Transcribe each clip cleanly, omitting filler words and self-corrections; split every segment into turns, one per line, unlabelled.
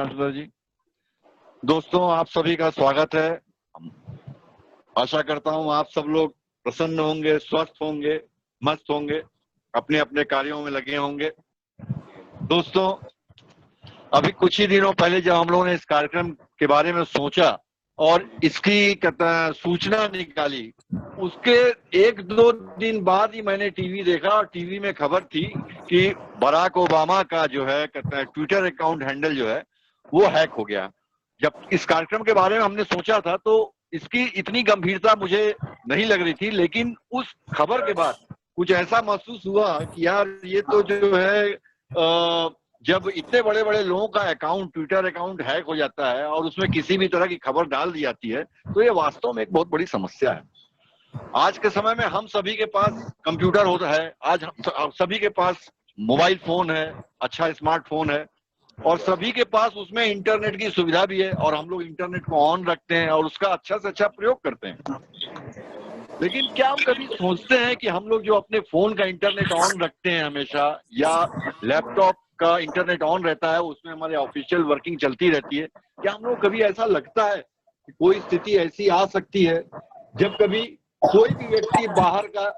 श्याम सुंदर जी। दोस्तों, आप सभी का स्वागत है। आशा करता हूं आप सब लोग प्रसन्न होंगे, स्वस्थ होंगे, मस्त होंगे, अपने अपने कार्यों में लगे होंगे। दोस्तों, अभी कुछ ही दिनों पहले जब हम लोगों ने इस कार्यक्रम के बारे में सोचा और इसकी सूचना निकाली, उसके 1-2 दिन बाद ही मैंने टीवी देखा और टीवी में खबर थी कि बराक ओबामा का जो है ट्विटर अकाउंट हैंडल जो है वो हैक हो गया। जब इस कार्यक्रम के बारे में हमने सोचा था तो इसकी इतनी गंभीरता मुझे नहीं लग रही थी, लेकिन उस खबर के बाद कुछ ऐसा महसूस हुआ कि यार ये तो जो है जब इतने बड़े बड़े लोगों का अकाउंट, ट्विटर अकाउंट हैक हो जाता है और उसमें किसी भी तरह की खबर डाल दी जाती है तो ये वास्तव में एक बहुत बड़ी समस्या है। आज के समय में हम सभी के पास कंप्यूटर होता है, आज सभी के पास मोबाइल फोन है, अच्छा स्मार्टफोन है और सभी के पास उसमें इंटरनेट की सुविधा भी है और हम लोग इंटरनेट को ऑन रखते हैं और उसका अच्छा से अच्छा प्रयोग करते हैं। लेकिन क्या हम कभी सोचते हैं कि हम लोग जो अपने फोन का इंटरनेट ऑन रखते हैं हमेशा, या लैपटॉप का इंटरनेट ऑन रहता है, उसमें हमारे ऑफिशियल वर्किंग चलती रहती है, क्या हम लोग कभी ऐसा लगता है कि कोई स्थिति ऐसी आ सकती है जब कभी कोई भी व्यक्ति बाहर का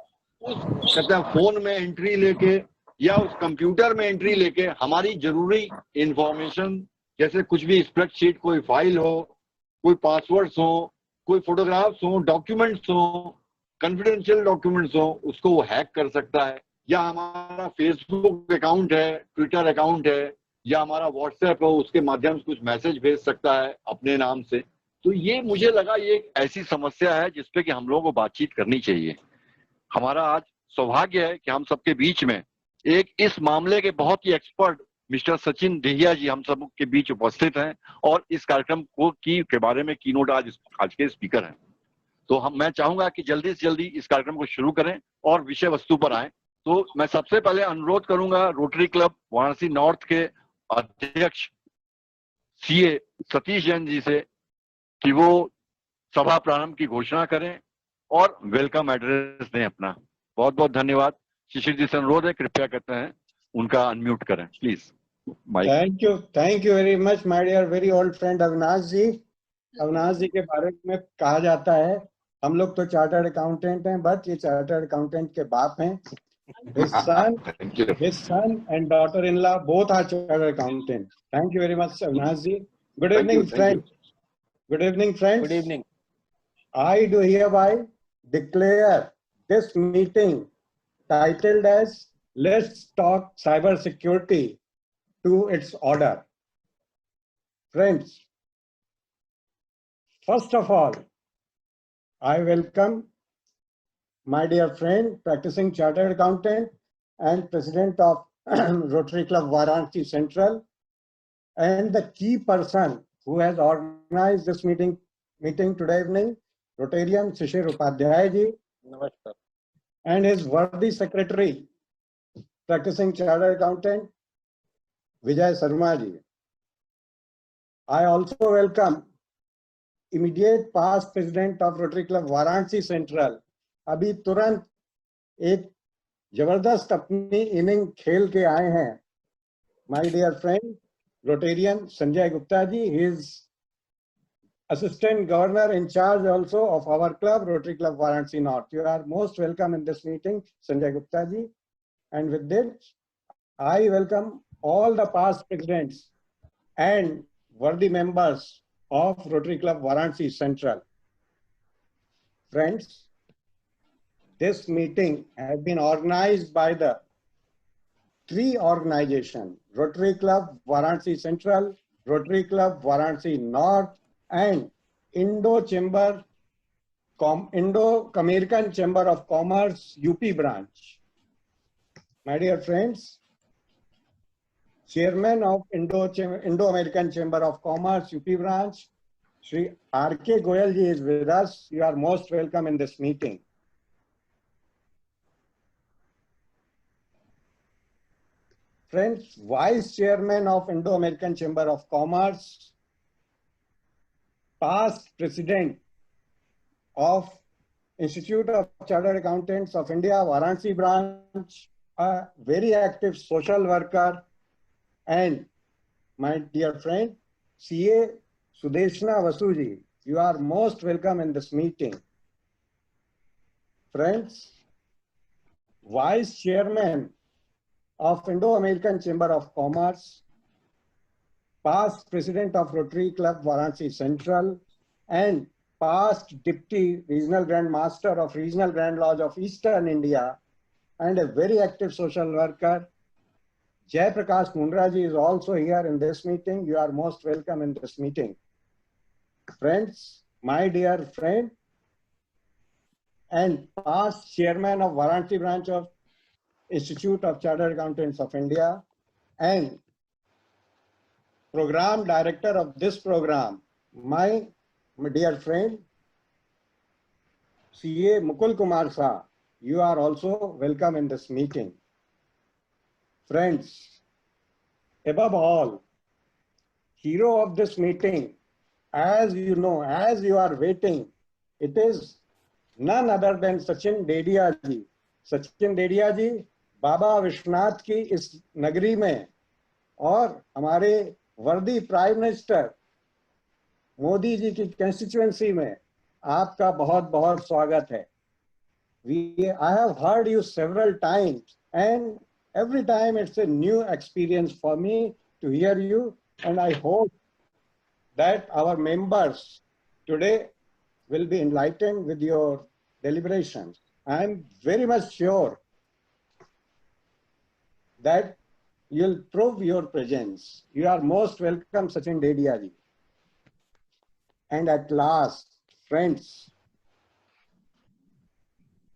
उस फोन में एंट्री लेके या उस कंप्यूटर में एंट्री लेके हमारी जरूरी इंफॉर्मेशन, जैसे कुछ भी स्प्रेडशीट, कोई फाइल हो, कोई पासवर्ड्स हो, कोई फोटोग्राफ्स हो, डॉक्यूमेंट्स हो, कॉन्फिडेंशियल डॉक्यूमेंट्स हो, उसको वो हैक कर सकता है। या हमारा फेसबुक अकाउंट है, ट्विटर अकाउंट है, या हमारा व्हाट्सएप हो, उसके माध्यम से कुछ मैसेज भेज सकता है अपने नाम से। तो ये मुझे लगा ये एक ऐसी समस्या है जिसपे कि हम लोगों को बातचीत करनी चाहिए। हमारा आज सौभाग्य है कि हम सबके बीच में एक इस मामले के बहुत ही एक्सपर्ट मिस्टर सचिन देहिया जी हम सब के बीच उपस्थित हैं और इस कार्यक्रम को के बारे में कीनोट आज के स्पीकर हैं। तो मैं चाहूंगा कि जल्दी से जल्दी इस कार्यक्रम को शुरू करें और विषय वस्तु पर आए। तो मैं सबसे पहले अनुरोध करूंगा रोटरी क्लब वाराणसी नॉर्थ के अध्यक्ष सीए सतीश जैन जी से कि वो सभा प्रारंभ की घोषणा करें और वेलकम एड्रेस दें अपना। बहुत बहुत धन्यवाद। शिशिर जी से अनुरोध है, कृपया करते हैं उनका अनम्यूट करें please mic.
Thank you very much my dear very old friend Avinash ji. Avinash ji के बारे में कहा जाता है हम लोग तो चार्टर्ड अकाउंटेंट हैं, बट ये चार्टर्ड अकाउंटेंट के बाप हैं। His son and daughter-in-law both are chartered accountant. Thank you very much, Avinash ji. Good evening, friends. Good evening, friends.
Good evening.
I do hereby declare this meeting titled as "Let's Talk Cyber Security" to its order. Friends, first of all, I welcome my dear friend, practicing chartered accountant and president of Rotary Club Varanasi Central, and the key person who has organized this meeting today evening, Rotarian Shishir Upadhyay ji, and his worthy secretary, practicing chartered accountant, Vijay Sarma ji. I also welcome immediate past president of Rotary Club Varanasi Central, अभी तुरंत एक जबरदस्त अपनी inning खेल के आए हैं, my dear friend rotarian Sanjay Gupta ji. He is assistant governor in charge also of our club, Rotary Club Varanasi North. You are most welcome in this meeting, Sanjay Gupta ji. And with this, I welcome all the past presidents and worthy members of Rotary Club Varanasi Central. Friends, this meeting has been organized by the three organizations: Rotary Club Varanasi Central, Rotary Club Varanasi North, and Indo-American Chamber of Commerce UP branch. My dear friends, Chairman of Indo-American Chamber of Commerce UP branch, Shri R.K. Goyal ji is with us. You are most welcome in this meeting. Friends, Vice Chairman of Indo-American Chamber of Commerce, past President of Institute of Chartered Accountants of India, Varanasi branch, a very active social worker, and my dear friend, CA Sudeshna Vasuji, you are most welcome in this meeting. Friends, Vice Chairman of Indo-American Chamber of Commerce, past President of Rotary Club Varanasi Central, and past Deputy Regional Grand Master of Regional Grand Lodge of Eastern India, and a very active social worker, Jai Prakash Mundraji is also here in this meeting. You are most welcome in this meeting. Friends, my dear friend and past chairman of Varanasi branch of Institute of Chartered Accountants of India and program director of this program, my dear friend, CA Mukul Kumar Shah, you are also welcome in this meeting. Friends, above all, hero of this meeting, as you know, as you are waiting, it is none other than Sachin Dedia ji. Sachin Dedia ji, बाबा विश्वनाथ की इस नगरी में और हमारे वर्दी prime minister Modi ji की constituency में आपका बहुत बहुत स्वागत है. I have heard you several times and every time it's a new experience for me to hear you, and I hope that our members today will be enlightened with your deliberations. I am very much sure that you'll prove your presence. You are most welcome, Sachin Dedia ji. And at last, friends,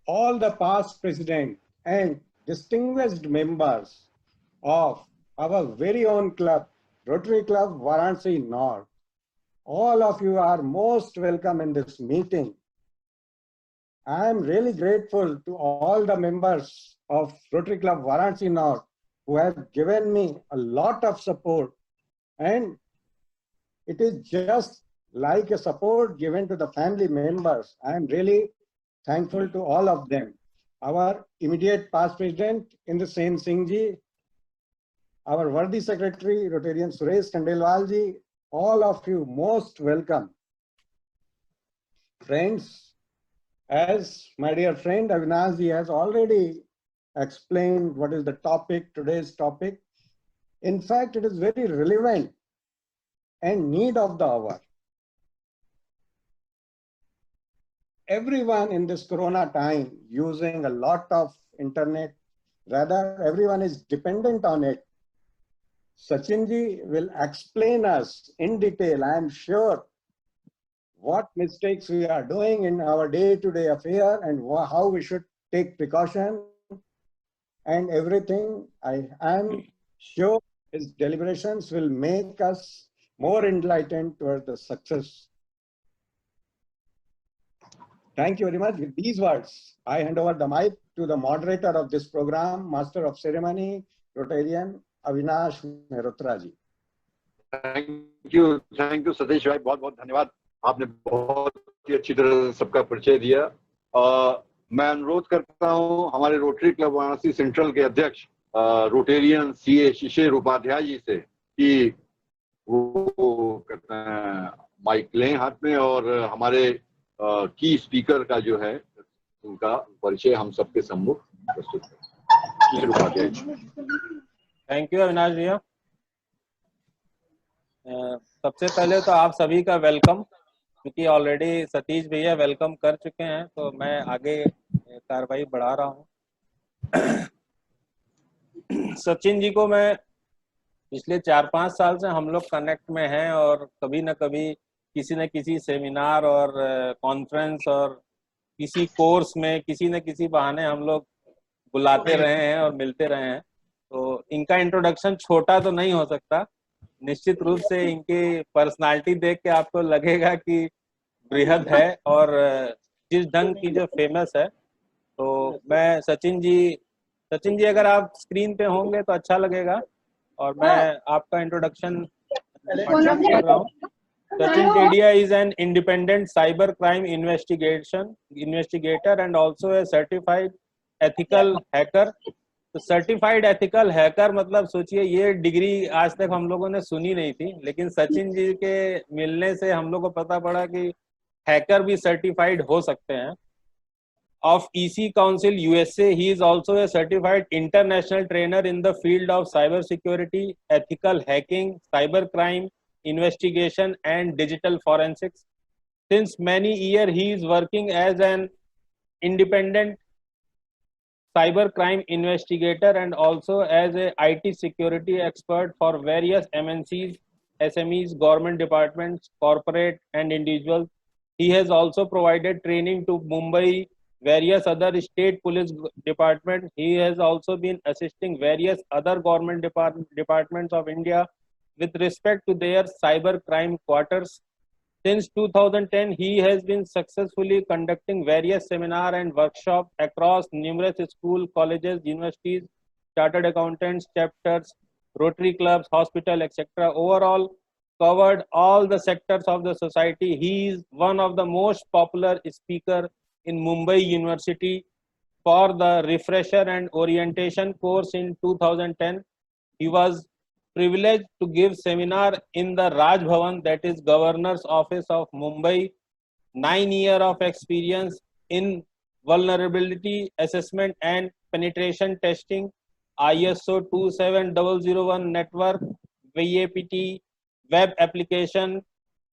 all the past president and distinguished members of our very own club, Rotary Club Varanasi North, all of you are most welcome in this meeting. I am really grateful to all the members of Rotary Club Varanasi North who have given me a lot of support, and it is just like a support given to the family members. I am really thankful to all of them. Our immediate past president, Indra Sen Singh ji, our worthy secretary, Rotarian Suresh Khandelwal ji, all of you most welcome. Friends, as my dear friend Avinash ji has already explained what is the topic, today's topic. In fact, it is very relevant and need of the hour. Everyone in this Corona time using a lot of internet, rather everyone is dependent on it. Sachin ji will explain us in detail, I am sure, what mistakes we are doing in our day-to-day affair and how we should take precaution and everything. I am sure his deliberations will make us more enlightened towards the success. Thank you very much. With these words, I hand over the mic to the moderator of this program, Master of Ceremony, Rotarian Avinash Mehrotra ji.
Thank you Satish भाई, बहुत बहुत धन्यवाद. आपने बहुत ही अच्छी तरह सबका परिचय दिया. मैं अनुरोध करता हूं हमारे रोटरी क्लब वाराणसी सेंट्रल के अध्यक्ष रोटेरियन सीए शिशिर उपाध्याय जी से कि वो कहते हैं माइक लें हाथ में और हमारे की स्पीकर का जो है उनका परिचय हम सबके सम्मुख प्रस्तुत करें. शिशिर उपाध्याय जी.
थैंक यू अविनाश भैया. सबसे पहले तो आप सभी का वेलकम, क्योंकि ऑलरेडी सतीश भैया वेलकम कर चुके हैं, तो मैं आगे कार्रवाई बढ़ा रहा हूँ. सचिन जी को मैं पिछले 4-5 साल से हम लोग कनेक्ट में हैं और कभी न कभी किसी न किसी सेमिनार और कॉन्फ्रेंस और किसी कोर्स में किसी न किसी बहाने हम लोग बुलाते रहे हैं और मिलते रहे हैं. तो इनका इंट्रोडक्शन छोटा तो नहीं हो सकता. निश्चित रूप से इनकी पर्सनालिटी देख के आपको लगेगा कि बृहद है और जिस ढंग की जो फेमस है. तो मैं सचिन जी अगर आप स्क्रीन पे होंगे तो अच्छा लगेगा और मैं आपका इंट्रोडक्शन कर रहा हूँ. Sachin Dedia is an independent cyber crime investigator and also a certified ethical hacker. तो सर्टिफाइड एथिकल हैकर मतलब सोचिए, ये डिग्री आज तक हम लोगों ने सुनी नहीं थी, लेकिन सचिन जी के मिलने से हम लोग को पता पड़ा कि हैकर भी सर्टिफाइड हो सकते हैं। Of EC Council USA, he is also a certified international trainer in the field of cyber security, ethical hacking, cyber crime investigation, and digital forensics. Since many years, he is working as an independent cyber crime investigator and also as a IT security expert for various MNCs, SMEs, government departments, corporate and individuals. He has also provided training to Mumbai, various other state police departments. He has also been assisting various other government departments of India with respect to their cyber crime quarters. Since 2010, he has been successfully conducting various seminars and workshops across numerous schools, colleges, universities, chartered accountants, chapters, Rotary clubs, hospitals, etc. Overall, covered all the sectors of the society. He is one of the most popular speakers in Mumbai University for the refresher and orientation course in 2010. He was privileged to give seminar in the Raj Bhavan, that is Governor's Office of Mumbai. 9 years of experience in vulnerability assessment and penetration testing, ISO 27001 network, VAPT, web application.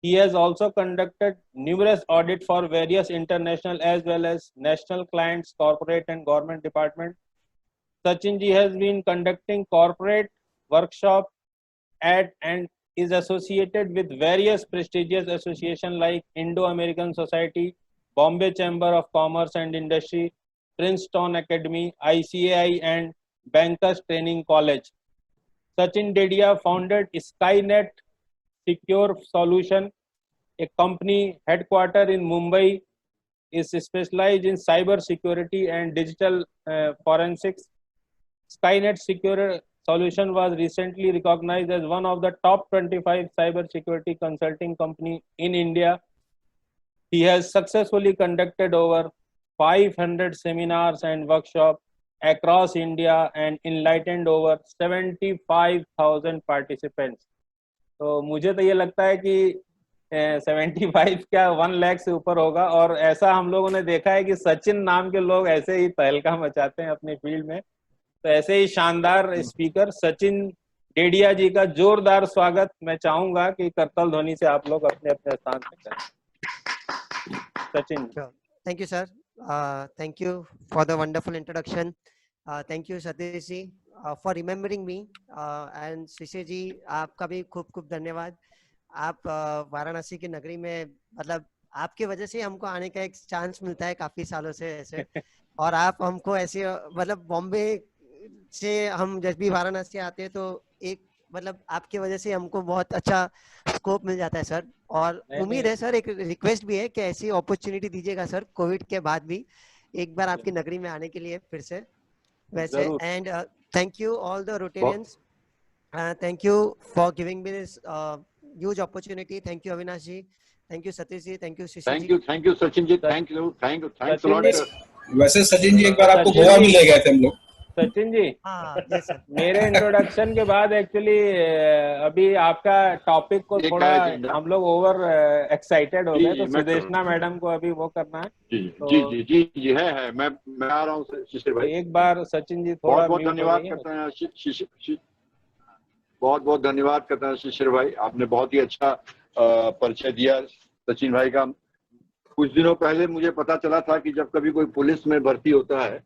He has also conducted numerous audits for various international as well as national clients, corporate and government departments. Sachin ji has been conducting corporate workshop at and is associated with various prestigious associations like Indo-American Society, Bombay Chamber of Commerce and Industry, Princeton Academy, ICAI and Bankers Training College. Sachin Dedia founded Skynet Secure Solution, a company headquartered in Mumbai, is specialized in cyber security and digital forensics. Skynet Secure Solution was recently recognized as one of the top 25 cyber security consulting company in India. He has successfully conducted over 500 seminars and workshops across India and enlightened over 75,000 participants. तो मुझे तो ये लगता है कि 75 क्या 1 लाख से ऊपर होगा, और ऐसा हम लोगों ने देखा है कि सचिन नाम के लोग ऐसे ही तहलका मचाते हैं अपनी फील्ड में। तो ऐसे ही शानदार स्पीकर सचिन डेडिया जी का जोरदार स्वागत मैं चाहूंगा कि करतल ध्वनि से आप लोग अपने अपने स्थान पे करें। Sachin,
thank you sir, thank you for the wonderful introduction. Thank you Satish ji for remembering me, and Shishir ji आपका भी खूब खूब धन्यवाद। आप वाराणसी की नगरी में, मतलब आपके वजह से हमको आने का एक चांस मिलता है काफी सालों से ऐसे, और आप हमको ऐसे, मतलब बॉम्बे से हम जब भी वाराणसी आते हैं तो एक मतलब आपकी वजह से हमको बहुत अच्छा स्कोप मिल जाता है सर। और उम्मीद है सर, एक रिक्वेस्ट भी है कि ऐसी अपॉर्चुनिटी दीजिएगा सर कोविड के बाद भी एक बार आपकी नगरी में आने के लिए फिर से वैसे। And thank you all the rotarians, thank you for giving me this huge opportunity. Thank you Avinash ji, thank you Satish ji, thank you Shishir ji,
thank you Sachin ji, thanks a lot.
वैसे सचिन जी एक बार आपको गोवा भी ले गए थे हम लोग।
सचिन जी,
सर
मेरे इंट्रोडक्शन के बाद एक्चुअली अभी आपका टॉपिक को थोड़ा हम लोग ओवर एक्साइटेड हो गए, तो सुदेशना मैडम को अभी वो करना है।
जी है मैं आ रहा हूँ शिशिर भाई।
एक बार सचिन जी थोड़ा
बहुत धन्यवाद करते हैं, बहुत बहुत धन्यवाद करते हैं शिशिर भाई, आपने बहुत ही अच्छा परिचय दिया सचिन भाई का। कुछ दिनों पहले मुझे पता चला था कि जब कभी कोई पुलिस में भर्ती होता है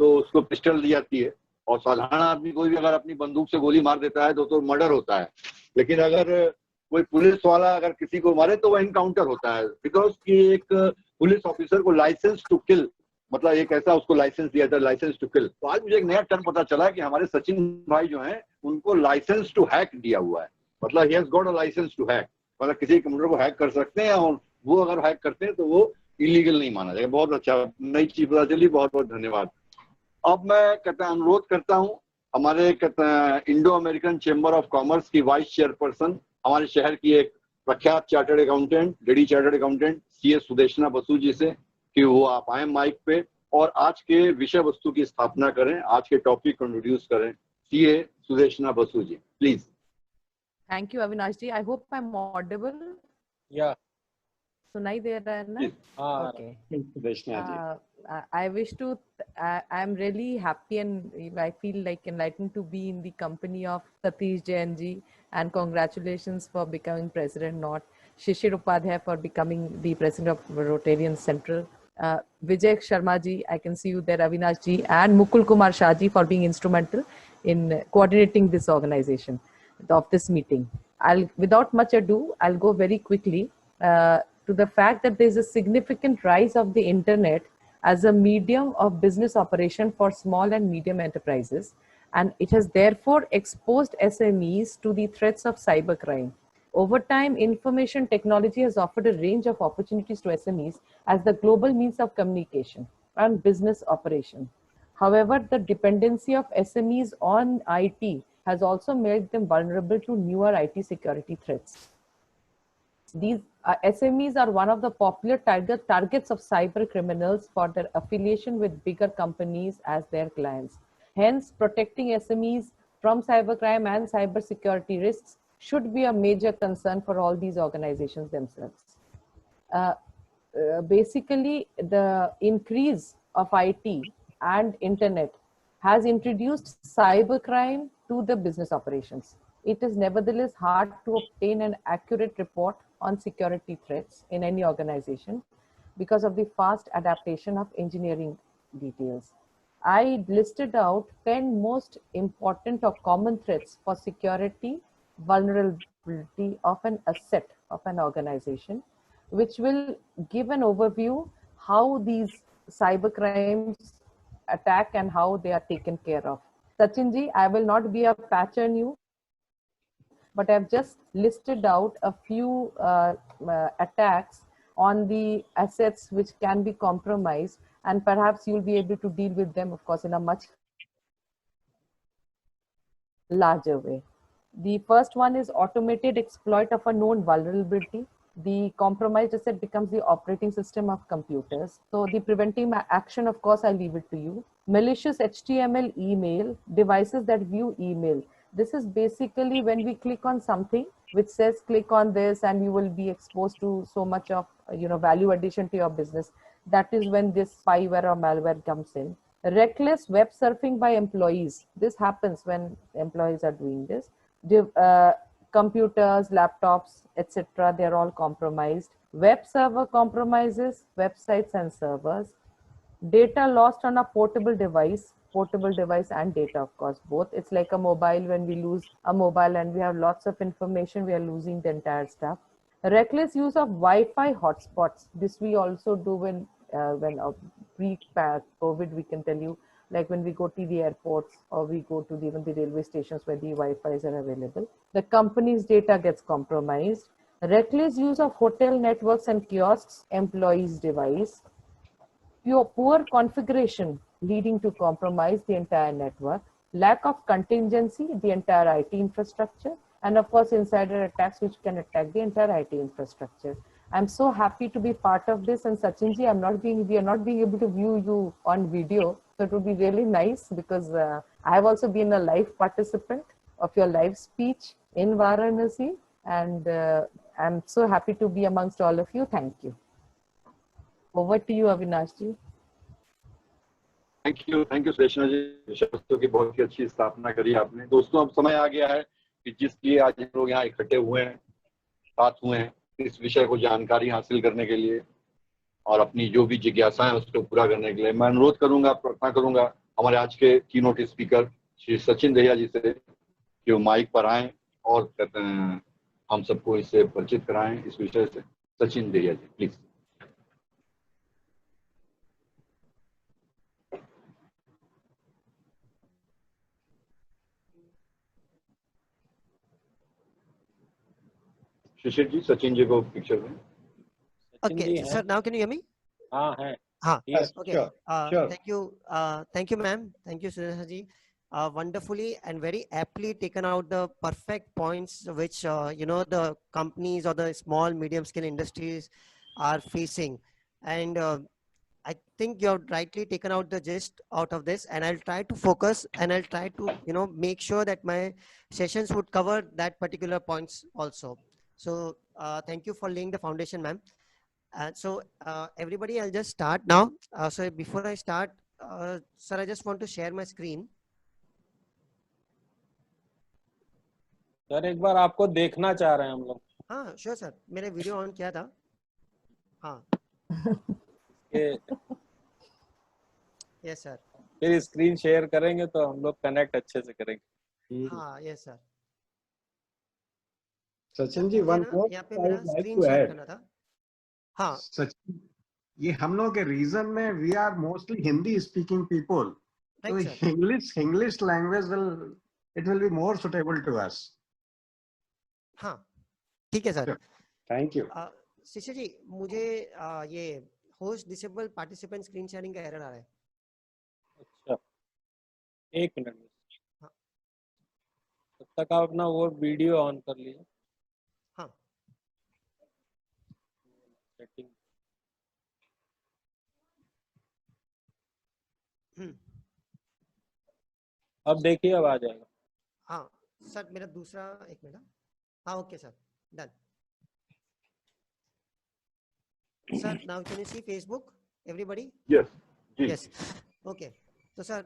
तो उसको पिस्टल दी जाती है, और साधारण आदमी कोई भी अगर अपनी बंदूक से गोली मार देता है तो मर्डर होता है, लेकिन अगर कोई पुलिस वाला अगर किसी को मारे तो वह इनकाउंटर होता है, बिकॉज कि एक पुलिस ऑफिसर को लाइसेंस टू किल, मतलब एक ऐसा उसको लाइसेंस दिया था, लाइसेंस टू किल। तो आज मुझे एक नया टर्म पता चला कि हमारे सचिन भाई जो हैं उनको लाइसेंस टू हैक दिया हुआ है, मतलब he has got a license to hack, मतलब किसी कंप्यूटर को हैक कर सकते हैं, और वो अगर हैक करते हैं तो वो इलीगल नहीं माना जाएगा। बहुत अच्छा, नई चीज पता चली, बहुत बहुत धन्यवाद। अब मैं अनुरोध करता हूं हमारे Indo American chamber of commerce की वाइस चेयरपर्सन, हमारे शहर की एक प्रख्यात chartered accountant, lady chartered accountant CS Sudeshna Basu ji से, कि वो आप आए माइक पे और आज के विषय वस्तु की स्थापना करें, आज के टॉपिक को इंट्रोड्यूस करें। CA Sudeshna Basu ji, please.
Thank you, Avinash ji. I hope I'm audible.
या
सुनाई दे रहा है ना?
Yes.
हाँ
Okay.
Sudeeshna ji.
I wish to, I'm really happy and I feel like enlightened to be in the company of Satish Jain ji, and congratulations for becoming president, not Shishir Upadhyay for becoming the president of Rotarian Central. Vijay Sharma ji, I can see you there, Avinash ji, and Mukul Kumar Shah ji for being instrumental in coordinating this organization of this meeting. Without much ado, I'll go very quickly to the fact that there's a significant rise of the internet as a medium of business operation for small and medium enterprises, and it has therefore exposed SMEs to the threats of cybercrime. Over time, information technology has offered a range of opportunities to SMEs as the global means of communication and business operation. However, the dependency of SMEs on IT has also made them vulnerable to newer IT security threats. These SMEs are one of the popular targets of cyber criminals for their affiliation with bigger companies as their clients. Hence, protecting SMEs from cybercrime and cybersecurity risks should be a major concern for all these organizations themselves. Basically, the increase of IT and internet has introduced cybercrime to the business operations. It is nevertheless hard to obtain an accurate report on security threats in any organization because of the fast adaptation of engineering details. I listed out 10 most important or common threats for security vulnerability of an asset of an organization, which will give an overview how these cyber crimes attack and how they are taken care of. Sachinji, I will not be a patch on you, but I've just listed out a few attacks on the assets which can be compromised, and perhaps you'll be able to deal with them, of course, in a much larger way. The first one is automated exploit of a known vulnerability. The compromised asset becomes the operating system of computers. So the preventive action, of course, I leave it to you. Malicious HTML email, devices that view email. This is basically when we click on something which says click on this and you will be exposed to so much of value addition to your business. That is when this spyware or malware comes in. Reckless web surfing by employees. This happens when employees are doing this. Computers, laptops, etc. They're all compromised. Web server compromises, websites and servers. Data lost on a portable device and data, of course, both. It's like a mobile. When we lose a mobile and we have lots of information, we are losing the entire stuff. Reckless use of Wi-Fi hotspots. This we also do when pre-COVID, we can tell you, like when we go to the airports or we go to even the railway stations where the Wi-Fis are available. The company's data gets compromised. Reckless use of hotel networks and kiosks, employees' device. Poor configuration leading to compromise the entire network. Lack of contingency, the entire IT infrastructure. And of course, insider attacks which can attack the entire IT infrastructure. I'm so happy to be part of this. And Sachinji, we are not being able to view you on video. So it would be really nice because I have also been a live participant of your live speech in Varanasi. And I'm so happy to be amongst all of you. Thank you. Over to you, Avinash ji.
Thank you Sudeshna ji, विषय वस्तु की बहुत ही अच्छी स्थापना करी आपने। दोस्तों, अब समय आ गया है कि जिस लिए आज हम लोग यहाँ इकट्ठे हुए हैं, साथ हुए हैं, इस विषय को जानकारी हासिल करने के लिए और अपनी जो भी जिज्ञासाएं उसको पूरा करने के लिए मैं अनुरोध करूंगा, प्रार्थना करूंगा हमारे आज के कीनोट स्पीकर श्री सचिन दहिया जी से कि वो माइक पर आए और कहते हैं हम सबको इससे परिचित कराएं इस विषय से। सचिन दहिया जी, प्लीज। शिशिर जी, सचिन जी को पिक्चर में।
Okay, sir, now can you hear me?
हाँ है।
Yes,
Okay.
sure. Sure.
Thank you, ma'am. Thank you, Sudesh ji. Wonderfully and very aptly taken out the perfect points which the companies or the small medium scale industries are facing. And I think you have rightly taken out the gist out of this, and I'll try to focus and I'll try to, you know, make sure that my sessions would cover that particular points also. So thank you for laying the foundation, ma'am. Everybody, I'll just start now. So before I start, sir, I just want to share my screen.
Sir एक बार आपको देखना चाह रहे हैं हम लोग.
हाँ sure sir, मैंने वीडियो ऑन किया था. हाँ यस सर.
फिर स्क्रीन शेयर करेंगे तो हम लोग कनेक्ट अच्छे से करेंगे.
हाँ yes sir.
Sachin ji, one more
यहाँ पे मेरा स्क्रीन शेयर करना था. हाँ
सचिन, ये हम लोग के रीजन में we are mostly Hindi speaking people, तो English language will be more suitable to us.
हाँ ठीक है सर.
Thank you.
शिष्य जी, मुझे ये host disable participant screen sharing का एरर आ रहा है.
अच्छा एक मिनट में.
हाँ.
तब तक आप अपना वो वीडियो ऑन कर लीजिए.
हाँ
सेटिंग. अब देखिए अब आ जाएगा.
हाँ सर, मेरा दूसरा एक मिनट. हाँ okay sir, done. Sir now can you see Facebook everybody?
Yes.
Okay. तो सर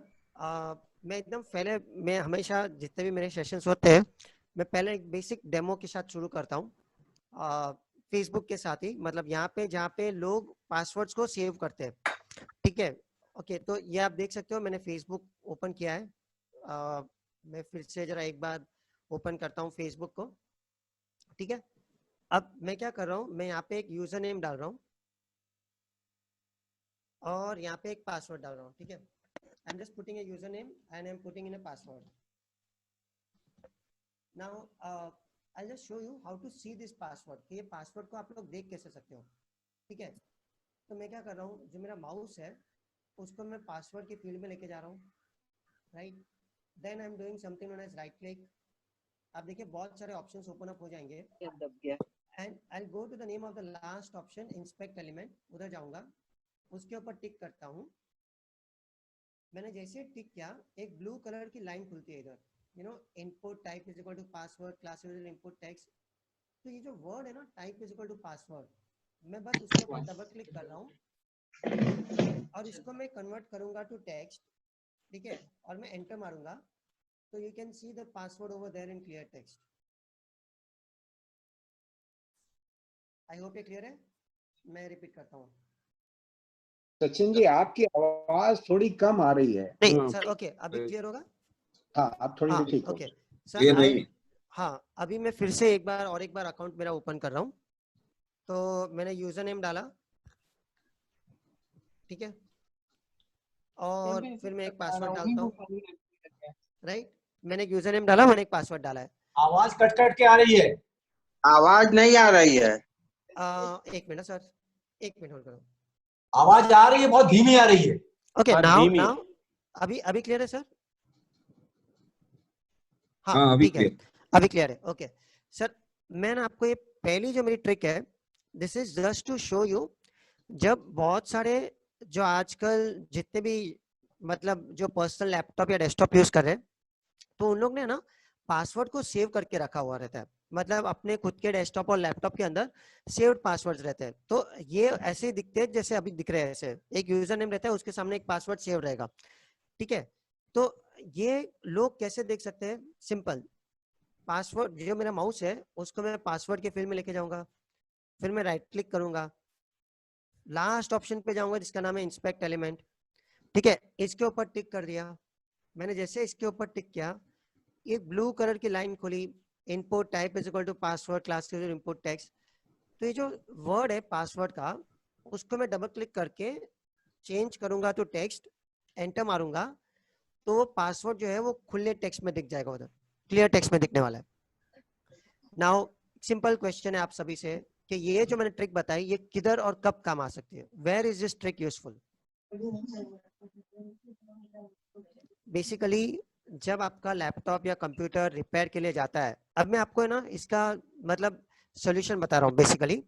मैं एकदम पहले, मैं हमेशा जितने भी मेरे सेशंस होते हैं, मैं पहले एक बेसिक डेमो के साथ शुरू करता हूँ. फेसबुक के साथ ही, मतलब यहाँ पे जहाँ पे लोग पासवर्ड्स को सेव करते हैं. ठीक है. ओके, तो ये आप देख सकते हो, मैंने फेसबुक ओपन किया है. मैं फिर से जरा एक बार ओपन करता हूँ फेसबुक को. ठीक है. अब मैं क्या कर रहा हूँ, मैं यहाँ पे एक यूजर नेम डाल रहा हूँ और यहाँ पे एक पासवर्ड डाल रहा हूँ. ठीक है. I am just putting a user name and I am putting in a password. Now I just show you how to see this password, कि ये पासवर्ड को आप लोग देख कैसे सकते हो. ठीक है. तो मैं क्या कर रहा हूँ, जो मेरा माउस है उसको मैं पासवर्ड के फील्ड में लेके जा रहा हूँ. Right. Then I am doing something known as right click. आप देखिए बहुत सारे ऑप्शंस ओपन अप हो जाएंगे. And I will go to the name of the last option, inspect element. उधर जाऊंगा, उसके ऊपर टिक करता हूँ. मैंने जैसे टिक किया, एक ब्लू कलर की लाइन खुलती है इधर, you know, input type is equal to password, class input text. तो ये जो वर्ड है ना, type is equal to password, मैं बस उसके ऊपर डबल क्लिक कर रहा हूँ और इसको मैं कन्वर्ट करूंगा टू टेक्स्ट. ठीक है. और मैं एंटर मारूंगा, तो you can see the password over there in clear text. I hope ये क्लियर है. मैं रिपीट करता हूँ.
सचिन जी, आपकी आवाज थोड़ी कम आ रही है.
नहीं सर. ओके, अभी क्लियर होगा.
हाँ, अब थोड़ी सी ठीक.
Okay sir. हाँ, अभी मैं फिर से एक बार अकाउंट मेरा ओपन कर रहा हूँ. तो मैंने यूजर नेम डाला. ठीक है. और फिर मैं एक पासवर्ड डालता हूँ. राइट. मैंने एक यूजर नेम डाला, मैंने एक पासवर्ड डाला है.
आवाज कट कट के आ रही है.
आवाज नहीं आ रही है.
एक मिनट सर, एक मिनट होल्ड करो.
आवाज आ रही है, बहुत धीमी आ रही है.
ओके, नाउ अभी क्लियर है सर? हाँ ठीक है, अभी क्लियर है. ओके सर, मैं ना आपको ये पहली जो मेरी ट्रिक है, this is just to show you. जब बहुत सारे जो आजकल जितने भी मतलब जो पर्सनल लैपटॉप या डेस्कटॉप यूज कर रहे हैं, तो उन लोग ने ना पासवर्ड को सेव करके रखा हुआ रहता है. मतलब अपने खुद के डेस्कटॉप और लैपटॉप के अंदर सेव्ड पासवर्ड्स रहते हैं. तो ये ऐसे ही दिखते हैं जैसे अभी दिख रहे हैं. ऐसे एक यूजर नेम रहता है, उसके सामने एक पासवर्ड सेव रहेगा. ठीक है. तो ये लोग कैसे देख सकते हैं? सिंपल. पासवर्ड, जो मेरा माउस है उसको मैं पासवर्ड के फील्ड में लेके जाऊंगा. फिर मैं राइट क्लिक करूंगा, लास्ट ऑप्शन पे जाऊंगा जिसका नाम है इंस्पेक्ट एलिमेंट. ठीक है. इसके ऊपर टिक कर दिया. मैंने जैसे इसके ऊपर टिक किया, एक ब्लू कलर की लाइन खुली, input type is equal to password, class input text. तो ये जो वर्ड है पासवर्ड का, उसको मैं डबल क्लिक करके चेंज करूंगा टू टेक्स्ट, एंटर मारूंगा, तो वो पासवर्ड जो है वो खुले टेक्स्ट में दिख जाएगा, उधर क्लियर टेक्स्ट में दिखने वाला है. नाउ सिंपल क्वेश्चन है आप सभी से कि ये जो मैंने ट्रिक बताई, ये किधर और कब काम आ सकती है? Where is this trick useful? Basically जब आपका लैपटॉप या कंप्यूटर रिपेयर के लिए जाता है. अब मैं आपको है ना इसका मतलब सॉल्यूशन बता रहा हूँ. बेसिकली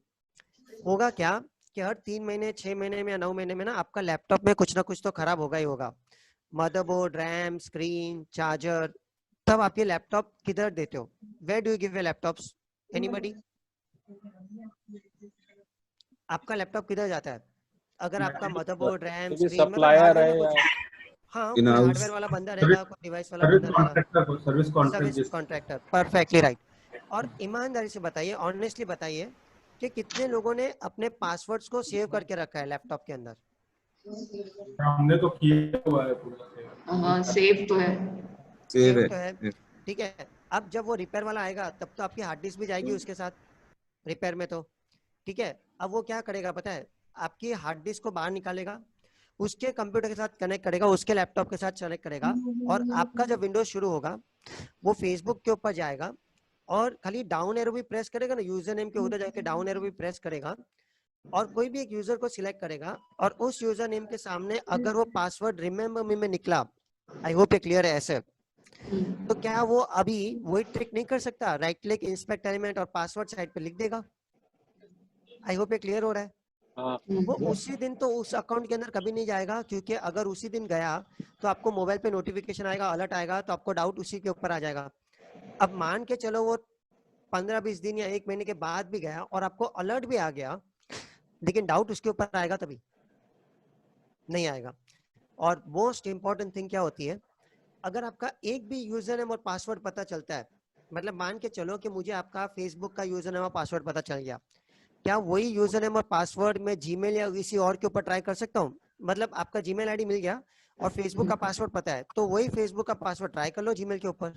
होगा क्या कि हर 3 महीने 6 महीने में या 9 महीने में ना आपका लैपटॉप में कुछ ना कुछ तो खराब होगा ही होगा। Motherboard, RAM, screen, charger. तब आप ये लैपटॉप किधर देते हो? Where do you give your laptops? Anybody? आपका लैपटॉप किधर जाता है? अगर आपका मदरबोर्ड, रैम, स्क्रीन, मतलब
सप्लायर
हार्डवेयर
है
में
या
कुछ, हाँ, कोई
In-house
हार्डवेयर वाला बंदा रहेगा, कोई डिवाइस वाला बंदा रहेगा, सर्विस कॉन्ट्रैक्टर। Perfectly right. और ईमानदारी से बताइए, ऑनेस्टली बताइए कि कितने लोगों ने अपने पासवर्ड्स को सेव करके रखा है लैपटॉप के अंदर?
हमने तो किया हुआ है पूरा।
हाँ, सेव तो है।
Save
सेव तो
है।
है, ठीक है। अब जब वो रिपेयर वाला आएगा तब तो आपकी हार्ड डिस्क भी जाएगी उसके साथ, रिपेयर में तो, ठीक है। अब वो क्या करेगा पता है? आपकी हार्ड डिस्क को बाहर निकालेगा, उसके कंप्यूटर के साथ कनेक्ट करेगा, उसके लैपटॉप के साथ कनेक्ट करेगा, और आपका जब विंडोज शुरू होगा वो फेसबुक के ऊपर जाएगा और खाली डाउन एरो भी प्रेस करेगा ना, यूजर नेम के उधर जाके डाउन एरो भी प्रेस करेगा और कोई भी एक यूजर को सिलेक्ट करेगा और उस यूजर नेम के सामने अगर वो पासवर्ड रिमेम्बर मी में निकला, आई होप ये क्लियर है ऐसे, तो क्या वो अभी वही ट्रिक नहीं कर सकता? राइट क्लिक, इंस्पेक्ट एलिमेंट और पासवर्ड साइड पे लिख देगा। आई होप ये क्लियर हो रहा है।
हाँ,
वो उसी दिन तो उस अकाउंट के अंदर कभी नहीं जाएगा, क्योंकि अगर उसी दिन गया तो आपको मोबाइल पे नोटिफिकेशन आएगा, अलर्ट आएगा, तो आपको डाउट उसी के ऊपर आ जाएगा। अब मान के चलो वो 15-20 दिन या 1 महीने के बाद भी गया और आपको अलर्ट भी आ गया, लेकिन डाउट उसके ऊपर आएगा तभी? नहीं आएगा। और मोस्ट इंपॉर्टेंट थिंग क्या होती है? अगर आपका एक भी यूजर नेम और पासवर्ड पता चलता है, मतलब मान के चलो कि मुझे आपका फेसबुक का यूजर नेम और पासवर्ड पता चल गया, क्या वही यूजर नेम और पासवर्ड में जीमेल या किसी और के ऊपर ट्राई कर सकता हूँ? मतलब आपका जीमेल आईडी मिल गया और फेसबुक का पासवर्ड पता है, तो वही फेसबुक का पासवर्ड ट्राई कर लो जीमेल के ऊपर,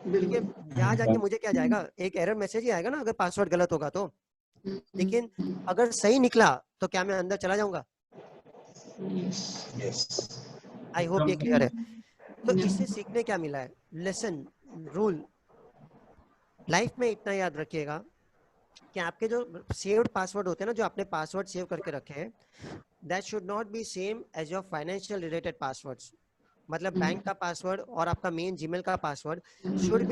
क्योंकि जहाँ जाके मुझे क्या जाएगा, एक एरर मैसेज ही आएगा ना अगर पासवर्ड गलत होगा तो। लेकिन अगर सही निकला तो क्या मैं अंदर चला जाऊंगा? आई होप ये क्लियर है। तो इससे सीखने क्या मिला है? लेसन, रूल, लाइफ में इतना याद रखिएगा कि आपके जो सेव्ड पासवर्ड होते हैं ना, जो आपने पासवर्ड सेव करके रखे हैं, that should not be same as your financial related passwords. मतलब बैंक का पासवर्ड और आपका मेन जीमेल का password should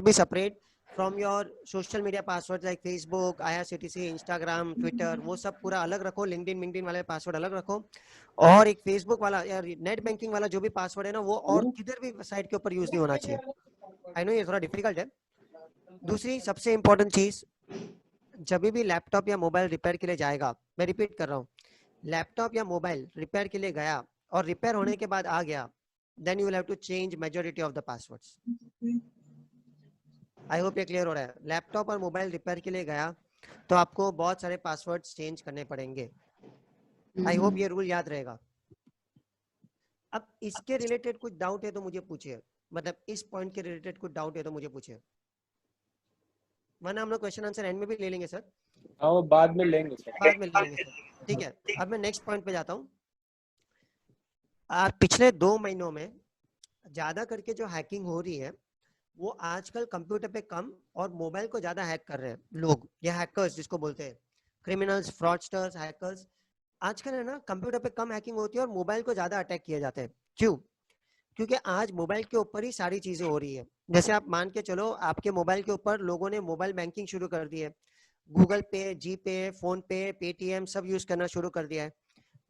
be separate from your social media password like Facebook, IRCTC, Instagram, Twitter, वो सब पूरा अलग रखो। लिंक्डइन वाले पासवर्ड अलग रखो, और एक फेसबुक वाला या नेट बैंकिंग वाला जो भी पासवर्ड है ना, वो और किधर भी साइट के ऊपर यूज नहीं होना चाहिए। आई नो ये थोड़ा डिफिकल्ट है। दूसरी सबसे इंपॉर्टेंट चीज, जब भी लैपटॉप या मोबाइल रिपेयर के लिए जाएगा, मैं रिपीट कर रहा हूँ, लैपटॉप या मोबाइल रिपेयर के लिए गया और रिपेयर होने के बाद आ गया, then you will have to change majority of the passwords. I hope ये क्लियर हो रहा है। लैपटॉप और मोबाइल रिपेयर के लिए गया तो आपको बहुत सारे पासवर्ड्स चेंज करने पड़ेंगे। आई होप ये रूल याद रहेगा। अब इसके रिलेटेड कुछ डाउट है तो मुझे पूछिए, मतलब इस पॉइंट के रिलेटेड कुछ डाउट है तो मुझे पूछिए, वरना हम लोग क्वेश्चन आंसर एंड में भी ले लेंगे सर।
हाँ, वो बाद में लेंगे सर।
बाद में ले लेंगे सर, ठीक है। अब मैं नेक्स्ट पॉइंट पे जाता हूँ। पिछले 2 महीनों में ज्यादा करके जो हैकिंग हो रही है वो आजकल कंप्यूटर पे कम और मोबाइल को ज्यादा हैक कर रहे हैं लोग, या हैकर्स जिसको बोलते हैं, क्रिमिनल्स, फ्रॉडस्टर्स, हैकर्स। आजकल है ना कंप्यूटर पे कम हैकिंग होती है और मोबाइल को ज्यादा अटैक किए जाते हैं। क्यों? क्योंकि आज मोबाइल के ऊपर ही सारी चीजें हो रही है। जैसे आप मान के चलो, आपके मोबाइल के ऊपर लोगों ने मोबाइल बैंकिंग शुरू कर दी है, गूगल पे, जी पे, फोन पे, पेटीएम सब यूज करना शुरू कर दिया है,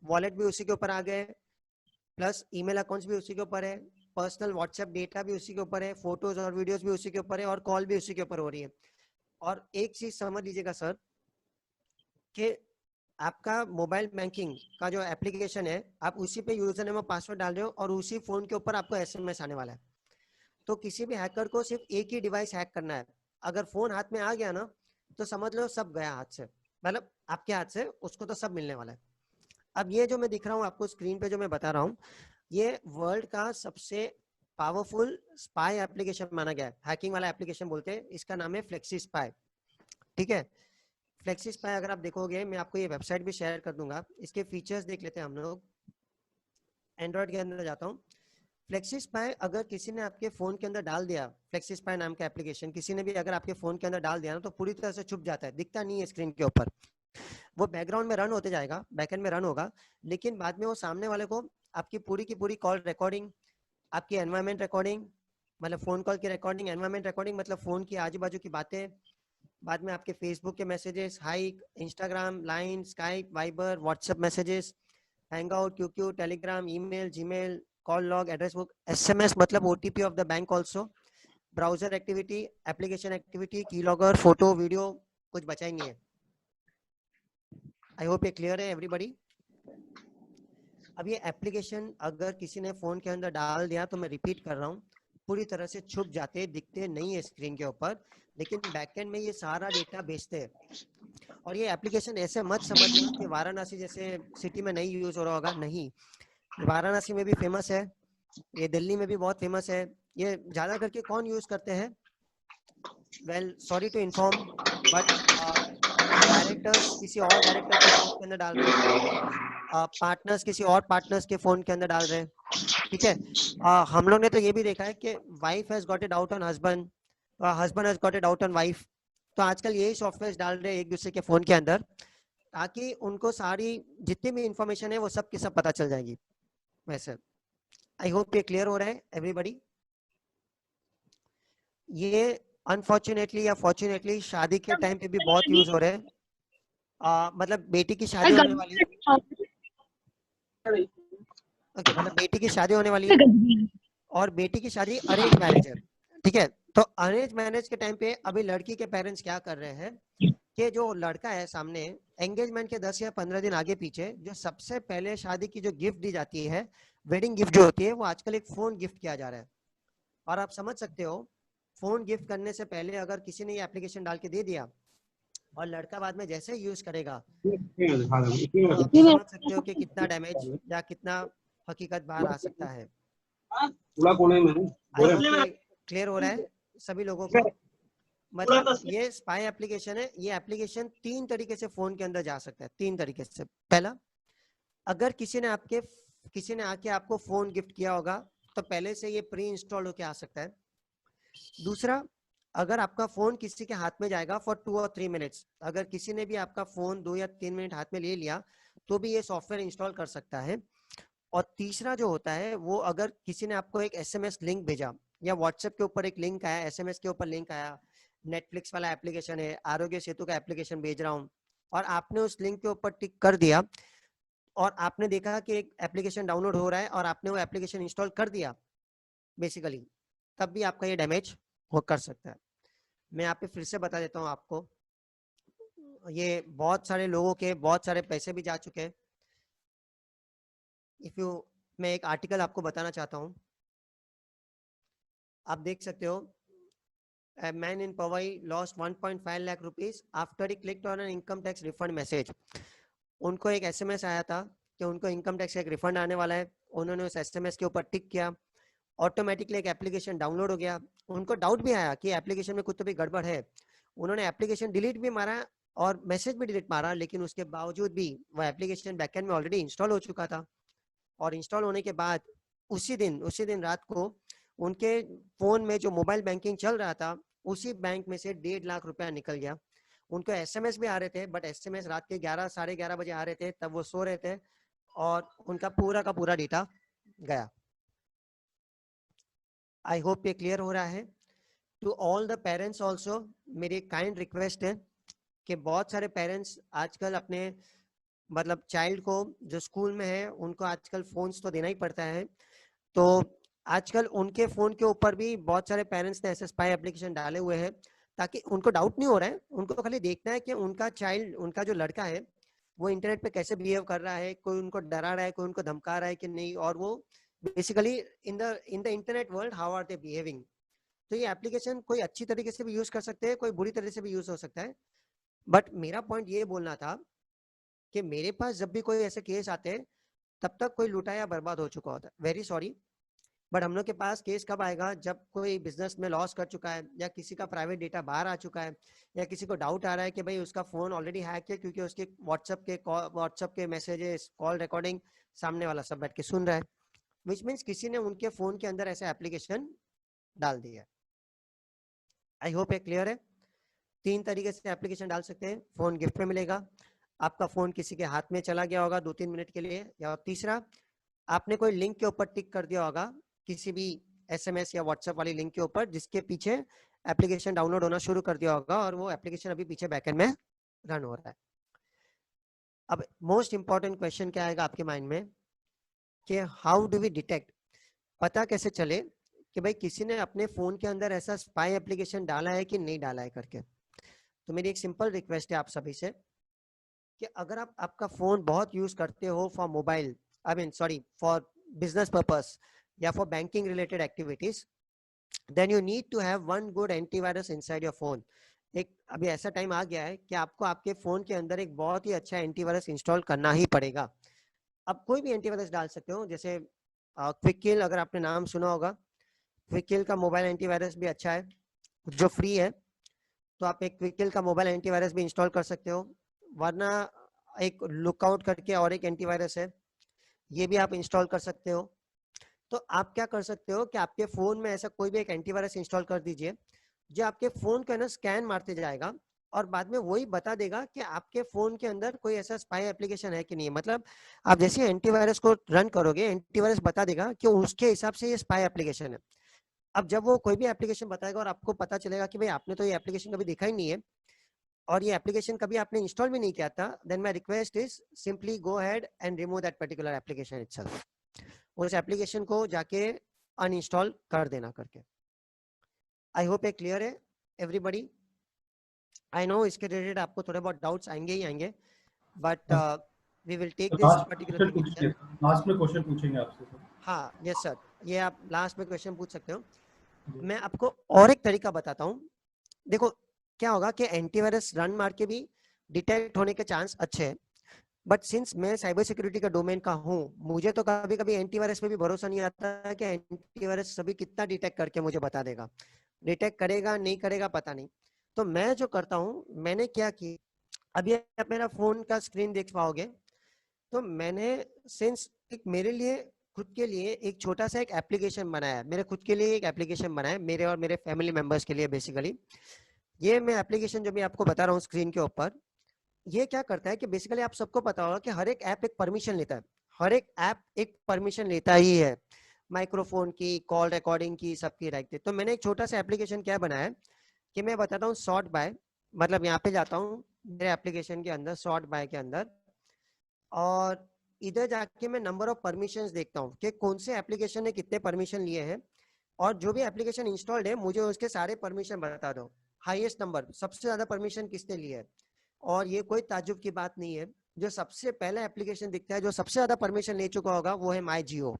वॉलेट भी उसी के ऊपर आ गए, प्लस ईमेल अकाउंट्स भी उसी के ऊपर है, पर्सनल व्हाट्सएप डेटा भी उसी के ऊपर है, फोटोज और वीडियोस भी उसी के ऊपर है, और कॉल भी उसी के ऊपर हो रही है। और एक चीज समझ लीजिएगा सर कि आपका मोबाइल बैंकिंग का जो एप्लीकेशन है, आप उसी पे यूजर नेम और पासवर्ड डाल रहे हो और उसी फोन के ऊपर आपको SMS आने वाला है। तो किसी भी हैकर को सिर्फ एक ही डिवाइस हैक करना है। अगर फोन हाथ में आ गया ना तो समझ लो सब गया हाथ से, मतलब आपके हाथ से उसको तो सब मिलने वाला है। अब ये जो मैं दिख रहा हूँ आपको स्क्रीन पे, जो मैं बता रहा हूँ, ये वर्ल्ड का सबसे पावरफुल स्पाई एप्लीकेशन माना गया है, हैकिंग वाला एप्लीकेशन बोलते हैं। इसका नाम है फ्लेक्सी स्पाई, ठीक है। फ्लेक्सी स्पाई अगर आप देखोगे, मैं आपको ये वेबसाइट भी शेयर कर दूंगा, इसके फीचर्स देख लेते हैं हम लोग। एंड्रॉइड के अंदर जाता हूँ। फ्लेक्सी स्पाई अगर किसी ने आपके फोन के अंदर डाल दिया, फ्लेक्सी स्पाई नाम का एप्लीकेशन किसी ने भी अगर आपके फोन के अंदर डाल दिया ना, तो पूरी तरह से छुप जाता है, दिखता नहीं है स्क्रीन के ऊपर। वो बैकग्राउंड में रन होते जाएगा, बैकएंड में रन होगा, लेकिन बाद में वो सामने वाले को आपकी पूरी की पूरी कॉल रिकॉर्डिंग, आपकी एनवायरमेंट रिकॉर्डिंग, मतलब फोन कॉल की रिकॉर्डिंग, एनवायरमेंट रिकॉर्डिंग मतलब फोन की आजू बाजू की बातें, बाद में आपके फेसबुक के messages, Hike, Instagram, Line, Skype, Viber, WhatsApp messages, Hangout, QQ, Telegram, email, Gmail, call log, address book, SMS मतलब OTP of the bank also, browser activity, application activity, keylogger, photo, video, कुछ बचा ही नहीं है। I hope ये clear है everybody. अब ये एप्लीकेशन अगर किसी ने फोन के अंदर डाल दिया तो मैं रिपीट कर रहा हूँ, पूरी तरह से छुप जाते, दिखते नहीं है स्क्रीन के ऊपर, लेकिन बैकएंड में ये सारा डेटा बेचते हैं। और ये एप्लीकेशन ऐसे मत समझना कि वाराणसी जैसे सिटी में नहीं यूज हो रहा होगा, नहीं, वाराणसी में भी फेमस है, ये दिल्ली में भी बहुत फेमस है। ये ज्यादा करके कौन यूज करते हैं? Well sorry to inform, but directors किसी और डायरेक्टर के फोन के अंदर डाल रहे हैं, पार्टनर्स किसी और पार्टनर्स के फोन के अंदर डाल रहे हैं, ठीक है। हम लोग ने तो ये भी देखा है कि wife has got it out on husband, husband has got it out on wife. तो आजकल यही सॉफ्टवेयर डाल रहे हैं एक दूसरे के फोन के अंदर, ताकि उनको सारी जितनी भी इंफॉर्मेशन है वो सब की सब पता चल जाएगी। वैसे आई होप ये क्लियर हो रहा है एवरीबॉडी। ये अनफॉर्चुनेटली या फॉर्चुनेटली शादी के टाइम पे भी बहुत यूज हो रहे हैं। मतलब बेटी की शादी होने वाली है, ओके, मतलब बेटी की शादी होने वाली है और बेटी की शादी अरेंज मैरिज है, ठीक है। तो अरेंज मैरिज के टाइम पे अभी लड़की के पेरेंट्स क्या कर रहे हैं कि जो लड़का है सामने, एंगेजमेंट के 10 या 15 दिन आगे पीछे जो सबसे पहले शादी की जो गिफ्ट दी जाती है, वेडिंग गिफ्ट जो होती है, वो आजकल एक फोन गिफ्ट किया जा रहा है। और आप समझ सकते हो, फोन गिफ्ट करने से पहले अगर किसी ने ये एप्लीकेशन डाल के दे दिया और लड़का बाद में जैसे यूज करेगा, तो आप समझ सकते हो कि कितना डैमेज या कितना हकीकत बाहर आ सकता है। क्लियर हो रहा है सभी लोगों को? मतलब ये स्पाई एप्लीकेशन है। ये एप्लीकेशन 3 तरीके से फोन के अंदर जा सकता है, 3 तरीके से। पहला, अगर किसी ने आके आपको फोन गिफ्ट किया होगा तो पहले से ये प्री इंस्टॉल होके आ सकता है। दूसरा, अगर आपका फोन किसी के हाथ में जाएगा फॉर 2 और 3 मिनट्स, अगर किसी ने भी आपका फोन 2 या 3 मिनट हाथ में ले लिया तो भी ये सॉफ्टवेयर इंस्टॉल कर सकता है। और तीसरा जो होता है, वो अगर किसी ने आपको एक एसएमएस लिंक भेजा या व्हाट्सएप के ऊपर एक लिंक आया, एसएमएस के ऊपर लिंक आया, नेटफ्लिक्स वाला एप्लीकेशन है, आरोग्य सेतु का एप्लीकेशन भेज रहा हूँ, और आपने उस लिंक के ऊपर टिक कर दिया और आपने देखा कि एक एप्लीकेशन डाउनलोड हो रहा है और आपने वो एप्लीकेशन इंस्टॉल कर दिया बेसिकली, तब भी आपका ये डैमेज हो कर सकता है। मैं यहाँ पे फिर से बता देता हूँ आपको, ये बहुत सारे लोगों के बहुत सारे पैसे भी जा चुके हैं। मैं एक आर्टिकल आपको बताना चाहता हूँ, आप देख सकते हो। A man in Powai lost 1.5 lakh rupees after he clicked on an income tax refund message. उनको एक एसएमएस आया था कि उनको इनकम टैक्स का एक रिफंड आने वाला है। उन्होंने उस एसएमएस के ऊपर टिक किया, ऑटोमेटिकली एक एप्लीकेशन डाउनलोड हो गया। उनको डाउट भी आया कि एप्लीकेशन में कुछ तो भी गड़बड़ है। उन्होंने एप्लीकेशन डिलीट भी मारा और मैसेज भी डिलीट मारा, लेकिन उसके बावजूद भी वो एप्लीकेशन बैकएंड में ऑलरेडी इंस्टॉल हो चुका था। और इंस्टॉल होने के बाद उसी दिन रात को उनके फोन में जो मोबाइल बैंकिंग चल रहा था, उसी बैंक में से 1.5 लाख रुपया निकल गया। उनको एसएमएस भी आ रहे थे, बट एसएमएस रात के 11 साढ़े 11 बजे आ रहे थे, तब वो सो रहे थे और उनका पूरा का पूरा डेटा गया। आई होप ये क्लियर हो रहा है। To all the parents also मेरी काइंड रिक्वेस्ट है कि बहुत सारे पेरेंट्स आजकल अपने मतलब चाइल्ड को जो स्कूल में है उनको आजकल फोन्स तो देना ही पड़ता है, तो आजकल उनके फोन के ऊपर भी बहुत सारे पेरेंट्स ने ऐसे स्पाई एप्लीकेशन डाले हुए हैं, ताकि उनको डाउट नहीं हो रहा है, उनको खाली देखना है कि उनका चाइल्ड, उनका जो लड़का है वो इंटरनेट पे कैसे बिहेव कर रहा है, कोई उनको डरा रहा है, कोई उनको धमका रहा है कि नहीं, और वो basically in the internet world how are they behaving. तो ये एप्लीकेशन कोई अच्छी तरीके से भी यूज कर सकते हैं, कोई बुरी तरीके से भी यूज हो सकता है। बट मेरा पॉइंट ये बोलना था कि मेरे पास जब भी कोई ऐसे केस आते हैं तब तक कोई लूटा या बर्बाद हो चुका होता है, वेरी सॉरी। बट हम लोग के पास केस कब आएगा? जब कोई बिजनेस में लॉस कर चुका है, या किसी का प्राइवेट डेटा बाहर आ चुका है, या किसी को डाउट आ रहा है कि भाई उसका फोन ऑलरेडी हैक है, क्योंकि उसके व्हाट्सएप के मैसेजेस, कॉल रिकॉर्डिंग सामने वाला सब बैठ के सुन रहा है, विच मीन्स किसी ने उनके फोन के अंदर ऐसा एप्लीकेशन डाल दिया है। आई होप ये क्लियर है। 3 तरीके से एप्लीकेशन डाल सकते हैं। फोन गिफ्ट में मिलेगा, आपका फोन किसी के हाथ में चला गया होगा 2-3 मिनट के लिए, या तीसरा आपने कोई लिंक के ऊपर टिक कर दिया होगा किसी भी एसएमएस या व्हाट्सएप वाली लिंक के ऊपर, जिसके पीछे एप्लीकेशन डाउनलोड होना शुरू कर दिया होगा और वो एप्लीकेशन अभी पीछे बैकएंड में रन हो रहा है। अब मोस्ट इंपॉर्टेंट क्वेश्चन क्या आएगा आपके माइंड में कि हाउ डू वी डिटेक्ट, पता कैसे चले कि भाई किसी ने अपने फोन के अंदर ऐसा स्पाई एप्लीकेशन डाला है कि नहीं डाला है करके। तो मेरी एक सिंपल रिक्वेस्ट है आप सभी से कि अगर आप आपका फोन बहुत यूज करते हो for mobile, I mean sorry for business purpose या for banking related activities, then you need to have one good antivirus inside your phone. एक अभी ऐसा टाइम आ गया है कि आपको आपके फोन के अंदर एक बहुत ही अच्छा एंटीवायरस इंस्टॉल करना ही पड़ेगा। अब कोई भी एंटीवायरस डाल सकते हो, जैसे क्विककिल, अगर आपने नाम सुना होगा, क्विककिल का मोबाइल एंटीवायरस भी अच्छा है जो फ्री है, तो आप एक क्विककिल का मोबाइल एंटीवायरस भी इंस्टॉल कर सकते हो। वरना एक लुकआउट करके और एक एंटीवायरस है, ये भी आप इंस्टॉल कर सकते हो। तो आप क्या कर सकते हो कि आपके फोन में ऐसा कोई भी एक एंटीवायरस इंस्टॉल कर दीजिए जो आपके फोन को ना स्कैन मारते जाएगा और बाद में वही बता देगा कि आपके फोन के अंदर कोई ऐसा स्पाई एप्लीकेशन है कि नहीं। मतलब आप जैसे एंटीवायरस को रन करोगे, एंटीवायरस बता देगा कि उसके हिसाब से ये स्पाई एप्लीकेशन है। अब जब वो कोई भी एप्लीकेशन बताएगा और आपको पता चलेगा कि भाई आपने तो ये एप्लीकेशन कभी देखा ही नहीं है और ये एप्लीकेशन कभी आपने इंस्टॉल भी नहीं किया था, then my request is simply go ahead and remove that particular application itself. उस एप्लीकेशन को जाके अनइंस्टॉल कर देना करके। आई होप ये क्लियर है एवरीबॉडी। आई नो इसके रिलेटेड आपको थोड़े बहुत डाउट्स आएंगे ही आएंगे, but we will take this particular thing in step.
Last में क्वेश्चन पूछेंगे आपसे सर।
हाँ यस सर, ये आप लास्ट में क्वेश्चन पूछ सकते हो। मैं आपको और एक तरीका बताता हूँ। देखो क्या होगा कि एंटीवायरस रन मार के भी डिटेक्ट होने के चांस अच्छे हैं, बट सिंस मैं साइबर सिक्योरिटी का डोमेन का हूँ, मुझे तो कभी कभी एंटीवायरस पे भी भरोसा नहीं आता कि एंटीवायरस सभी कितना डिटेक्ट करके मुझे बता देगा। डिटेक्ट करेगा नहीं करेगा पता नहीं। तो मैं जो करता हूँ, मैंने क्या की, अभी आप मेरा फोन का स्क्रीन देख पाओगे, तो मैंने सिंस एक मेरे लिए खुद के लिए एक छोटा सा एक एप्लीकेशन बनाया है, मेरे खुद के लिए एक एप्लीकेशन बनाया है, मेरे और मेरे फैमिली मेंबर्स के लिए बेसिकली। ये मैं एप्लीकेशन जो मैं आपको बता रहा हूँ स्क्रीन के ऊपर, ये क्या करता है कि बेसिकली आप सबको पता होगा कि हर एक ऐप एक परमिशन लेता है, हर एक ऐप एक परमिशन लेता ही है, माइक्रोफोन की, कॉल रिकॉर्डिंग की, सबकी रखते। तो मैंने एक छोटा सा एप्लीकेशन क्या बनाया है कि मैं बताता हूँ सॉर्ट बाय, मतलब यहाँ पे जाता हूँ मेरे एप्लीकेशन के अंदर सॉर्ट बाय के अंदर, और इधर जाके मैं नंबर ऑफ परमिशंस देखता हूँ कि कौन से एप्लीकेशन ने कितने परमिशन लिए हैं, और जो भी एप्लीकेशन इंस्टॉल्ड है मुझे उसके सारे परमिशन बता दो, हाईएस्ट नंबर, सबसे ज्यादा परमिशन किसने लिए है। और ये कोई ताज्जुब की बात नहीं है, जो सबसे पहला एप्लीकेशन दिखता है जो सबसे ज्यादा परमिशन ले चुका होगा वो है माई जियो।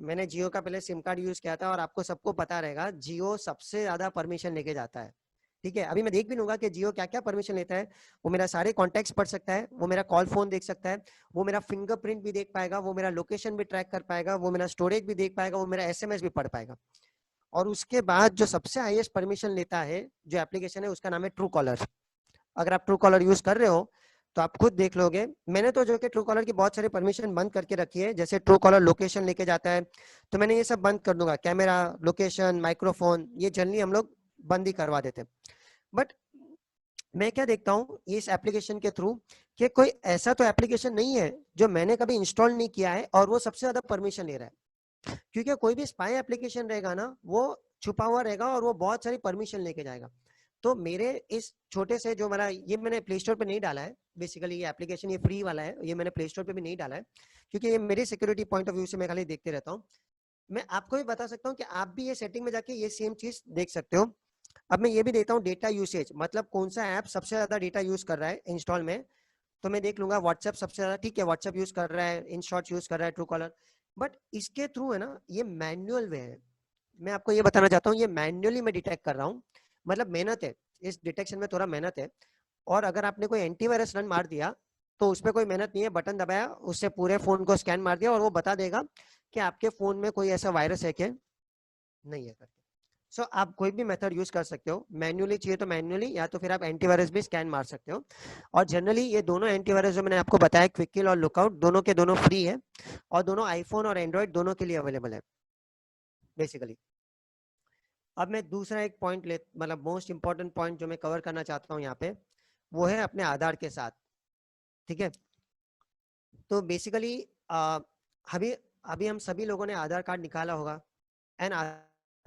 मैंने जियो का पहले सिम कार्ड यूज किया था और आपको सबको पता रहेगा जियो सबसे ज्यादा परमिशन लेके जाता है। ठीक है, अभी मैं देख भी लूंगा कि जियो क्या क्या परमिशन लेता है। वो मेरा सारे कॉन्टेक्ट्स पढ़ सकता है, वो मेरा कॉल फोन देख सकता है, वो मेरा फिंगरप्रिंट भी देख पाएगा, वो मेरा लोकेशन भी ट्रैक कर पाएगा, वो मेरा स्टोरेज भी देख पाएगा, वो मेरा एसएमएस भी पढ़ पाएगा। और उसके बाद जो सबसे हाईएस्ट परमिशन लेता है जो एप्लीकेशन है उसका नाम है ट्रू कॉलर। अगर आप ट्रू कॉलर यूज कर रहे हो तो आप खुद देख लोगे, मैंने तो जो कि ट्रू कॉलर की बहुत सारी परमिशन बंद करके रखी है। जैसे ट्रू कॉलर लोकेशन लेके जाता है तो मैंने ये सब बंद कर दूंगा, कैमरा, लोकेशन, माइक्रोफोन, ये जनरली हम लोग बंद ही करवा देते हैं। बट मैं क्या देखता हूँ इस एप्लीकेशन के थ्रू कि कोई ऐसा तो एप्लीकेशन नहीं है जो मैंने कभी इंस्टॉल नहीं किया है और वो सबसे ज्यादा परमिशन ले रहा है। क्योंकि कोई भी स्पाई एप्लीकेशन रहेगा ना वो छुपा हुआ रहेगा और वो बहुत सारी परमिशन लेके जाएगा। तो मेरे इस छोटे से जो मेरा, ये मैंने प्ले स्टोर पे नहीं डाला है, बेसिकली ये एप्लीकेशन ये फ्री वाला है, ये मैंने प्ले स्टोर पे भी नहीं डाला है क्योंकि ये मेरी सिक्योरिटी पॉइंट ऑफ व्यू से मैं खाली देखते रहता हूँ। मैं आपको भी बता सकता हूँ कि आप भी ये सेटिंग में जाके ये सेम चीज देख सकते हो। अब मैं ये भी देता हूँ डेटा यूसेज, मतलब कौन सा ऐप सबसे ज्यादा डेटा यूज कर रहा है इंस्टॉल में। तो मैं देख लूंगा व्हाट्सएप सबसे ज्यादा, ठीक है व्हाट्सएप यूज कर रहा है, इन शॉर्ट यूज कर रहा है ट्रू कॉलर। बट इसके थ्रू है ना ये मैनुअल वे है, मैं आपको ये बताना चाहता हूँ ये मैन्युअली मैं डिटेक्ट कर रहा हूँ, मतलब मेहनत है इस डिटेक्शन में, थोड़ा मेहनत है। और अगर आपने कोई एंटीवायरस रन मार दिया तो उसमें कोई मेहनत नहीं है, बटन दबाया उससे पूरे फोन को स्कैन मार दिया और वो बता देगा कि आपके फोन में कोई ऐसा वायरस है क्या नहीं है करके। सो आप कोई भी मेथड यूज कर सकते हो, मैन्युअली चाहिए तो मैन्युअली, या तो फिर आप एंटीवायरस भी स्कैन मार सकते हो। और जनरली ये दोनों एंटीवायरस जो मैंने आपको बताया, क्विककिल और लुकआउट, दोनों के दोनों फ्री है और दोनों आईफोन और एंड्रॉइड दोनों के लिए अवेलेबल है बेसिकली। अब मैं दूसरा एक पॉइंट मतलब मोस्ट इंपॉर्टेंट पॉइंट जो मैं कवर करना चाहता हूँ यहाँ पे, वो है अपने आधार के साथ। ठीक है, तो बेसिकली अभी अभी हम सभी लोगों ने आधार कार्ड निकाला होगा and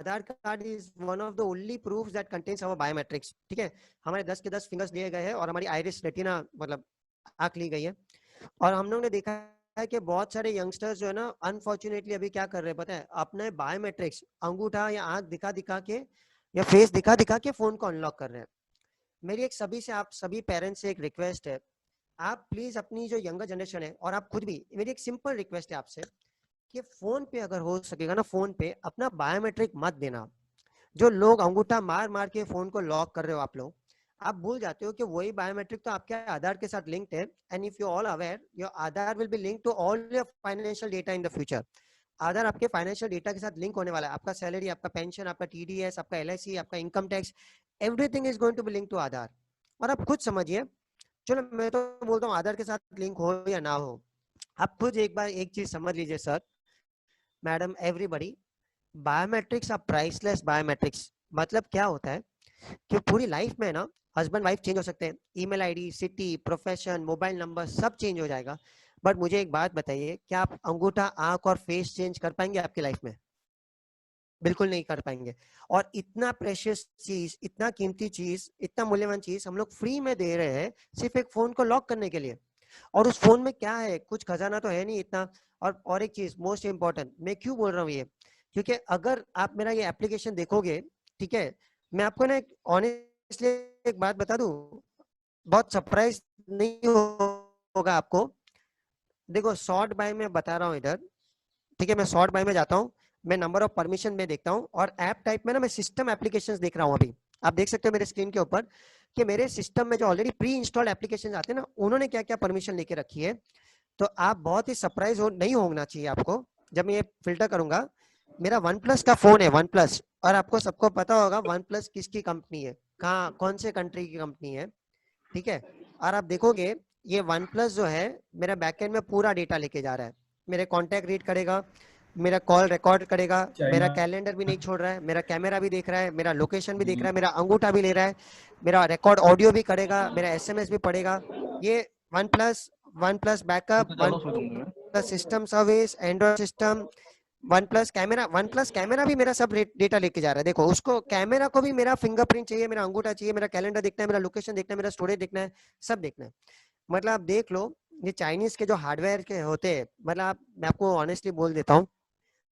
Aadhaar card is one of the only proof that contains our biometrics. ठीक है, हमारे 10 के 10 फिंगर्स लिए गए हैं और हमारी आइरिस रेटिना मतलब आंख ली गई है। और हम लोग ने देखा है कि बहुत सारे यंगस्टर्स जो है ना अनफॉर्चुनेटली अभी क्या कर रहे हैं पता है, अपने बायोमेट्रिक्स अंगूठा या आंख दिखा दिखा के या फेस दिखा दिखा के फोन को अनलॉक कर रहे हैं। मेरी एक सभी से, आप सभी पेरेंट्स से एक रिक्वेस्ट है, आप प्लीज अपनी जो यंगर जनरेशन है और आप खुद भी, मेरी एक सिंपल रिक्वेस्ट है आपसे कि फोन पे अगर हो सकेगा ना, फोन पे अपना बायोमेट्रिक मत देना। जो लोग अंगूठा मार मार के फोन को लॉक कर रहे हो आप भूल जाते हो कि वही बायोमेट्रिक तो आपके आधार के साथ लिंक्ड है। And if you all aware, your Aadhaar will be linked to all your financial data in the future. Aadhaar आपके फाइनेंशियल डेटा के साथ लिंक होने वाला है। आपका सैलरी, आपका पेंशन, आपका टीडीएस, आपका एलआईसी, आपका income tax, everything is going to be link to Aadhaar. और आप खुद समझिए, चलो मैं तो बोलता हूँ आधार के साथ लिंक हो या ना हो, आप खुद एक बार एक चीज समझ लीजिए sir, madam, everybody, biometrics are priceless biometrics. मतलब क्या होता है कि पूरी लाइफ में ना हस्बैंड वाइफ चेंज हो सकते हैं, email ID, city, profession, mobile number सब चेंज हो जाएगा, बट मुझे एक बात बताइए, क्या आप अंगूठा, आंख और फेस चेंज कर पाएंगे आपकी लाइफ में? बिल्कुल नहीं कर पाएंगे। और इतना प्रेशियस चीज, इतना कीमती चीज, इतना मूल्यवान चीज हम लोग फ्री में दे रहे हैं सिर्फ एक फोन को लॉक करने के लिए। और उस फोन में क्या है, कुछ खजाना तो है नहीं इतना। और एक चीज मोस्ट इंपॉर्टेंट, मैं क्यों बोल रहा हूँ ये, क्योंकि अगर आप मेरा ये एप्लीकेशन देखोगे, ठीक है, मैं आपको ना ऑनेस्टली एक बात बता दूं, बहुत सरप्राइज नहीं होगा आपको। देखो शॉर्ट बाय में बता रहा हूँ इधर, ठीक है, मैं शॉर्ट बाय में जाता हूँ, मैं नंबर ऑफ परमिशन में देखता हूँ, और ऐप टाइप में ना मैं सिस्टम एप्लीकेशंस देख रहा हूँ। अभी आप देख सकते हो मेरे स्क्रीन के ऊपर कि मेरे सिस्टम में जो ऑलरेडी प्री इंस्टॉल्ड एप्लीकेशन आते हैं ना, उन्होंने क्या क्या परमिशन लेके रखी है। तो आप बहुत ही सरप्राइज नहीं होना चाहिए आपको जब मैं ये फिल्टर करूंगा। मेरा वन प्लस का फोन है, वन प्लस, और आपको सबको पता होगा वन प्लस किसकी कंपनी है, कहाँ कौन से कंट्री की कंपनी है, ठीक है। और आप देखोगे ये वन प्लस जो है मेरा बैकएंड में पूरा डेटा लेके जा रहा है, मेरे कॉन्टैक्ट रीड करेगा, मेरा कॉल रिकॉर्ड करेगा, मेरा कैलेंडर भी नहीं छोड़ रहा है, मेरा कैमरा भी देख रहा है, मेरा लोकेशन भी देख रहा है, मेरा अंगूठा भी ले रहा है, मेरा रिकॉर्ड ऑडियो भी करेगा, मेरा एसएमएस भी पढ़ेगा। ये one plus backup, one plus system service, Android system, one plus camera भी मेरा सब डेटा लेके जा रहा है। देखो उसको, कैमरा को भी मेरा फिंगरप्रिंट चाहिए, मेरा अंगूठा चाहिए, मेरा कैलेंडर देखना है, मेरा लोकेशन देखना है, मेरा स्टोरेज देखना है, सब देखना है। मतलब आप देख लो, ये चाइनीज के जो हार्डवेयर के होते हैं, मतलब मैं आपको ऑनेस्टली बोल देता हूँ,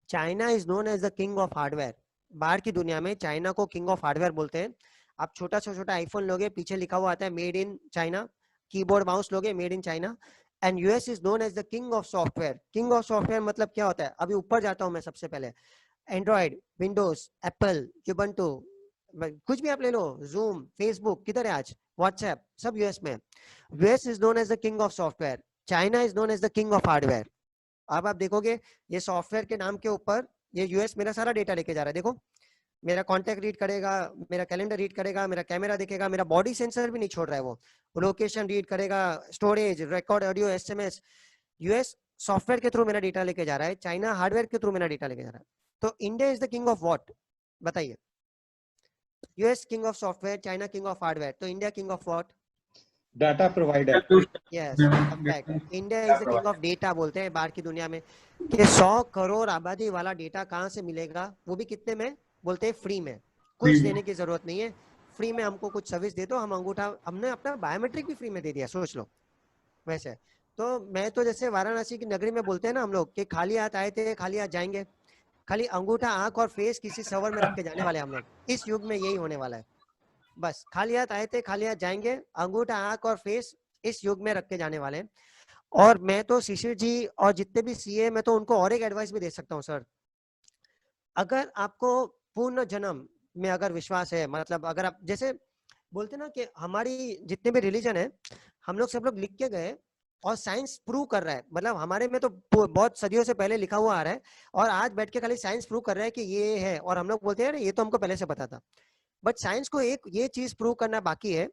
China is known as the king of hardware. बाहर की दुनिया में चाइना को किंग ऑफ हार्डवेयर बोलते हैं। आप छोटा छोटा आईफोन लोगे, पीछे लिखा हुआ आता है made in China, keyboard mouse लोगे made in China. And US is known as the king of software. King of software मतलब क्या होता है, अभी ऊपर जाता हूं मैं सबसे पहले, एंड्रॉइड, विंडोज, एप्पल, युबंटू, कुछ भी आप ले लो, जूम, फेसबुक, किधर है आज, व्हाट्सएप, सब यूएस में। US is known as the king of software, China is known as the king of hardware. अब आप देखोगे ये सॉफ्टवेयर के नाम के ऊपर ये यूएस मेरा सारा डेटा लेके जा रहा है। देखो मेरा कॉन्टैक्ट रीड करेगा, मेरा कैलेंडर रीड करेगा, मेरा कैमरा देखेगा, मेरा बॉडी सेंसर भी नहीं छोड़ रहा है, वो लोकेशन रीड करेगा, storage, record audio, SMS. US software के थ्रू मेरा डेटा लेके जा रहा है, चाइना हार्डवेयर के थ्रू मेरा डेटा लेके जा रहा है। तो India is the king of what, बताइए? US king of software, China king of hardware, तो India king of what?
Data provider.
Yes, India is the king of data बोलते हैं बाहर की दुनिया में, कि 100 करोड़ आबादी वाला डेटा कहाँ से मिलेगा, वो भी कितने में, बोलते हैं फ्री में, कुछ देने की जरूरत नहीं है, फ्री में हमको कुछ सर्विस दे दो, हम अंगूठा, हमने अपना बायोमेट्रिक भी फ्री में दे दिया, सोच लो। वैसे तो मैं तो जैसे वाराणसी की नगरी में बोलते हैं ना हम लोग कि खाली हाथ आए थे खाली हाथ जाएंगे, खाली अंगूठा, आंख और फेस किसी सर्वर में रख के जाने वाले हम लोग। इस युग में यही होने वाला है, बस खाली हाथ आए थे खाली हाथ जाएंगे, अंगूठा, आंख और फेस इस युग में रख के जाने वाले हैं। और मैं तो शिशिर जी और जितने भी सीए, मैं तो उनको और एक एडवाइस भी दे सकता हूँ सर, अगर आपको पूर्ण जन्म में अगर विश्वास है, मतलब अगर आप जैसे बोलते ना कि हमारी जितने भी रिलीजन है, हम लोग सब लोग लिख के गए और साइंस प्रूव कर रहा है, मतलब हमारे में तो बहुत सदियों से पहले लिखा हुआ आ रहा है, और आज बैठ के खाली साइंस प्रूव कर रहा है कि ये है, और हम लोग बोलते हैं ये तो हमको पहले से पता था। बट साइंस को एक ये चीज प्रूव करना बाकी है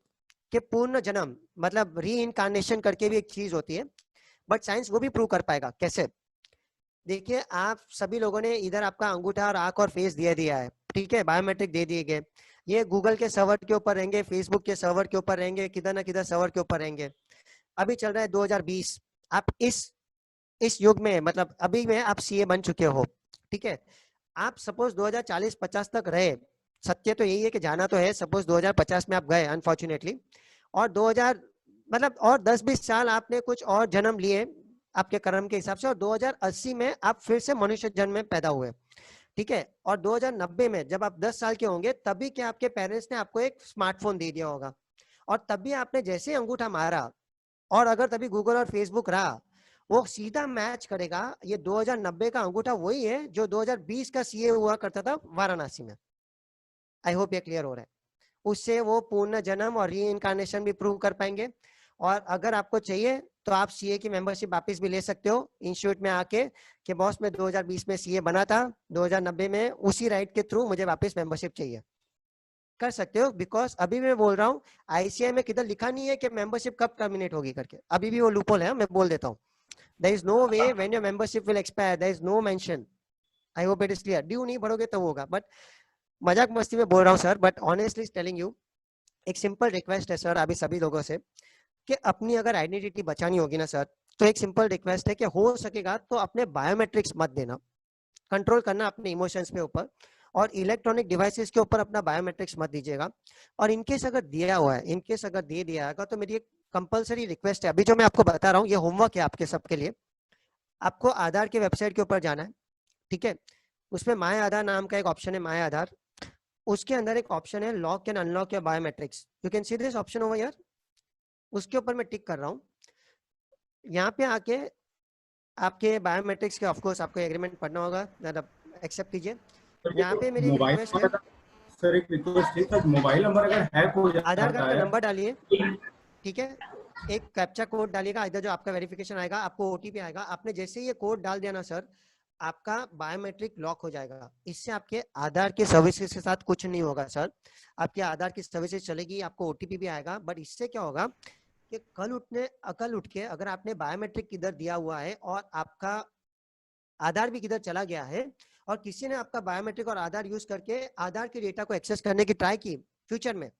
कि पूर्ण जन्म मतलब री इनकारनेशन करके भी एक चीज होती है, बट साइंस वो भी प्रूव कर पाएगा। कैसे? देखिए आप सभी लोगों ने इधर आपका अंगूठा और आंख और फेस दिया है, ठीक है, बायोमेट्रिक दे दिए गए, ये गूगल के सर्वर के ऊपर रहेंगे, फेसबुक के सर्वर के ऊपर रहेंगे, किधर ना किधर सर्वर के ऊपर रहेंगे। अभी चल रहा है 2020, आप इस युग में, मतलब अभी में आप सीए बन चुके हो, ठीक है, आप सपोज 2040-50 तक रहे, सत्य तो यही है कि जाना तो है, सपोज 2050 में आप गए अनफॉर्चुनेटली, और 2000 मतलब और 10-20 साल आपने कुछ और जन्म लिए आपके कर्म के हिसाब से, और 2080 में आप फिर से मनुष्य जन्म में पैदा हुए, ठीक है। और 2090 में जब आप 10 साल के होंगे तभी क्या आपके पेरेंट्स ने आपको एक स्मार्टफोन दे दिया होगा, और तभी आपने जैसे अंगूठा मारा, और अगर तभी गूगल और फेसबुक रहा, वो सीधा मैच करेगा। ये 2090 का अंगूठा वही है जो 2020 का सीए हुआ करता था वाराणसी में। आई होप ये क्लियर हो रहा है। उससे वो पूर्ण जन्म और री इनकारनेशन भी प्रूव कर पाएंगे। और अगर आपको चाहिए तो आप सीए की मेंबरशिप वापस भी ले सकते हो इंस्टीट्यूट में आके, कि बॉस मैं 2020 में सीए बना था, 2090 में उसी राइट के थ्रू मुझे वापस मेंबरशिप चाहिए, कर सकते हो। बिकॉज अभी मैं बोल रहा हूँ आईसीआई में किधर लिखा नहीं है कि मेंबरशिप कब टर्मिनेट होगी करके, अभी भी वो लूपहोल है, मैं बोल देता हूँ। There is no way when your membership will expire. There is no mention. I hope it is clear. Due नहीं भरोगे तो होगा, बट मजाक मस्ती में बोल रहा हूँ sir, but honestly telling you, एक सिंपल रिक्वेस्ट है सर अभी सभी लोगों से, कि अपनी अगर आइडेंटिटी बचानी होगी ना सर, तो एक सिंपल रिक्वेस्ट है कि हो सकेगा तो अपने बायोमेट्रिक्स मत देना, कंट्रोल करना अपने इमोशंस पे ऊपर, और इलेक्ट्रॉनिक डिवाइसेस के ऊपर अपना बायोमेट्रिक्स मत दीजिएगा। और इनकेस अगर दिया हुआ है, इनकेस अगर दे दिया है तो मेरी एक कंपलसरी रिक्वेस्ट है, अभी जो मैं आपको बता रहा हूँ ये होमवर्क है आपके सबके लिए। आपको आधार के वेबसाइट के ऊपर जाना है, ठीक है। उसमें माय आधार नाम का एक ऑप्शन है, माय आधार, उसके अंदर एक ऑप्शन है lock and unlock your biometrics. You can see this option over here, उसके ऊपर मैं टिक कर रहा हूँ। यहाँ पे आके आपके बायोमेट्रिक्स के ऑफकोर्स आपको एग्रीमेंट पढ़ना होगा, एक्सेप्ट कीजिए। यहाँ पे मेरी एक रिक्वेस्ट है
सर, एक रिक्वेस्ट है सर, मोबाइल नंबर अगर हैक हो जाता है,
आधार कार्ड का नंबर डालिए, ठीक है, एक कैप्चा कोड डालिएगा, इधर जो आपका वेरिफिकेशन आएगा, आपको ओटीपी आएगा, आपने जैसे ये कोड डाल दिया ना सर, आपका बायोमेट्रिक लॉक हो जाएगा। इससे आपके आधार के सर्विसेज के साथ कुछ नहीं होगा सर, आपके आधार की सर्विसेज चलेगी, आपको ओटीपी भी आएगा, बट इससे क्या होगा कि कल उठ के अगर आपने बायोमेट्रिक किधर दिया हुआ है और आपका आधार भी किधर चला गया है, और किसी ने आपका बायोमेट्रिक और आधार यूज करके आधार के डेटा को एक्सेस करने की ट्राई की फ्यूचर में,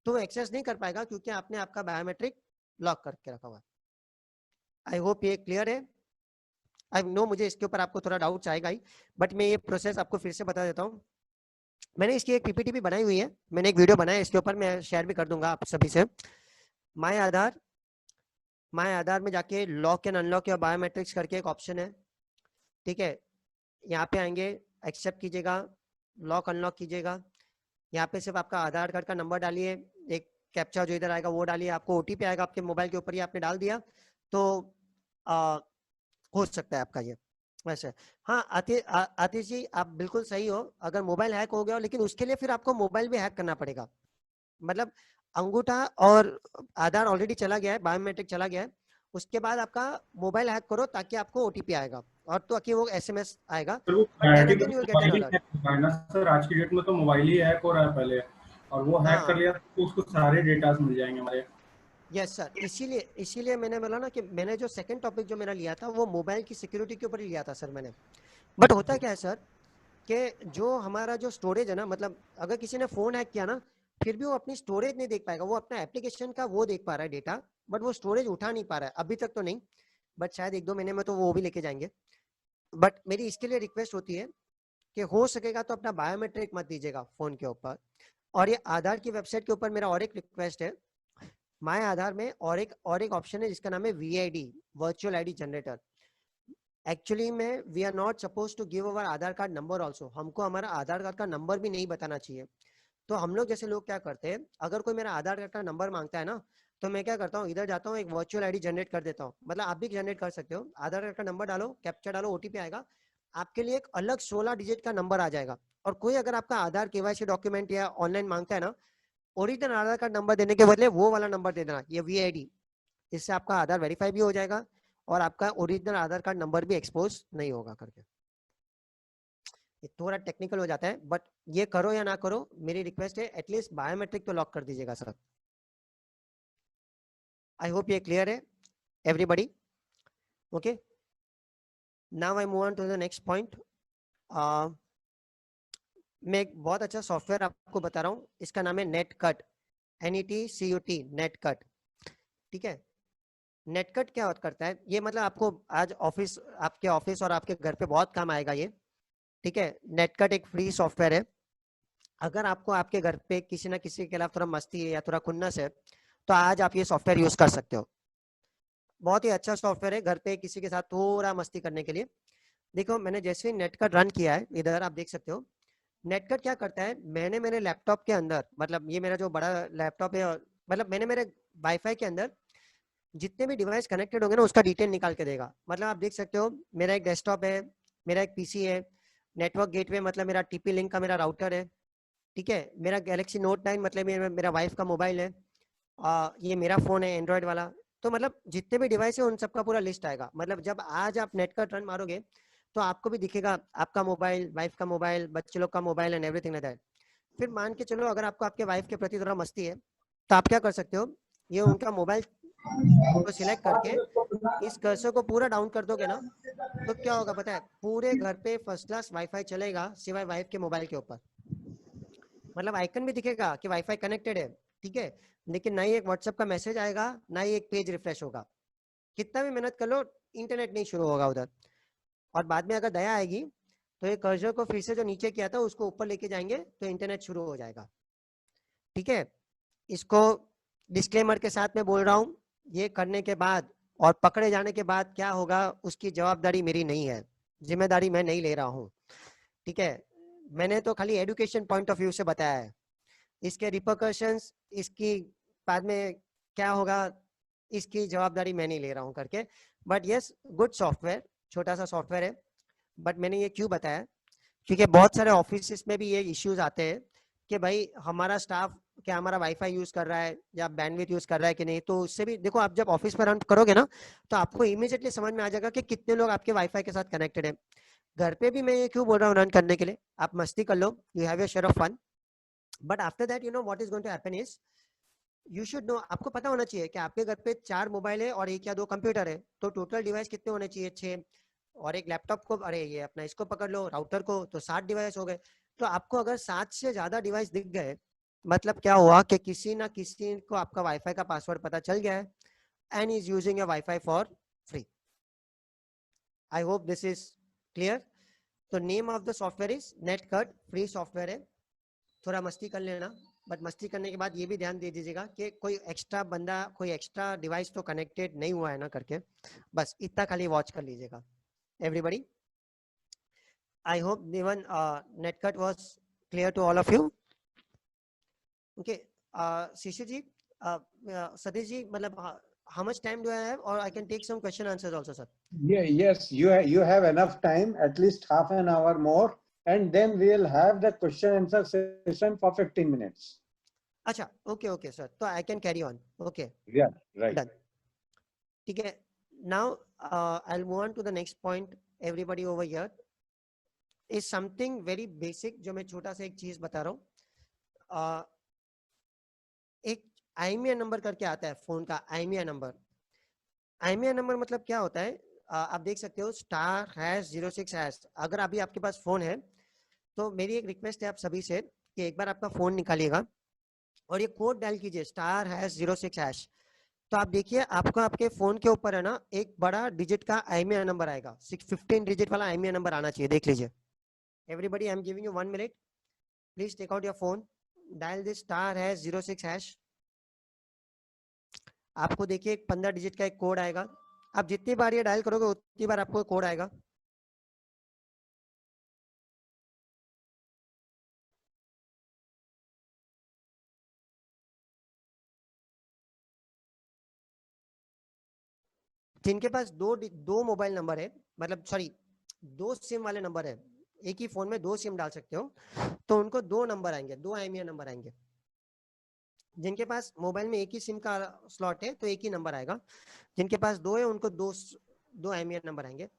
तो वो एक्सेस नहीं कर पाएगा, क्योंकि आपने आपका बायोमेट्रिक लॉक करके रखा हुआ है। आई होप ये क्लियर है। आई नो मुझे इसके ऊपर आपको थोड़ा डाउट्स आएगा ही, बट मैं ये प्रोसेस आपको फिर से बता देता हूँ। मैंने इसकी एक पीपीटी भी बनाई हुई है, मैंने एक वीडियो बनाया है इसके ऊपर, मैं शेयर भी कर दूंगा आप सभी से। माय आधार में जाके लॉक एंड अनलॉक या बायोमेट्रिक्स करके एक ऑप्शन है, ठीक है। यहाँ पे आएंगे, एक्सेप्ट कीजिएगा, लॉक अनलॉक कीजिएगा। यहाँ पे सिर्फ आपका आधार कार्ड का नंबर डालिए, एक कैप्चा जो इधर आएगा वो डालिए, आपको ओटीपी आएगा आपके मोबाइल के ऊपर, ही आपने डाल दिया तो हो सकता है आपका ये वैसे। हाँ आतिश जी आप बिल्कुल सही हो, अगर मोबाइल हैक हो गया हो, लेकिन उसके लिए फिर आपको मोबाइल भी हैक करना पड़ेगा। मतलब अंगूठा और आधार ऑलरेडी चला गया है, बायोमेट्रिक चला गया है, उसके बाद आपका मोबाइल हैक करो ताकि आपको ओटीपी आएगा, और तो कि वो एसएमएस आएगा,
सर आज की डेट में तो मोबाइल ही हैक हो रहा है पहले, और वो हैक कर लिया तो उसको सारे डेटा मिल जाएंगे हमारे।
यस सर, इसीलिए मैंने बोला ना कि मैंने जो सेकंड टॉपिक जो मेरा लिया था वो मोबाइल की सिक्योरिटी के ऊपर ही लिया था सर मैंने। बट होता क्या है सर कि जो हमारा जो स्टोरेज है ना, मतलब अगर किसी ने फोन हैक किया ना, फिर भी वो अपनी स्टोरेज नहीं देख पाएगा, वो अपना एप्लीकेशन का वो देख पा रहा है डेटा, बट वो स्टोरेज उठा नहीं पा रहा है अभी तक तो नहीं, बट शायद 1-2 महीने में तो वो भी लेके जाएंगे। बट मेरी इसके लिए रिक्वेस्ट होती है कि हो सकेगा तो अपना बायोमेट्रिक मत दीजिएगा फोन के ऊपर। और ये आधार की वेबसाइट के ऊपर मेरा और एक रिक्वेस्ट है, माय आधार में और एक ऑप्शन है जिसका नाम है VID, virtual ID generator. Actually में we are not suppose to give our Aadhaar card number also, हमको हमारा आधार कार्ड का नंबर भी नहीं बताना चाहिए। तो हम लोग जैसे लोग क्या करते हैं, अगर कोई मेरा आधार कार्ड का नंबर मांगता है ना, तो मैं क्या करता हूँ, इधर जाता हूँ, एक वर्चुअल आईडी जनरेट कर देता हूँ। मतलब आप भी जनरेट कर सकते हो, आधार कार्ड का नंबर डालो, कैप्चा डालो, ओटीपी आएगा, आपके लिए एक अलग 16 डिजिट का नंबर आ जाएगा। और कोई अगर आपका आधार केवाईसी डॉक्यूमेंट या ऑनलाइन मांगता है ना, ओरिजिनल आधार कार्ड नंबर देने के बदले वो वाला नंबर दे देना, ये वीआईडी, इससे आपका आधार वेरीफाई भी हो जाएगा और आपका ओरिजिनल आधार कार्ड नंबर भी एक्सपोज नहीं होगा करके। ये थोड़ा टेक्निकल हो जाता है, बट ये करो या ना करो, मेरी रिक्वेस्ट है एटलीस्ट बायोमेट्रिक तो लॉक कर दीजिएगा सर। आई होप ये क्लियर है everybody, okay. Now I move on to the next point. मैं एक बहुत अच्छा सॉफ्टवेयर आपको बता रहा हूँ, इसका नाम है नेटकट, NETCUT, नेटकट, ठीक है। नेटकट क्या करता है, ये मतलब आपको आज आपके ऑफिस और आपके घर पे बहुत काम आएगा ये। ठीक है, नेटकट एक फ्री सॉफ्टवेयर है। अगर आपको आपके घर पे किसी ना किसी के खिलाफ थोड़ा मस्ती है या थोड़ा खुन्नस है तो आज आप ये सॉफ्टवेयर यूज कर सकते हो। बहुत ही अच्छा सॉफ्टवेयर है घर पे किसी के साथ थोड़ा मस्ती करने के लिए। देखो मैंने जैसे ही नेटकट रन किया है, इधर आप देख सकते हो नेटकट क्या करता है, मैंने मेरे लैपटॉप के अंदर, मतलब ये मेरा जो बड़ा लैपटॉप है, मतलब मैंने मेरे वाईफाई के अंदर जितने भी डिवाइस कनेक्टेड होंगे ना उसका डिटेल निकाल के देगा। मतलब आप देख सकते हो मेरा एक डेस्कटॉप है, मेरा एक पीसी है, नेटवर्क गेटवे मतलब मेरा टीपी लिंक का मेरा राउटर है, ठीक है, मेरा गैलेक्सी नोट 9 मतलब मेरा वाइफ का मोबाइल है, ये मेरा फोन है एंड्रॉयड वाला। तो मतलब जितने भी डिवाइस है उन सबका पूरा लिस्ट आएगा। मतलब जब आज आप नेट का रन मारोगे तो आपको भी दिखेगा आपका मोबाइल, वाइफ का मोबाइल, बच्चे लोग का mobile and everything like that. फिर मान के चलो अगर आपको आपके वाइफ के प्रति थोड़ा मस्ती है तो आप क्या कर सकते हो, ये उनका मोबाइल को सिलेक्ट करके इस कर्सर को पूरा डाउन कर दोगे ना तो क्या होगा पता है, पूरे घर पे फर्स्ट क्लास वाईफाई चलेगा सिवाय वाइफ के मोबाइल के ऊपर। मतलब आइकन भी दिखेगा कि वाईफाई कनेक्टेड है, ठीक है, लेकिन ना ही एक व्हाट्सएप का मैसेज आएगा ना ही एक पेज रिफ्रेश होगा। कितना भी मेहनत कर लो इंटरनेट नहीं शुरू होगा उधर। और बाद में अगर दया आएगी तो ये कर्सर को फिर से जो नीचे किया था उसको ऊपर लेके जाएंगे तो इंटरनेट शुरू हो जाएगा। ठीक है, इसको डिस्क्लेमर के साथ में बोल रहा हूँ, ये करने के बाद और पकड़े जाने के बाद क्या होगा उसकी जवाबदारी मेरी नहीं है, जिम्मेदारी मैं नहीं ले रहा हूँ। ठीक है, मैंने तो खाली एजुकेशन पॉइंट ऑफ व्यू से बताया है, इसके रिपरकशंस, इसकी बाद में क्या होगा इसकी जवाबदारी मैं नहीं ले रहा हूँ करके। बट यस, गुड सॉफ्टवेयर, छोटा सा सॉफ्टवेयर है। बट मैंने ये क्यों बताया, क्योंकि बहुत सारे ऑफिस में भी ये इश्यूज आते हैं कि भाई हमारा स्टाफ क्या हमारा वाईफाई यूज कर रहा है या बैंडविड्थ यूज कर रहा है कि नहीं। तो उससे भी देखो, आप जब ऑफिस में रन करोगे ना तो आपको इमीडिएटली समझ में आ जाएगा कि कितने लोग आपके वाईफाई के साथ कनेक्टेड है। घर पे भी मैं ये क्यों बोल रहा हूँ रन करने के लिए, आप मस्ती कर लो, you have your share of fun, but after that you know what is going to happen is you should know, आपको पता होना चाहिए कि आपके घर पे 4 मोबाइल है और 1 या 2 कंप्यूटर है, तो टोटल डिवाइस कितने होने चाहिए, 6, और एक लैपटॉप को, अरे ये अपना इसको पकड़ लो राउटर को, तो 7 डिवाइस हो गए। तो आपको अगर 7 से ज्यादा डिवाइस दिख गए मतलब क्या हुआ कि किसी ना किसी को आपका वाईफाई का पासवर्ड पता चल गया है and is using your WiFi for free. I hope this is clear. तो name of the software is NetCut, free software है, थोड़ा मस्ती कर लेना, बट मस्ती करने के बाद ये भी ध्यान दे दीजिएगा कि कोई एक्स्ट्रा बंदा, कोई एक्स्ट्रा डिवाइस तो कनेक्टेड नहीं हुआ है ना करके, बस इतना खाली वॉच कर लीजिएगा everybody. I hope even netcut was clear to all of you. Okay, Shishu ji, Satish ji, मतलब how much time do I have, or I can take some question answers also, sir?
Yeah, yes, you have enough time, at least half an hour more, and then we'll have the question answer session for 15 minutes.
अच्छा, okay sir, तो I can carry on. Okay,
Yeah, right.
done. ठीक है, now I'll move on to the next point. Everybody over here is something very basic जो मैं छोटा सा एक चीज बता रहा हूँ। एक IMEI नंबर करके आता है फोन का, IMEI नंबर। IMEI नंबर मतलब क्या होता है, आप देख सकते हो *#06#। अगर अभी आपके पास फोन है तो मेरी एक रिक्वेस्ट है आप सभी से कि एक बार आपका फोन निकालिएगा और ये कोड डायल कीजिए *#06#। तो आप देखिए आपको आपके फोन के ऊपर है ना एक बड़ा डिजिट का IMEI नंबर आएगा, 15 डिजिट वाला IMEI नंबर आना चाहिए, देख लीजिए। Everybody, I am giving you 1 minute, please take out your phone, dial this *#06#। आपको देखिए 15 डिजिट का एक कोड आएगा, आप जितनी बार ये डायल करोगे उतनी बार आपको कोड आएगा। जिनके पास दो मोबाइल नंबर है, मतलब सॉरी 2 सिम वाले नंबर है, एक ही फोन में 2 सिम डाल सकते हो, तो उनको 2 नंबर आएंगे, 2 IMEI नंबर आएंगे। जिनके पास मोबाइल में एक ही सिम का स्लॉट है तो एक ही नंबर आएगा, जिनके पास 2 है उनको 2 IMEI नंबर आएंगे।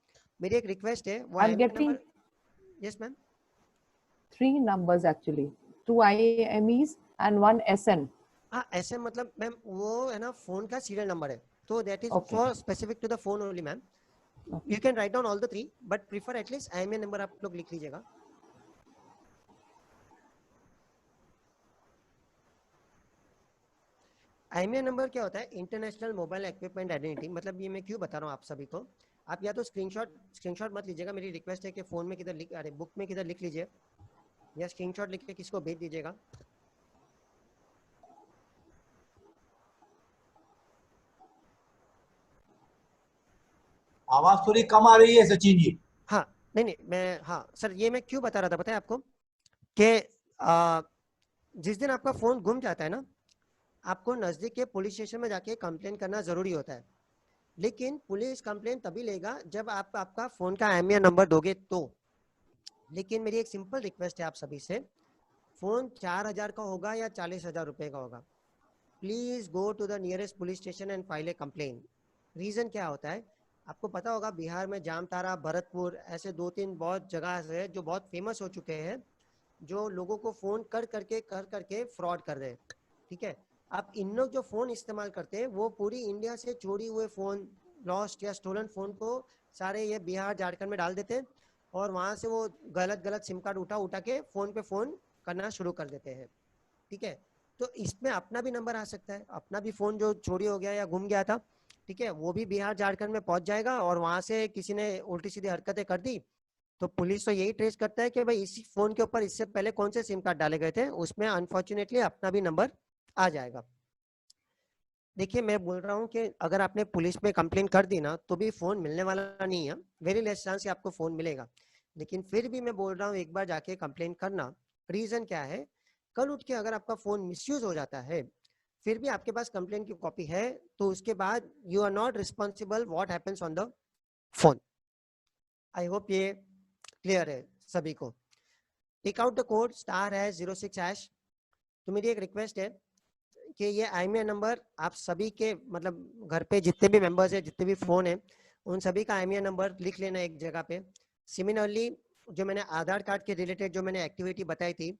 मेरी एक रिक्वेस्ट है, वो
I'm
IMEI
getting
number, yes ma'am,
3 numbers actually, 2 IMEs and 1 SN.
हाँ ऐसे मतलब मैम वो है ना फोन का सीरियल नंबर है, तो that is
Okay.
For specific to the phone only ma'am. You can write down all the 3 but prefer at least IMEI number आप लोग लिख लीजिएगा। IMEI नंबर क्या होता है? International mobile equipment identity. मतलब ये मैं क्यों बता रहा हूँ आप सभी को, आप या तो स्क्रीनशॉट मत लीजिएगा, मेरी रिक्वेस्ट है कि फोन में किधर लिख, अरे बुक में किधर लिख लीजिए, या स्क्रीनशॉट लिख के किसको भेज दीजिएगा।
आवाज थोड़ी कम आ रही है सचिन जी।
हाँ नहीं मैं, हाँ सर, ये मैं क्यों बता रहा था पता है आपको, कि जिस दिन आपका फोन गुम जाता है ना, आपको नजदीक के पुलिस स्टेशन में जाके कंप्लेन करना जरूरी होता है। लेकिन पुलिस कंप्लेन तभी लेगा जब आप आपका फोन का IMEI नंबर दोगे तो। लेकिन मेरी एक सिंपल रिक्वेस्ट है आप सभी से, फोन 4000 का होगा या 40,000 रुपए का होगा, please go to the nearest police station and file a complain. Reason क्या होता है, आपको पता होगा बिहार में जामताड़ा, भरतपुर, ऐसे 2-3 बहुत जगह है जो बहुत फेमस हो चुके हैं, जो लोगों को फोन कर करके फ्रॉड कर रहे हैं। ठीक है, आप इन लोग जो फोन इस्तेमाल करते हैं वो पूरी इंडिया से चोरी हुए फोन, लॉस्ट या स्टोलन फोन को सारे ये बिहार झारखंड में डाल देते हैं, और वहां से वो गलत सिम कार्ड उठा के फोन पे फोन करना शुरू कर देते हैं। ठीक है, तो इसमें अपना भी नंबर आ सकता है, अपना भी फोन जो चोरी हो गया या गुम गया था, ठीक है, वो भी बिहार झारखंड में पहुंच जाएगा, और वहां से किसी ने उल्टी सीधी हरकतें कर दी तो पुलिस तो यही ट्रेस करता है कि भाई इसी फोन के ऊपर इससे पहले कौन से सिम कार्ड डाले गए थे, उसमें अनफॉर्चुनेटली अपना भी नंबर आ जाएगा। देखिए मैं बोल रहा हूँ कि अगर आपने पुलिस में कंप्लेन कर दी ना तो भी फोन मिलने वाला नहीं है, वेरी लेस चांस से आपको फोन मिलेगा। लेकिन फिर भी मैं बोल रहा हूँ एक बार जाके कंप्लेन करना। रीजन क्या है, कल उठ के अगर आपका फोन मिसयूज हो जाता है, फिर भी आपके पास कंप्लेन की कॉपी है, तो उसके बाद you are not responsible what happens on the phone. I hope ये क्लियर है सभी को। Take out the code *#06#। तो मेरी एक रिक्वेस्ट है कि ये IMEI नंबर आप सभी के, मतलब घर पे जितने भी मेंबर्स है, जितने भी फोन है, उन सभी का IMEI नंबर लिख लेना एक जगह पे। सिमिलरली जो मैंने आधार कार्ड के रिलेटेड जो मैंने एक्टिविटी बताई थी,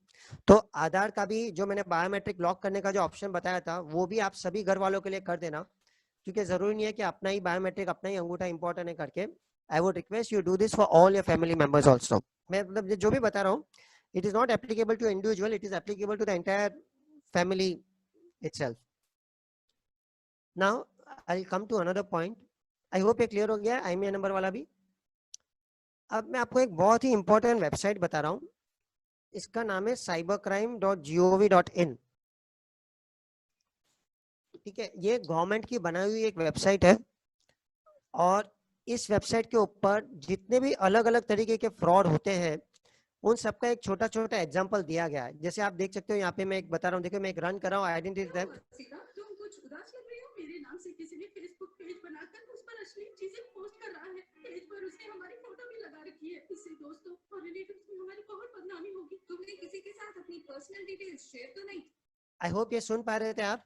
तो आधार का भी जो मैंने बायोमेट्रिक लॉक करने का जो ऑप्शन बताया था वो भी आप सभी घर वालों के लिए कर देना, क्योंकि जरूरी नहीं है कि अपना ही बायोमेट्रिक, अपना ही अंगूठा इंपॉर्टेंट है करके। I would request you do this for all your family members also. मैं मतलब जो भी बता रहा हूँ, it is not applicable to individual, it is applicable to the entire family itself. Now I'll come to another point. I hope ये clear हो गया IMEI नंबर वाला भी। अब मैं आपको एक बहुत ही इंपॉर्टेंट वेबसाइट बता रहा हूँ, इसका नाम है cybercrime.gov.in। ठीक है, ये गवर्नमेंट की बनाई हुई एक वेबसाइट है, और इस वेबसाइट के ऊपर जितने भी अलग अलग तरीके के फ्रॉड होते हैं उन सबका एक छोटा छोटा एग्जांपल दिया गया है। जैसे आप देख सकते हो यहाँ पे मैं एक बता रहा हूँ, देखो मैं एक रन कर रहा हूँ आइडेंटिटी थेफ्ट।
तुम कुछ उदास लग रही हो, मेरे नाम से किसी ने फेसबुक पेज बनाकर उस पर अश्लील चीजें पोस्ट कर रहा है। पेज पर उसने हमारी फोटो भी लगा रखी है, इससे दोस्तों और रिलेटिव्स में हमारी बहुत बदनामी होगी। तुमने किसी के साथ अपनी पर्सनल डिटेल्स शेयर तो नहीं?
आई होप ये सुन पा रहे थे आप।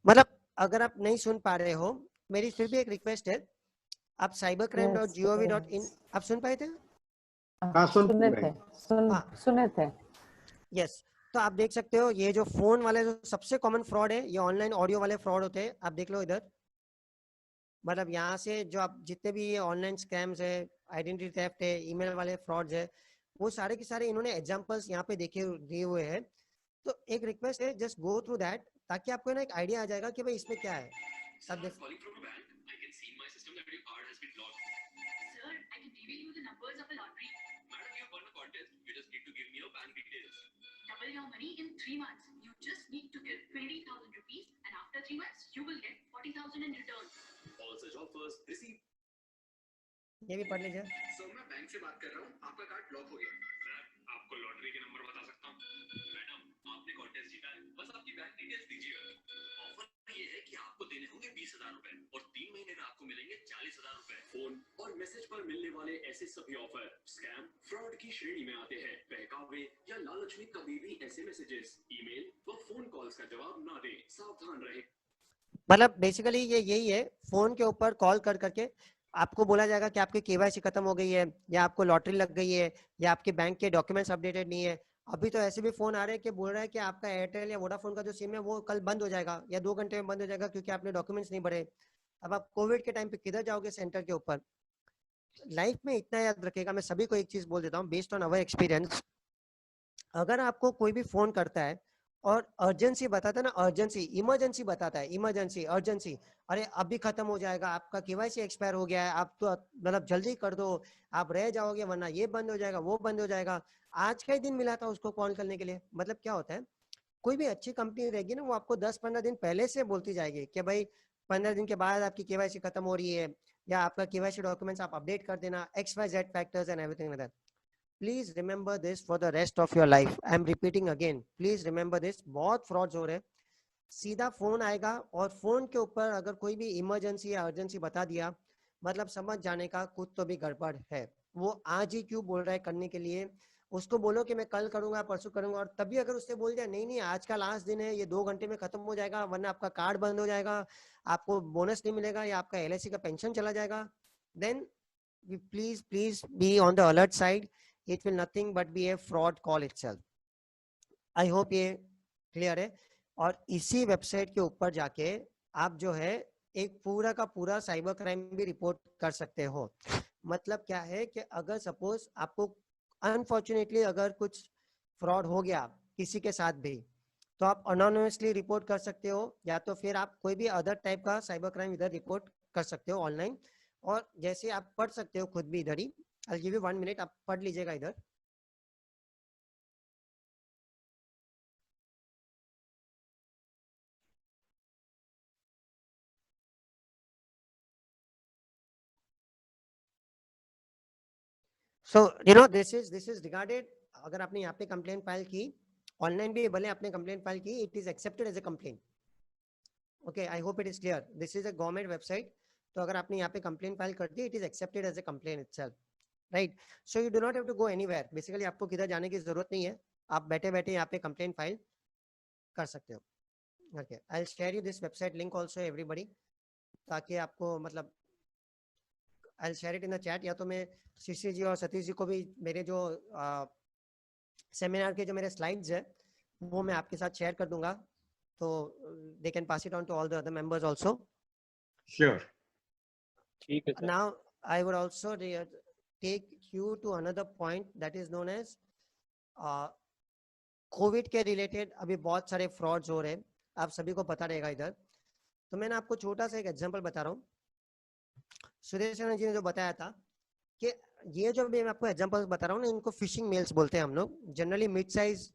मतलब अगर आप नहीं सुन पा रहे हो, मेरी फिर भी एक रिक्वेस्ट है, आप cybercrime.gov.in आप सुन पाए थे?
सुने थे।
यस, तो आप देख सकते हो ये जो फोन वाले जो सबसे कॉमन फ्रॉड है, ये ऑनलाइन ऑडियो वाले फ्रॉड होते हैं। आप देख लो इधर, मतलब यहाँ से जो आप जितने भी ये ऑनलाइन स्कैम्स है, आइडेंटिटी थेफ्ट है, ईमेल वाले फ्रॉड्स है, वो सारे के सारे इन्होंने एग्जांपल्स यहाँ पे दिए हुए हैं। तो एक रिक्वेस्ट है, जस्ट गो थ्रू दैट, ताकि आपको ना एक आइडिया आ जाएगा कि भाई इसमें क्या है। सब देख
Double your money in 3 months. You just need to give 20,000 rupees, and after 3 months, you will get 40,000 in return. All such offers receive.
ये भी पढ़ लीजिए।
सर मैं बैंक से बात कर रहा हूँ, आपका कार्ड ब्लॉक हो गया। सर आपको लॉटरी के नंबर बता सकता हूँ। मैडम आपने कॉन्टेस्ट जीता है, बस आपकी बैंक डिटेल्स दीजिएगा। ऑफर ये है कि आपको देने होंगे 20,000 रुपए और 3 महीने में आपको मिलेंगे 40,000 रुपए। फोन और मैसेज पर मिलने वाले ऐसे सभी ऑफर स्कैम फ्रॉड की श्रेणी में आते हैं। बहकावे या लालच में कभी भी ऐसे मैसेजेस, ईमेल व फोन कॉल्स का जवाब ना दें, सावधान रहें।
मतलब बेसिकली ये यही है, फोन के ऊपर कॉल कर करके आपको बोला जाएगा कि आपकी KYC खत्म हो गई है, या आपको लॉटरी लग गई है, या आपके बैंक के डॉक्यूमेंट्स अपडेटेड नहीं है। अभी तो ऐसे भी फोन आ रहे हैं कि बोल रहा है कि आपका एयरटेल या वोडाफोन का जो सिम है वो कल बंद हो जाएगा या 2 घंटे में बंद हो जाएगा, क्योंकि आपने डॉक्यूमेंट्स नहीं भरे। अब आप कोविड के टाइम पे किधर जाओगे सेंटर के ऊपर। लाइफ में इतना याद रखेगा, मैं सभी को एक चीज बोल देता हूँ बेस्ड ऑन अवर एक्सपीरियंस, अगर आपको कोई भी फोन करता है और अर्जेंसी बताता है ना, अर्जेंसी, इमरजेंसी बताता है, इमरजेंसी, अर्जेंसी। अरे अभी खत्म हो जाएगा, आपका केवाईसी एक्सपायर हो गया है, आप तो मतलब जल्दी कर दो, आप रह जाओगे वरना ये बंद हो जाएगा, वो बंद हो जाएगा। आज का ही दिन मिला था उसको कॉल करने के लिए। मतलब क्या होता है, कोई भी अच्छी कंपनी रहेगी ना, वो आपको 10-15 दिन पहले से बोलती जाएगी कि भाई 15 दिन के बाद आपकी केवाईसी खत्म हो रही है, या आपका केवाईसी डॉक्यूमेंट्स आप अपडेट कर देना, XYZ factors and everything like that. Please remember this for the rest of your life. I am repeating again, please remember this. बहुत फ्रॉड्स हो रहे हैं। सीधा फोन आएगा और फोन के ऊपर अगर कोई भी इमरजेंसी या अर्जेंसी बता दिया, मतलब समझ जाने का कुछ तो भी गड़बड़ है। वो आज ही क्यों बोल रहा है करने के लिए, उसको बोलो कि मैं कल करूंगा, परसों करूंगा, और तभी अगर उससे बोल दिया नहीं नहीं आज का लास्ट दिन है, ये 2 घंटे में खत्म हो जाएगा, वरना आपका कार्ड बंद हो जाएगा, आपको बोनस नहीं मिलेगा, या आपका LIC का पेंशन चला जाएगा, then please please be on the alert side. It will nothing but be a fraud call itself. I hope ये क्लियर है। और इसी वेबसाइट के ऊपर जाके आप जो है एक पूरा का पूरा साइबर क्राइम भी रिपोर्ट कर सकते हो। मतलब क्या है कि अगर सपोज आपको अनफॉर्चुनेटली अगर कुछ फ्रॉड हो गया किसी के साथ भी, तो आप अनोनिमसली रिपोर्ट कर सकते हो, या तो फिर आप कोई भी अदर टाइप का साइबर क्राइम इधर रिपोर्ट कर सकते हो ऑनलाइन। और जैसे आप पढ़ सकते हो खुद भी इधर ही, आई गिव यू 1 मिनट, आप पढ़ लीजिएगा इधर। So you know this is regarded, अगर आपने यहाँ पे कंप्लेंट फाइल की, ऑनलाइन भी भले आपने कंप्लेंट फाइल की, it is accepted as a complaint. Okay, I hope it is clear. This is a government website, तो अगर आपने यहाँ पे कंप्लेंट फाइल कर दी, it is accepted as a complaint itself, right. So you do not have to go anywhere. Basically आपको किधर जाने की जरूरत नहीं है, आप बैठे बैठे यहाँ पे कंप्लेंट फाइल कर सकते हो। Okay, I will share you this website link also everybody, ताकि आपको मतलब आई will share it in the chat, या तो मैं शिशी जी और सतीश जी को भी मेरे जो सेमिनार के जो मेरे स्लाइड्स है वो मैं आपके साथ शेयर कर दूंगा, तो they can pass it on to all the other members also.
Sure.
ठीक है sir.
Now I would also take you to another point that is known as covid के रिलेटेड। अभी बहुत सारे फ्रॉड्स हो रहे हैं, आप सभी को पता रहेगा इधर। तो मैंने आपको छोटा सा एक एग्जांपल बता रहा हूँ। सुरेश जी ने जो बताया था कि ये जो मैं आपको एग्जांपल बता रहा हूँ ना, इनको फिशिंग मेल्स बोलते हैं हम लोग। जनरली मिड साइज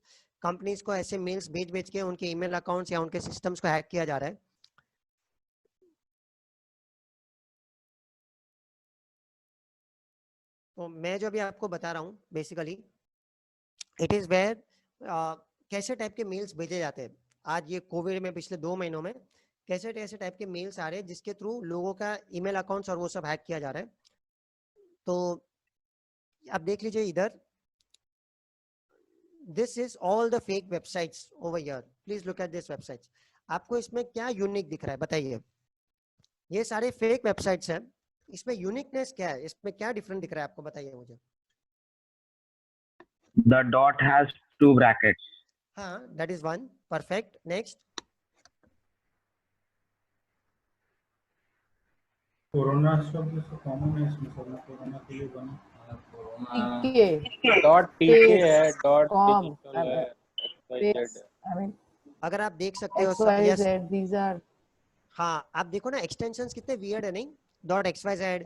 कंपनीज को ऐसे मेल्स भेज के उनके ईमेल अकाउंट्स या उनके सिस्टम्स को हैक किया जा रहा है। तो मैं जो अभी आपको बता रहा हूँ बेसिकली इट इज वेयर कैसे टाइप के मेल्स भेजे जाते हैं। आज ये कोविड में पिछले 2 महीनों में कैसे कैसे टाइप के मेल्स आ रहे हैं जिसके थ्रू लोगों का ईमेल अकाउंट्स और वो सब हैक किया जा रहा है। तो आप देख लीजिए इधर, this is all the fake websites over here, please look at this websites. आपको इसमें क्या यूनिक दिख रहा है बताइए? ये सारे फेक वेबसाइट्स हैं, इसमें यूनिकनेस क्या है, इसमें क्या डिफरेंट दिख रहा है आपको, बताइए मुझे।
The dot has 2 brackets.
हाँ, that is one. Perfect. Next.
Corona शब्द से कॉमन है इसमें सब, कोरोना के लिए बना
डॉट टीके है, डॉट
com,
डिजिटल है, XYZ है।
I mean,
अगर आप देख सकते हो
XYZ, these are
हाँ, आप देखो ना एक्सटेंशंस कितने वियर्ड है, नहीं? डॉट XYZ,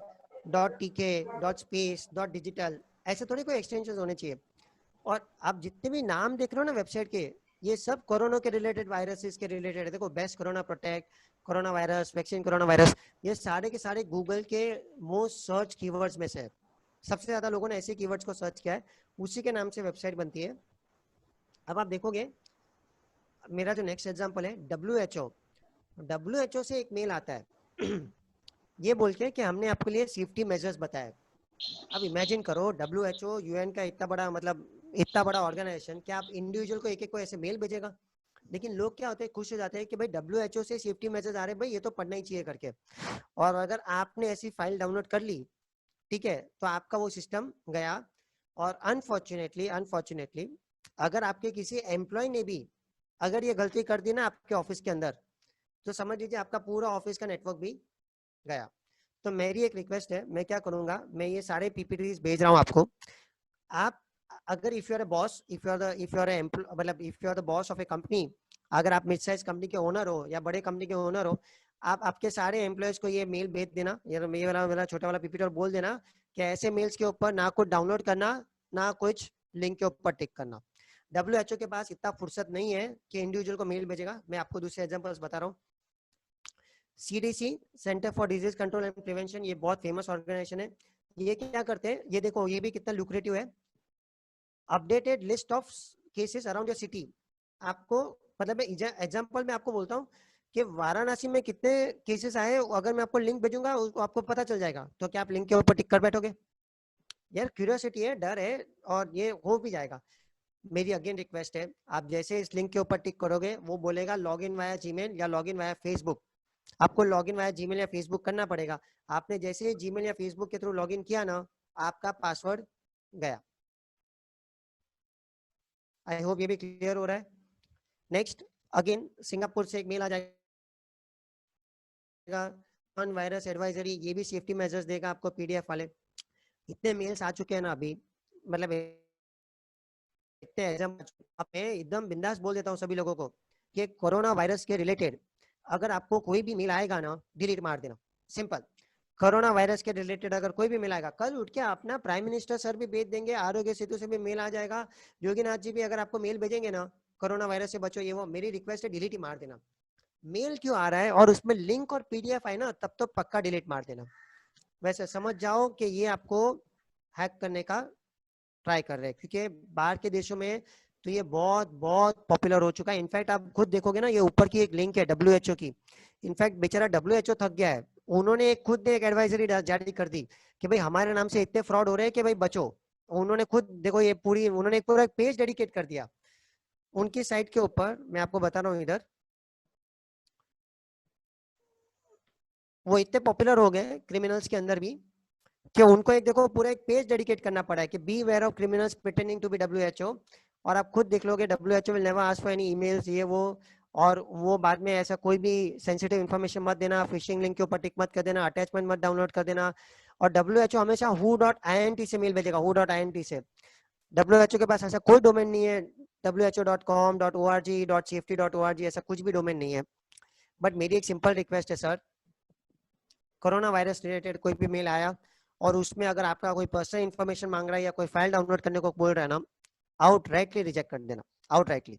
डॉट टीके, डॉट स्पेस, डॉट डिजिटल, ऐसे थोड़ी कोई एक्सटेंशंस होने चाहिए। और आप जितने भी नाम देख रहे हो ना वेबसाइट के, ये सब कोरोना के रिलेटेड, वायरसेस के रिलेटेड है। देखो, best corona protect, corona virus, vaccine corona virus, ये सारे के सारे गूगल के मोस्ट सर्च कीवर्ड्स में से है। सबसे ज्यादा लोगों ने ऐसे कीवर्ड्स को सर्च किया है, उसी के नाम से वेबसाइट बनती है। अब आप देखोगे, मेरा जो नेक्स्ट एग्जांपल है WHO से एक मेल आता है ये बोल के कि हमने आपके लिए सेफ्टी मेजर्स बताए। अब इमेजिन करो, WHO UN का इतना बड़ा, मतलब इतना बड़ा ऑर्गेनाइजेशन, क्या आप इंडिविजुअल को एक को ऐसे मेल भेजेगा? लेकिन लोग क्या होते हैं, खुश हो जाते हैं कि भाई WHO से सेफ्टी मेजर्स आ रहे हैं, भाई ये तो पढ़ना ही चाहिए करके। और अगर आपने ऐसी फाइल डाउनलोड कर ली, ठीक है, तो आपका वो सिस्टम गया। और अनफॉर्चुनेटली अगर आपके किसी एम्प्लॉय ने भी अगर ये गलती कर दी ना आपके ऑफिस के अंदर, तो समझ लीजिए आपका पूरा ऑफिस का नेटवर्क भी गया। तो मेरी एक रिक्वेस्ट है, मैं क्या करूंगा, मैं ये सारे PPTs भेज रहा हूँ आपको। आप अगर if you are a boss, if you are मतलब if you are the boss of a company, अगर आप मिड साइज कंपनी के ओनर हो या बड़े कंपनी के ओनर हो, आप आपके सारे एम्प्लॉयज को ये मेल भेज देना, ये वाला मेरा छोटा वाला पीपीटी और बोल देना कि ऐसे मेल्स के ऊपर ना कुछ डाउनलोड करना, ना कुछ लिंक के ऊपर टिक करना। WHO के पास इतना फुर्सत नहीं है कि इंडिविजुअल को मेल भेजेगा। मैं आपको दूसरे एग्जांपल्स बता रहा हूँ। CDC, centre for disease control and prevention, ये बहुत फेमस ऑर्गेनाइजेशन है। ये क्या करते हैं, ये देखो, ये भी कितना लुक्रेटिव है। Updated list of cases around your city. आपको मतलब एग्जांपल में आपको बोलता हूँ कि वाराणसी में कितने केसेस आए, अगर मैं आपको लिंक भेजूंगा उसको आपको पता चल जाएगा, तो क्या आप लिंक के ऊपर टिक कर बैठोगे? यार क्यूरियोसिटी है, डर है, और ये हो भी जाएगा। मेरी अगेन रिक्वेस्ट है, आप जैसे इस लिंक के ऊपर टिक करोगे वो बोलेगा लॉग इन वाया जीमेल या लॉग इन वाया फेसबुक। आपको लॉग इन वाया जीमेल या फेसबुक करना पड़ेगा। आपने जैसे जीमेल या फेसबुक के थ्रू लॉग इन किया ना, आपका पासवर्ड गया। आई होप ये भी क्लियर हो रहा है। नेक्स्ट, अगेन सिंगापुर से एक मेल आ जाएगा, ऑन वायरस एडवाइजरी, ये भी सेफ्टी मेजर्स देगा आपको PDF वाले। इतने मेल्स आ चुके हैं ना अभी, मतलब इतने एकदम बिंदास बोल देता हूँ सभी लोगों को कि कोरोना वायरस के रिलेटेड अगर आपको कोई भी मेल आएगा ना, डिलीट मार देना, सिंपल। कोरोना वायरस के रिलेटेड अगर कोई भी मेल आएगा, कल उठ के अपना प्राइम मिनिस्टर सर भी भेज देंगे, आरोग्य सेतु से भी मेल आ जाएगा, योगीनाथ जी भी अगर आपको मेल भेजेंगे ना कोरोना वायरस से बचो, ये वो, मेरी रिक्वेस्ट है डिलीट ही मार देना। मेल क्यों आ रहा है और उसमें लिंक और PDF है ना, तब तो पक्का डिलीट मार देना। वैसे समझ जाओ कि ये आपको हैक करने का ट्राई कर रहे हैं, क्योंकि बाहर के देशों में तो ये बहुत बहुत पॉपुलर हो चुका है। इनफैक्ट आप खुद देखोगे ना, ये ऊपर की एक लिंक है WHO की। इनफैक्ट बेचारा WHO थक गया है, उन्होंने खुद एक एडवाइजरी जारी कर दी कि भाई हमारे नाम से इतने फ्रॉड हो रहे हैं कि भाई बचो। उन्होंने खुद देखो, ये पूरी उन्होंने पूरा एक पेज डेडिकेट कर दिया उनकी साइट के ऊपर। मैं आपको बता रहा हूँ, इधर वो इतने पॉपुलर हो गए क्रिमिनल्स के अंदर भी कि उनको एक देखो पूरा एक पेज डेडिकेट करना पड़ा है कि be aware of criminals pretending to be WHO। और आप खुद देख लोगे WHO will never ask for any emails, ये वो, और वो बाद में ऐसा कोई भी सेंसिटिव इन्फॉर्मेशन मत देना, फिशिंग लिंक के ऊपर टिक मत कर देना, अटैचमेंट मत डाउनलोड कर देना। और WHO हमेशा who.int से मेल भेजेगा, who.int से। WHO के पास ऐसा कोई डोमेन नहीं है, who.com, .org, .safety.org, ऐसा कुछ भी डोमेन नहीं है। बट मेरी एक सिंपल रिक्वेस्ट है सर, कोरोना वायरस रिलेटेड कोई भी मेल आया और उसमें अगर आपका कोई पर्सनल इन्फॉर्मेशन मांग रहा है या कोई फाइल डाउनलोड करने को बोल रहा है ना, आउटराइटली रिजेक्ट कर देना, आउटराइटली।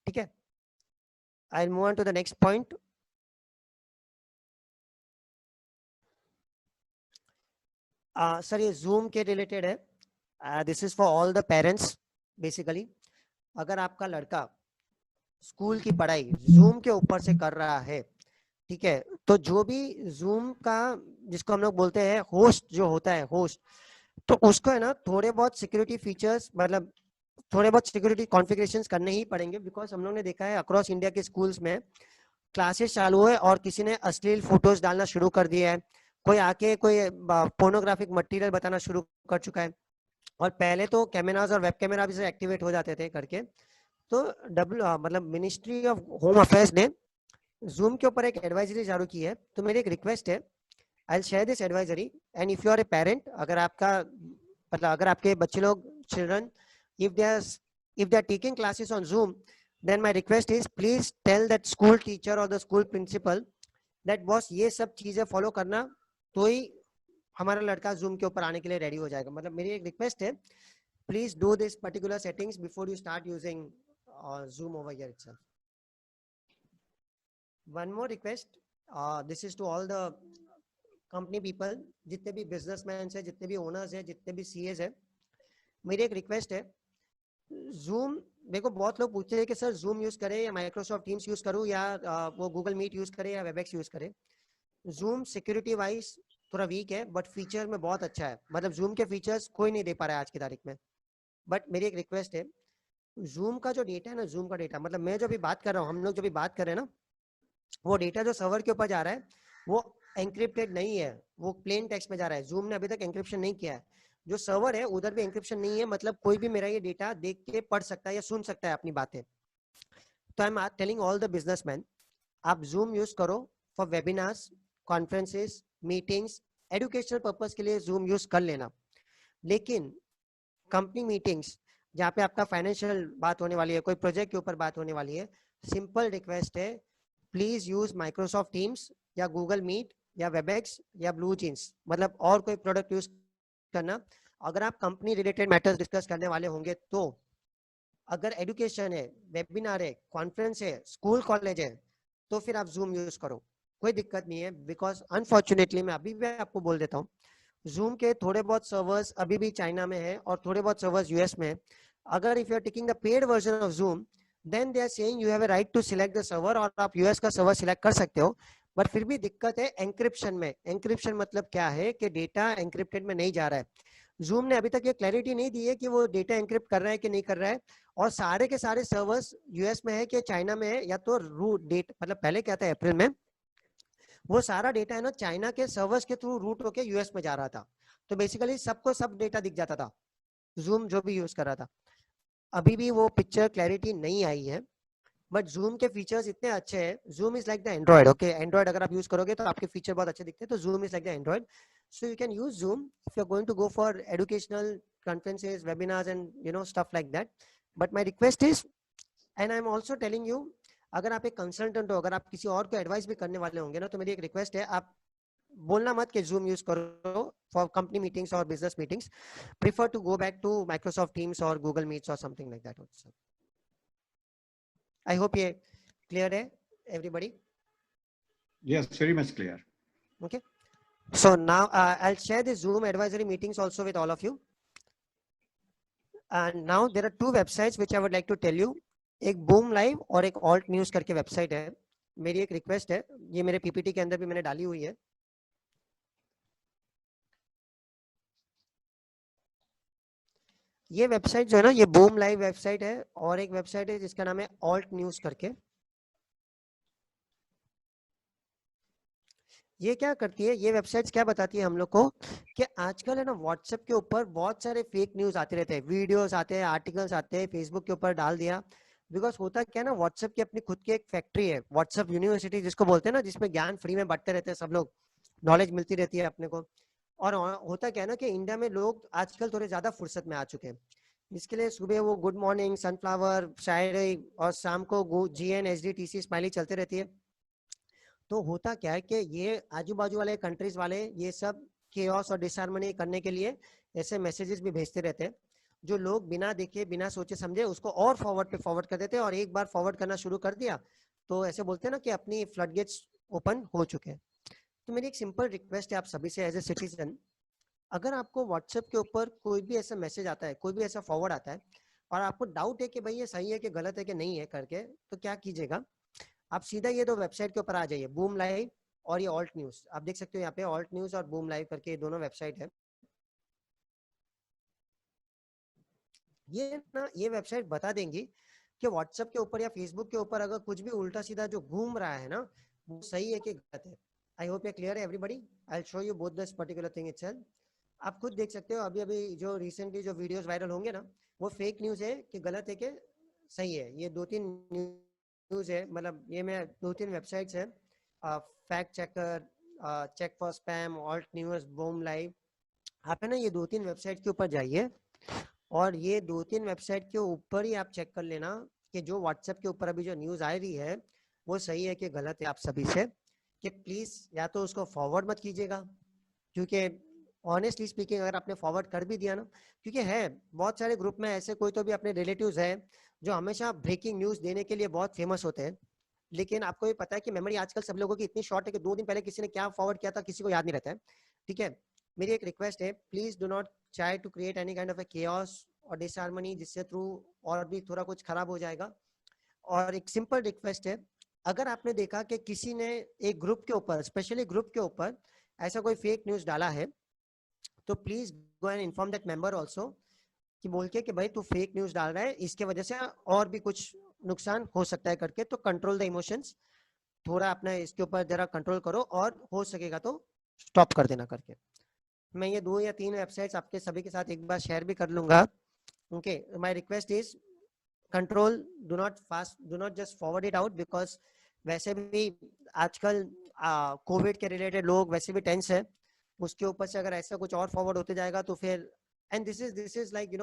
ठीक है, I move on to the next point. Sir ये जूम के रिलेटेड है, this is for all the parents basically. अगर आपका लड़का स्कूल की पढ़ाई जूम के ऊपर से कर रहा है, ठीक है, तो जो भी जूम का जिसको हम लोग बोलते हैं होस्ट जो होता है, होस्ट, तो उसको है ना थोड़े बहुत सिक्योरिटी फीचर्स, मतलब थोड़े बहुत सिक्योरिटी कॉन्फ़िगरेशंस करने ही पड़ेंगे। बिकॉज हम लोग ने देखा है अक्रॉस इंडिया के स्कूल्स में क्लासेस चालू हुए और किसी ने अश्लील फोटोज डालना शुरू कर दिया है, कोई आके कोई पोर्नोग्राफिक मटेरियल बताना शुरू कर चुका है। और पहले तो कैमरास और वेब कैमरा भी से एक्टिवेट हो जाते थे करके। तो मतलब मिनिस्ट्री ऑफ होम अफेयर्स ने जूम के ऊपर एक एडवाइजरी जारी की है। तो मेरी एक रिक्वेस्ट है, I will share this advisory and if you are a parent, अगर आपका मतलब अगर आपके बच्चे लोग children if they are taking classes on Zoom, then my request is please tell that school teacher or the school principal that boss ये सब चीजें फॉलो करना तो ही हमारा लड़का जूम के ऊपर आने के लिए रेडी हो जाएगा। मतलब मेरी एक रिक्वेस्ट है, please do this particular settings before you start using Zoom over here itself. One more request, this is to all the company people, जितने भी बिजनेसमैन है, जितने भी ओनर्स है, जितने भी CAs है, मेरी एक रिक्वेस्ट है, जूम देखो बहुत लोग पूछते हैं कि सर जूम यूज करें या माइक्रोसॉफ्ट टीम्स यूज करूं या वो गूगल मीट यूज करें या वेबएक्स यूज करें। जूम सिक्योरिटी वाइज थोड़ा वीक है बट फीचर में बहुत अच्छा है। मतलब जूम के फीचर्स कोई नहीं दे पा रहा है आज की तारीख में। बट मेरी एक रिक्वेस्ट है, जूम का जो डेटा है ना, जूम का डेटा मतलब मैं जो भी बात कर रहा हूँ, हम लोग जो भी बात कर रहे हैं ना, वो डेटा जो सर्वर के ऊपर जा रहा है वो एंक्रिप्टेड नहीं है, वो प्लेन टेक्स्ट में जा रहा है। जूम ने अभी तक एंक्रिप्शन नहीं किया है। जो सर्वर है उधर भी एंक्रिप्शन नहीं है, मतलब कोई भी मेरा ये डेटा देख के पढ़ सकता है या सुन सकता है अपनी बातें। तो I am telling all the businessman, आप जूम यूज करो for webinars, conferences, meetings, educational purpose के लिए जूम यूज कर लेना। लेकिन कंपनी मीटिंग्स जहाँ पे आपका फाइनेंशियल बात होने वाली है, कोई प्रोजेक्ट के ऊपर बात होने वाली है, सिंपल रिक्वेस्ट है, प्लीज यूज माइक्रोसॉफ्ट टीम्स या गूगल मीट या वेबएक्स या ब्लू जीन्स, मतलब और कोई प्रोडक्ट यूज करना। अगर आप कंपनी रिलेटेड मैटर्स डिस्कस करने वाले होंगे तो, अगर एजुकेशन है, वेबिनार है, कॉन्फ्रेंस है, स्कूल कॉलेज है, तो फिर आप जूम यूज करो, कोई दिक्कत नहीं है। बिकॉज अनफॉर्चुनेटली मैं अभी भी आपको बोल देता हूँ, जूम के थोड़े बहुत सर्वर्स अभी भी चाइना में है और थोड़े बहुत सर्वर्स यूएस में है। अगर if you are taking the paid version of Zoom, then they are saying you have a right to select the server, और आप यूएस का सर्वर सिलेक्ट कर सकते हो, बट फिर भी दिक्कत है एंक्रिप्शन में। एंक्रिप्शन मतलब क्या है कि डेटा एंक्रिप्टेड में नहीं जा रहा है। जूम ने अभी तक ये क्लैरिटी नहीं दी है कि वो डेटा एंक्रिप्ट कर रहा है कि नहीं कर रहा है, और सारे के सारे सर्वर्स यूएस में है कि चाइना में है, या तो रूट डेट, मतलब पहले क्या था अप्रैल में, वो सारा डेटा है ना चाइना के सर्वर्स के थ्रू रूट होके यूएस में जा रहा था, तो बेसिकली सबको सब डेटा दिख जाता था जूम जो भी यूज कर रहा था। अभी भी वो पिक्चर क्लैरिटी नहीं आई है, बट जूम के फीचर्स इतने अच्छे हैं। Zoom is like the Android, okay, Android अगर आप यूज करोगे तो आपके फीचर बहुत अच्छे दिखते हैं, तो Zoom is like the android, so you can use Zoom if you are going to go for educational conferences, webinars and stuff like that. But my request is, and I'm also telling you, अगर आप एक consultant हो, अगर आप किसी और को advice भी करने वाले होंगे ना, तो मेरी एक रिक्वेस्ट है, आप बोलना मत कि जूम यूज करो फॉर कंपनी मीटिंग्स और business meetings, prefer to go back to Microsoft Teams और गूगल मीट्स और something like that. I hope ये क्लियर है everybody?
Yes, very much clear.
Okay, so now I'll share the Zoom advisory meetings also with all of you. And now there are two websites which I would like to tell you. एक boom live और एक alt news करके website है। मेरी एक request है, ये मेरे पीपीटी के अंदर भी मैंने डाली हुई है। ये वेबसाइट जो है ना, ये बूम लाइव वेबसाइट है, और एक वेबसाइट है जिसका नाम है ऑल्ट न्यूज करके। ये क्या करती है, ये वेबसाइट्स क्या बताती है हम लोग को कि आजकल है ना व्हाट्सएप के ऊपर बहुत सारे फेक न्यूज आते रहते हैं, वीडियोस आते हैं, आर्टिकल्स आते हैं, फेसबुक के ऊपर डाल दिया। बिकॉज होता क्या है ना, व्हाट्सएप की अपनी खुद की एक फैक्ट्री है, व्हाट्सएप यूनिवर्सिटी जिसको बोलते हैं ना, जिसमें ज्ञान फ्री में बांटते रहते हैं सब लोग, नॉलेज मिलती रहती है अपने को। और होता क्या है ना कि इंडिया में लोग आजकल थोड़े ज्यादा फुर्सत में आ चुके हैं, इसके लिए सुबह वो गुड मॉर्निंग, सनफ्लावर, शायरी, और शाम को GNSDTC स्माइली चलते रहती है। तो होता क्या है कि ये आजू बाजू वाले कंट्रीज वाले ये सब केओस और डिसहार्मनी करने के लिए ऐसे मैसेजेस भी भेजते रहते हैं, जो लोग बिना देखे बिना सोचे समझे उसको और फॉरवर्ड पे फॉरवर्ड कर देते हैं, और एक बार फॉरवर्ड करना शुरू कर दिया तो ऐसे बोलते हैं ना कि अपनी फ्लडगेट्स ओपन हो चुके हैं। तो मेरी एक सिंपल रिक्वेस्ट है आप सभी से एज ए सिटीजन, अगर आपको व्हाट्सएप के ऊपर कोई भी ऐसा मैसेज आता है, कोई भी ऐसा फॉरवर्ड आता है, और आपको डाउट है कि भाई ये सही है कि गलत है कि नहीं है करके, तो क्या कीजिएगा, आप सीधा ये दो वेबसाइट के ऊपर आ जाइए, बूम लाइव और ये ऑल्ट न्यूज। आप देख सकते हो यहाँ पे ऑल्ट न्यूज और बूम लाइव करके दोनों वेबसाइट है। ये वेबसाइट बता देंगी कि व्हाट्सएप के ऊपर या फेसबुक के ऊपर अगर कुछ भी उल्टा सीधा जो घूम रहा है ना, वो सही है कि गलत है। आई होप ये क्लियर है everybody. I will show you both this particular thing itself. आप खुद देख सकते हो, अभी अभी जो रिसेंटली जो वीडियोस वायरल होंगे ना, वो फेक न्यूज है कि गलत है कि सही है। ये 2-3 न्यूज है, मतलब ये मैं 2-3 वेबसाइट्स है, fact checker, check for spam, Alt News, Boom Live. आप है ना ये 2-3 वेबसाइट के ऊपर जाइए, और ये 2-3 वेबसाइट के ऊपर ही आप चेक कर लेना कि जो व्हाट्सएप के ऊपर अभी जो न्यूज आ रही है वो सही है कि गलत है। आप सभी से कि प्लीज या तो उसको फॉरवर्ड मत कीजिएगा, क्योंकि ऑनेस्टली स्पीकिंग अगर आपने फॉरवर्ड कर भी दिया ना, क्योंकि है बहुत सारे ग्रुप में ऐसे कोई तो भी अपने रिलेटिव्स है जो हमेशा ब्रेकिंग न्यूज देने के लिए बहुत फेमस होते हैं, लेकिन आपको ये पता है कि मेमोरी आजकल सब लोगों की इतनी शॉर्ट है कि 2 दिन पहले किसी ने क्या फॉरवर्ड किया था किसी को याद नहीं रहता है। ठीक है, मेरी एक रिक्वेस्ट है, please do not try to create any kind of a chaos और डिसहार्मनी, जिससे थ्रू और भी थोड़ा कुछ खराब हो जाएगा। और एक सिंपल रिक्वेस्ट है, अगर आपने देखा कि किसी ने एक ग्रुप के ऊपर, स्पेशली ग्रुप के ऊपर ऐसा कोई फेक न्यूज डाला है, तो please go and inform that member also, कि बोल के कि भाई तू फेक न्यूज डाल रहा है, इसके वजह से और भी कुछ नुकसान हो सकता है करके, तो कंट्रोल द इमोशंस, थोड़ा अपना इसके ऊपर जरा कंट्रोल करो, और हो सकेगा तो स्टॉप कर देना करके। मैं ये 2 या 3 वेबसाइट्स आपके सभी के साथ एक बार शेयर भी कर लूंगा। Okay, my request is control, do not just forward it out, because वैसे भी आजकल कोविड के रिलेटेड लोग वैसे भी टेंस है, उसके ऊपर से अगर ऐसा कुछ और फॉरवर्ड होते जाएगा तो फिर and this is like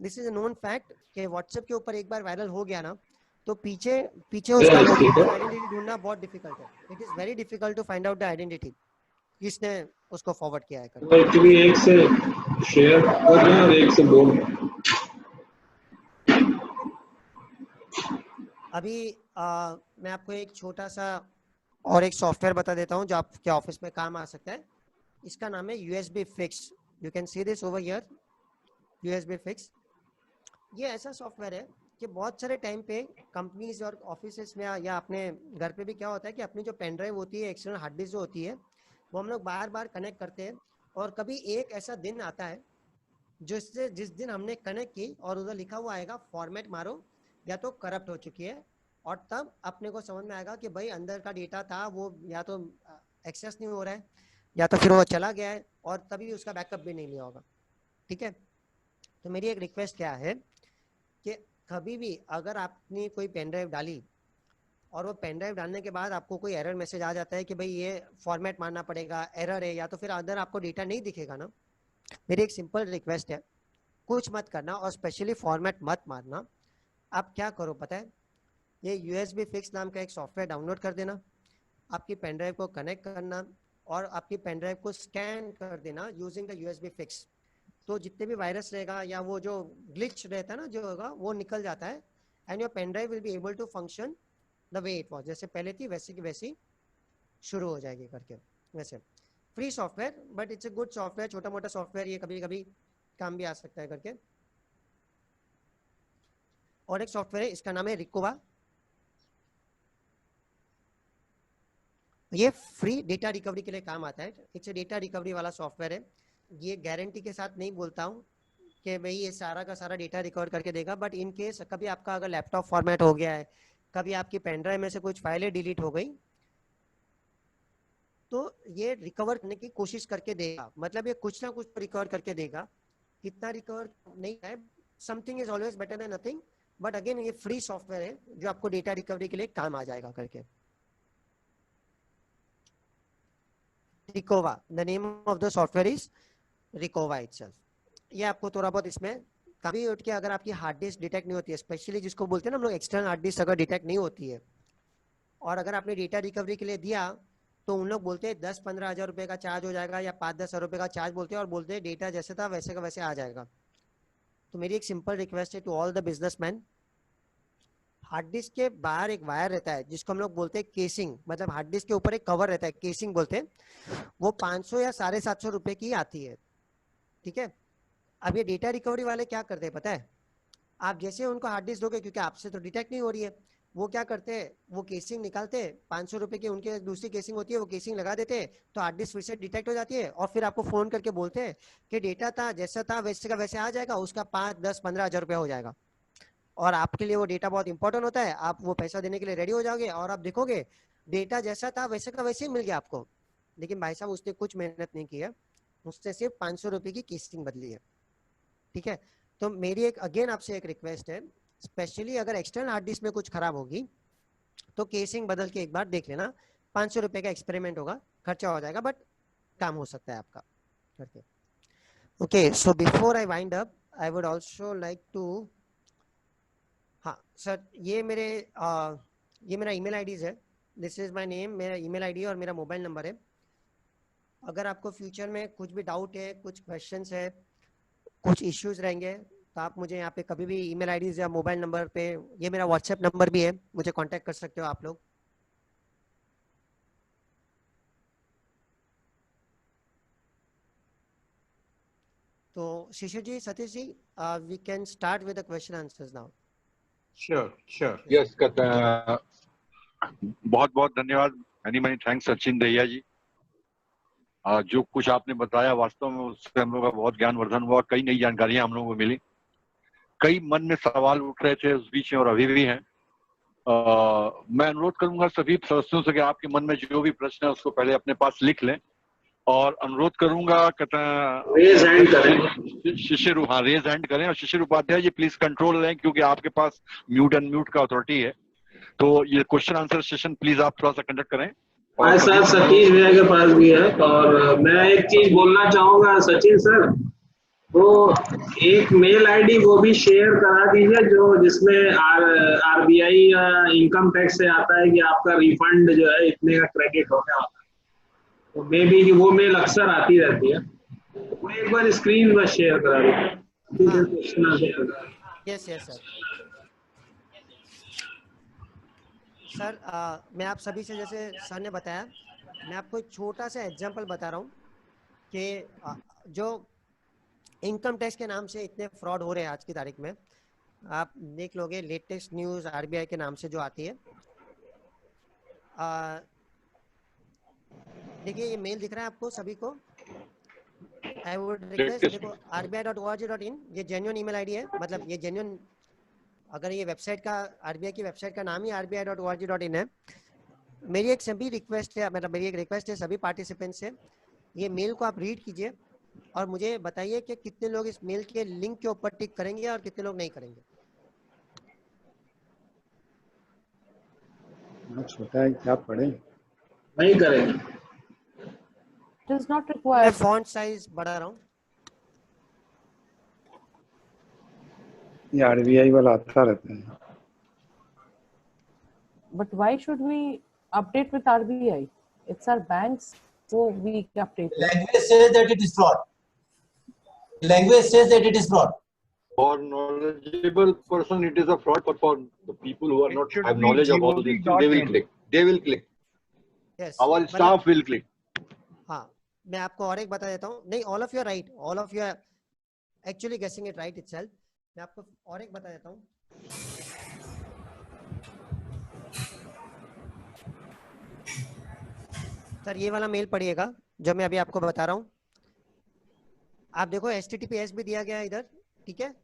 this is a known fact कि व्हाट्सएप के ऊपर एक बार वायरल हो गया ना, तो पीछे उसका आइडेंटिटी ढूंढना बहुत डिफिकल्ट है. It is very difficult to find out the identity किसने उसको फॉरवर्ड किया है करके.
एक्चुअली एक से शेयर कर रहे हैं और एक से बोल.
अभी मैं आपको एक छोटा सा और एक सॉफ्टवेयर बता देता हूँ जो आपके ऑफिस में काम आ सकता है. इसका नाम है USB Fix. You can see this over here, USB Fix. ये ऐसा सॉफ्टवेयर है कि बहुत सारे टाइम पे कंपनीज और ऑफिसेस में या अपने घर पे भी क्या होता है कि अपनी जो पेन ड्राइव होती है, एक्सटर्नल हार्ड डिस्क जो होती है, वो हम लोग बार बार कनेक्ट करते हैं. और कभी एक ऐसा दिन आता है जिस दिन हमने कनेक्ट की और उधर लिखा हुआ आएगा फॉर्मेट मारो या तो करप्ट हो चुकी है, और तब अपने को समझ में आएगा कि भाई अंदर का डेटा था वो या तो एक्सेस नहीं हो रहा है या तो फिर वो चला गया है, और तभी उसका बैकअप भी नहीं लिया होगा. ठीक है. तो मेरी एक रिक्वेस्ट क्या है कि कभी भी अगर आपने कोई पेन ड्राइव डाली और वो पेन ड्राइव डालने के बाद आपको कोई एरर मैसेज आ जाता है कि भाई ये फॉर्मेट मारना पड़ेगा, एरर है, या तो फिर अंदर आपको डेटा नहीं दिखेगा ना, मेरी एक सिंपल रिक्वेस्ट है, कुछ मत करना और स्पेशली फॉर्मेट मत मारना. आप क्या करो पता है, ये USB Fix नाम का एक सॉफ्टवेयर डाउनलोड कर देना, आपकी पेन ड्राइव को कनेक्ट करना और आपकी पेन ड्राइव को स्कैन कर देना यूजिंग द USB Fix. तो जितने भी वायरस रहेगा या वो जो ग्लिच रहता है ना जो होगा वो निकल जाता है, and your pen drive will be able to function the way it was, जैसे पहले थी वैसे की वैसी शुरू हो जाएगी करके. वैसे free software but it's a good software, छोटा मोटा सॉफ्टवेयर, ये कभी कभी काम भी आ सकता है करके. और एक सॉफ्टवेयर है, इसका नाम है रिकोवा. ये फ्री डेटा रिकवरी के लिए काम आता है. इट्स डेटा रिकवरी वाला सॉफ्टवेयर है. ये गारंटी के साथ नहीं बोलता हूँ कि भाई ये सारा का सारा डेटा रिकवर करके देगा, बट इन केस कभी आपका अगर लैपटॉप फॉर्मेट हो गया है, कभी आपकी पेन ड्राइव में से कुछ फाइलें डिलीट हो गई, तो ये रिकवर करने की कोशिश करके देगा. मतलब ये कुछ ना कुछ रिकवर करके देगा. कितना रिकवर नहीं है, something is always better than nothing, but again ये फ्री सॉफ्टवेयर है जो आपको डेटा रिकवरी के लिए काम आ जाएगा करके. Recuva, the name of the software is Recuva itself. ये आपको थोड़ा बहुत इसमें कभी उठ के अगर आपकी हार्ड डिस्क डिटेक्ट नहीं होती है, स्पेशली जिसको बोलते हैं ना हम लोग एक्सटर्नल हार्ड डिस्क अगर डिटेक्ट नहीं होती है और अगर आपने डेटा रिकवरी के लिए दिया, तो उन लोग बोलते हैं 10-15 हज़ार रुपये का चार्ज हो जाएगा या 5-10 हज़ार रुपये का चार्ज बोलते हैं, और बोलते हैं डेटा जैसे था वैसे का वैसे आ जाएगा. तो मेरी एक सिंपल रिक्वेस्ट है to all the businessman, hard disk के बाहर एक वायर रहता है जिसको हम लोग बोलते हैं केसिंग, मतलब हार्ड डिस्क के ऊपर एक कवर रहता है, केसिंग बोलते हैं, वो 500 या 750 रुपये की आती है. ठीक है. अब ये डेटा रिकवरी वाले क्या करते हैं पता है, आप जैसे उनको हार्ड डिस्क दोगे, क्योंकि आपसे तो डिटेक्ट नहीं हो रही है, वो क्या करते हैं, वो केसिंग निकालते हैं, 500 रुपये की उनके दूसरी केसिंग होती है, वो केसिंग लगा देते हैं, तो हार्ड डिस्क फिर से डिटेक्ट हो जाती है, और फिर आपको फोन करके बोलते हैं कि डेटा था जैसा था वैसे का वैसे आ जाएगा, उसका 5-10-15 हज़ार रुपया हो जाएगा. और आपके लिए वो डेटा बहुत इंपॉर्टेंट होता है, आप वो पैसा देने के लिए रेडी हो जाओगे, और आप देखोगे डेटा जैसा था वैसे का वैसे ही मिल गया आपको, लेकिन भाई साहब उसने कुछ मेहनत नहीं की है, उससे सिर्फ 500 रुपये की केसिंग बदली है. ठीक है. तो मेरी एक अगेन आपसे एक रिक्वेस्ट है, स्पेशली अगर एक्सटर्नल हार्ड डिस्क में कुछ खराब होगी तो केसिंग बदल के एक बार देख लेना. 500 रुपये का एक्सपेरिमेंट होगा, खर्चा हो जाएगा, बट काम हो सकता है आपका करके. Okay, so before I wind up I would also like to, हाँ सर, ये मेरा ईमेल आईडीज है, दिस इज माय नेम, मेरा ईमेल आईडी और मेरा मोबाइल नंबर है. अगर आपको फ्यूचर में कुछ भी डाउट है, कुछ क्वेश्चंस है, कुछ इश्यूज रहेंगे, तो आप मुझे यहाँ पे कभी भी ईमेल आईडीज या मोबाइल नंबर पे, ये मेरा व्हाट्सएप नंबर भी है, मुझे कांटेक्ट कर सकते हो आप लोग. तो Shishu ji, Satish ji, we can start with the question answers now.
Sure yes. बहुत बहुत धन्यवाद, many many thanks Sachin Dahiya ji. जो कुछ आपने बताया वास्तव में उससे हम लोग का बहुत ज्ञानवर्धन हुआ, कई नई जानकारियां हम लोगों को मिली, कई मन में सवाल उठ रहे थे उस बीच में और अभी भी हैं. मैं अनुरोध करूंगा सभी सदस्यों से कि आपके मन में जो भी प्रश्न है उसको पहले अपने पास लिख लें, और अनुरोध करूंगा
रेज हैंड करें,
रेज हैंड करें, और शिशिर उपाध्याय जी प्लीज कंट्रोल लें, क्योंकि आपके पास म्यूट अनम्यूट का अथॉरिटी है. तो ये क्वेश्चन आंसर सेशन प्लीज आप थोड़ा सा कंडक्ट करें.
हमारे साथ सतीश भैया के पास भी है, और मैं एक चीज बोलना चाहूंगा सचिन सर, तो एक मेल आईडी वो भी शेयर करा दीजिए जो जिसमें आरबीआई या इनकम टैक्स से आता है कि आपका रिफंड जो है इतने का क्रेडिट होने वाला है, तो मे बी वो मेल अक्सर आती रहती है, वो एक बार स्क्रीन बस शेयर करा दीजिए।
Yes yes sir. सर मैं आप सभी से, जैसे सर ने बताया, मैं आपको एक छोटा सा एग्जांपल बता रहा हूँ कि जो इनकम टैक्स के नाम से इतने फ्रॉड हो रहे हैं आज की तारीख में, आप देख लोगे लेटेस्ट न्यूज़ आरबीआई के नाम से जो आती है। देखिए ये मेल दिख रहा है आपको सभी को। आई वुड रिक्वेस्ट, देखो rbi.org.in, ये जेन्युइन ईमेल आईडी है, मतलब ये जेन्युइन, अगर ये वेबसाइट का, आरबीआई की वेबसाइट का नाम ही rbi.org.in है। मेरी एक सभी रिक्वेस्ट है, मतलब मेरी एक रिक्वेस्ट है सभी पार्टिसिपेंट से, ये मेल को आप रीड कीजिए और मुझे बताइए कि कितने लोग इस मेल के लिंक के ऊपर टिक करेंगे और कितने लोग नहीं करेंगे।
छोटा है, क्या पढ़े?
नहीं करेंगे।
It is not required.
मैं फॉन्ट साइज बढ़ा रहा हूँ।
ये आरबीआई वाला आता रहता है।
But why should we update with RBI? It's our banks, so we update.
Language says that it is fraud. Language says that it is fraud.
For knowledgeable person, it is a fraud, but for the people who are not have knowledge of all these things, they will click. They will click.
Yes.
Our staff will click.
हाँ, मैं आपको और एक बता देता हूँ। नहीं, all of you are right. All of you are actually guessing it right itself. मैं आपको और एक बता देता हूँ। सर ये वाला मेल पढ़िएगा जो मैं अभी आपको बता रहा हूँ। आप देखो HTTPS भी दिया गया है इधर, ठीक है?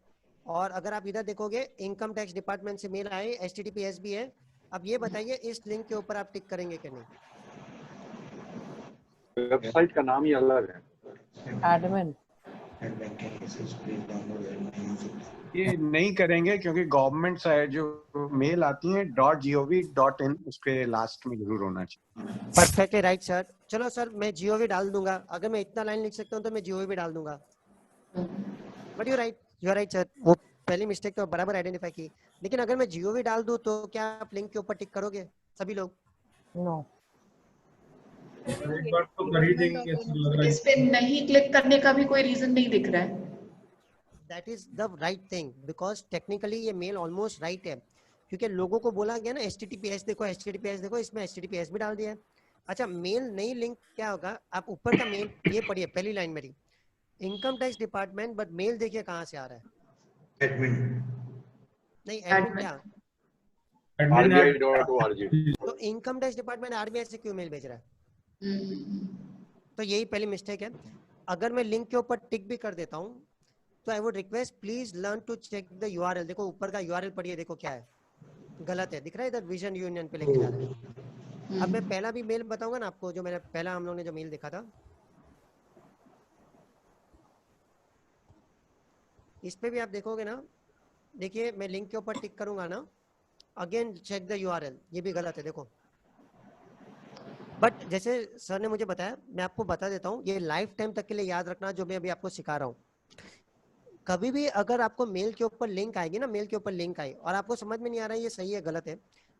और अगर आप इधर देखोगे इनकम टैक्स डिपार्टमेंट से मेल आए, HTTPS भी है। अब ये बताइए इस लिंक के ऊपर आप टिक करेंगे कि नहीं?
वेबसाइट का नाम ही अलग है।
Admin.
ये नहीं करेंगे क्योंकि गवर्नमेंट साइड जो मेल आती है .gov.in उसके लास्ट में जरूर होना चाहिए।
Perfectly right sir. चलो सर मैं GOV डाल दूंगा, अगर मैं इतना लाइन लिख सकता हूँ तो मैं GOV डाल दूंगा। बट यू राइट सर, वो पहली मिस्टेक तो बराबर आइडेंटिफाई की, लेकिन अगर मैं GOV डाल दूं तो क्या आप लिंक के ऊपर टिक करोगे सभी लोग?
No.
एक बार तो कर ही देंगे, ऐसा लग रहा है।
इस पे नहीं क्लिक करने का भी कोई रीजन नहीं दिख रहा है।
That is the right thing because technically ये मेल ऑलमोस्ट राइट है, क्योंकि लोगों को बोला गया ना HTTPS देखो, HTTPS देखो, इसमें HTTPS भी डाल दिया है। अच्छा मेल नहीं लिंक क्या होगा? आप ऊपर का मेल ये पढ़िए, पहली लाइन मेरी, income tax department, but mail देखिए कहाँ से आ रहा है।
Admin.
नहीं एडमिन क्या?
RBI.org.
तो इनकम टैक्स डिपार्टमेंट RBI से क्यों मेल भेज रहा है? तो यही पहली मिस्टेक है। अगर मैं लिंक के ऊपर टिक भी कर देता हूँ तो I would request please learn to check the URL। देखो ऊपर का URL पढ़िए, देखो क्या है, गलत है, दिख रहा है इधर विजन यूनियन पे लेके जा रहा है। अब मैं पहला भी मेल बताऊंगा ना आपको, जो मैंने पहला हम लोग ने जो मेल देखा था, इस पे भी आप देखोगे ना, देखिए मैं लिंक के ऊपर टिक करूंगा ना, अगेन चेक द URL, ये भी गलत है देखो। बट जैसे सर ने मुझे बताया, मैं आपको बता देता हूँ, ये लाइफ टाइम तक के लिए याद रखना जो मैं अभी आपको सिखा रहा हूँ। कभी भी अगर आपको मेल के ऊपर लिंक आएगी ना, मेल के ऊपर लिंक आई और आपको समझ में नहीं आ रहा है ये सही है गलत है,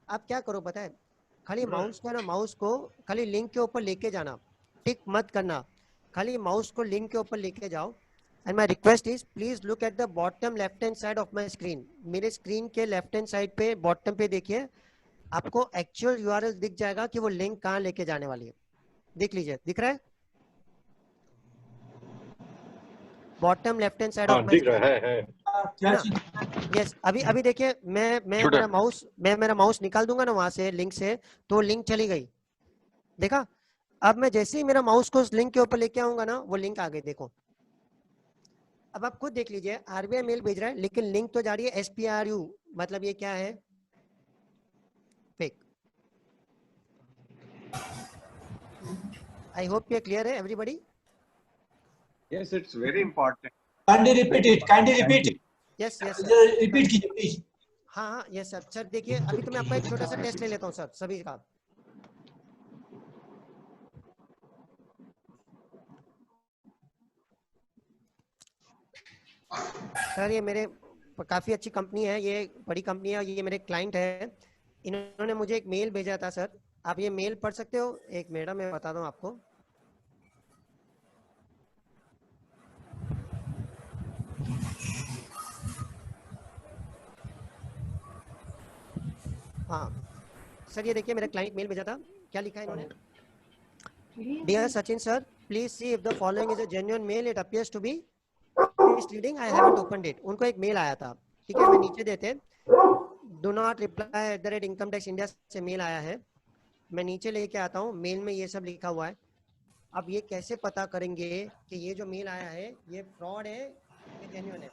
आप क्या करो पता है? खाली माउस को ना, माउस को खाली लिंक के ऊपर लेके जाना, टिक मत करना, खाली माउस को लिंक के ऊपर लेके जाओ। And my request is please look at the bottom left hand side of my screen. मेरे स्क्रीन के लेफ्ट हैंड साइड पे बॉटम पे देखिए, आपको एक्चुअल URL दिख जाएगा कि वो लिंक कहाँ लेके जाने वाली है। देख लीजिए, दिख रहा है bottom left hand side of my screen? Yes, अभी देखिए मैं मेरा माउस निकाल दूंगा ना वहां से लिंक से, तो लिंक चली गई, देखा? अब मैं जैसे ही मेरा माउस को उस लिंक के ऊपर लेके आऊंगा ना, वो लिंक आ गई, देखो। अब आप खुद देख लीजिए, RBI मेल भेज रहा है लेकिन लिंक तो जा रही है SPRU, मतलब ये क्या है? Fake. I hope you are clear, everybody.
Yes, it's very important.
Kindly repeat it. Kindly repeat it.
Yes, yes.
Repeat कीजिए please.
हाँ, yes सर। सर देखिए, अभी तो मैं आपका एक छोटा सा टेस्ट ले लेता हूँ सर सभी का। सर ये मेरे काफ़ी अच्छी कंपनी है, ये बड़ी कंपनी है, ये मेरे क्लाइंट है। इन्होंने मुझे एक मेल भेजा था सर, आप ये मेल पढ़ सकते हो? एक मैडम मैं बताता हूँ आपको। हाँ सर ये देखिए मेरा क्लाइंट मेल भेजा था, क्या लिखा है इन्होंने? Dear Sachin sir, please see if the following is a genuine mail, it appears to be misleading, I haven't opened it। उनको एक मेल आया था, ठीक है, मैं नीचे देते डो नॉट रिप्लाई @incometaxindia से मेल आया है। मैं नीचे लेके आता हूँ, मेल में ये सब लिखा हुआ है। अब ये कैसे पता करेंगे कि ये जो मेल आया है ये फ्रॉड है या जेन्युइन है?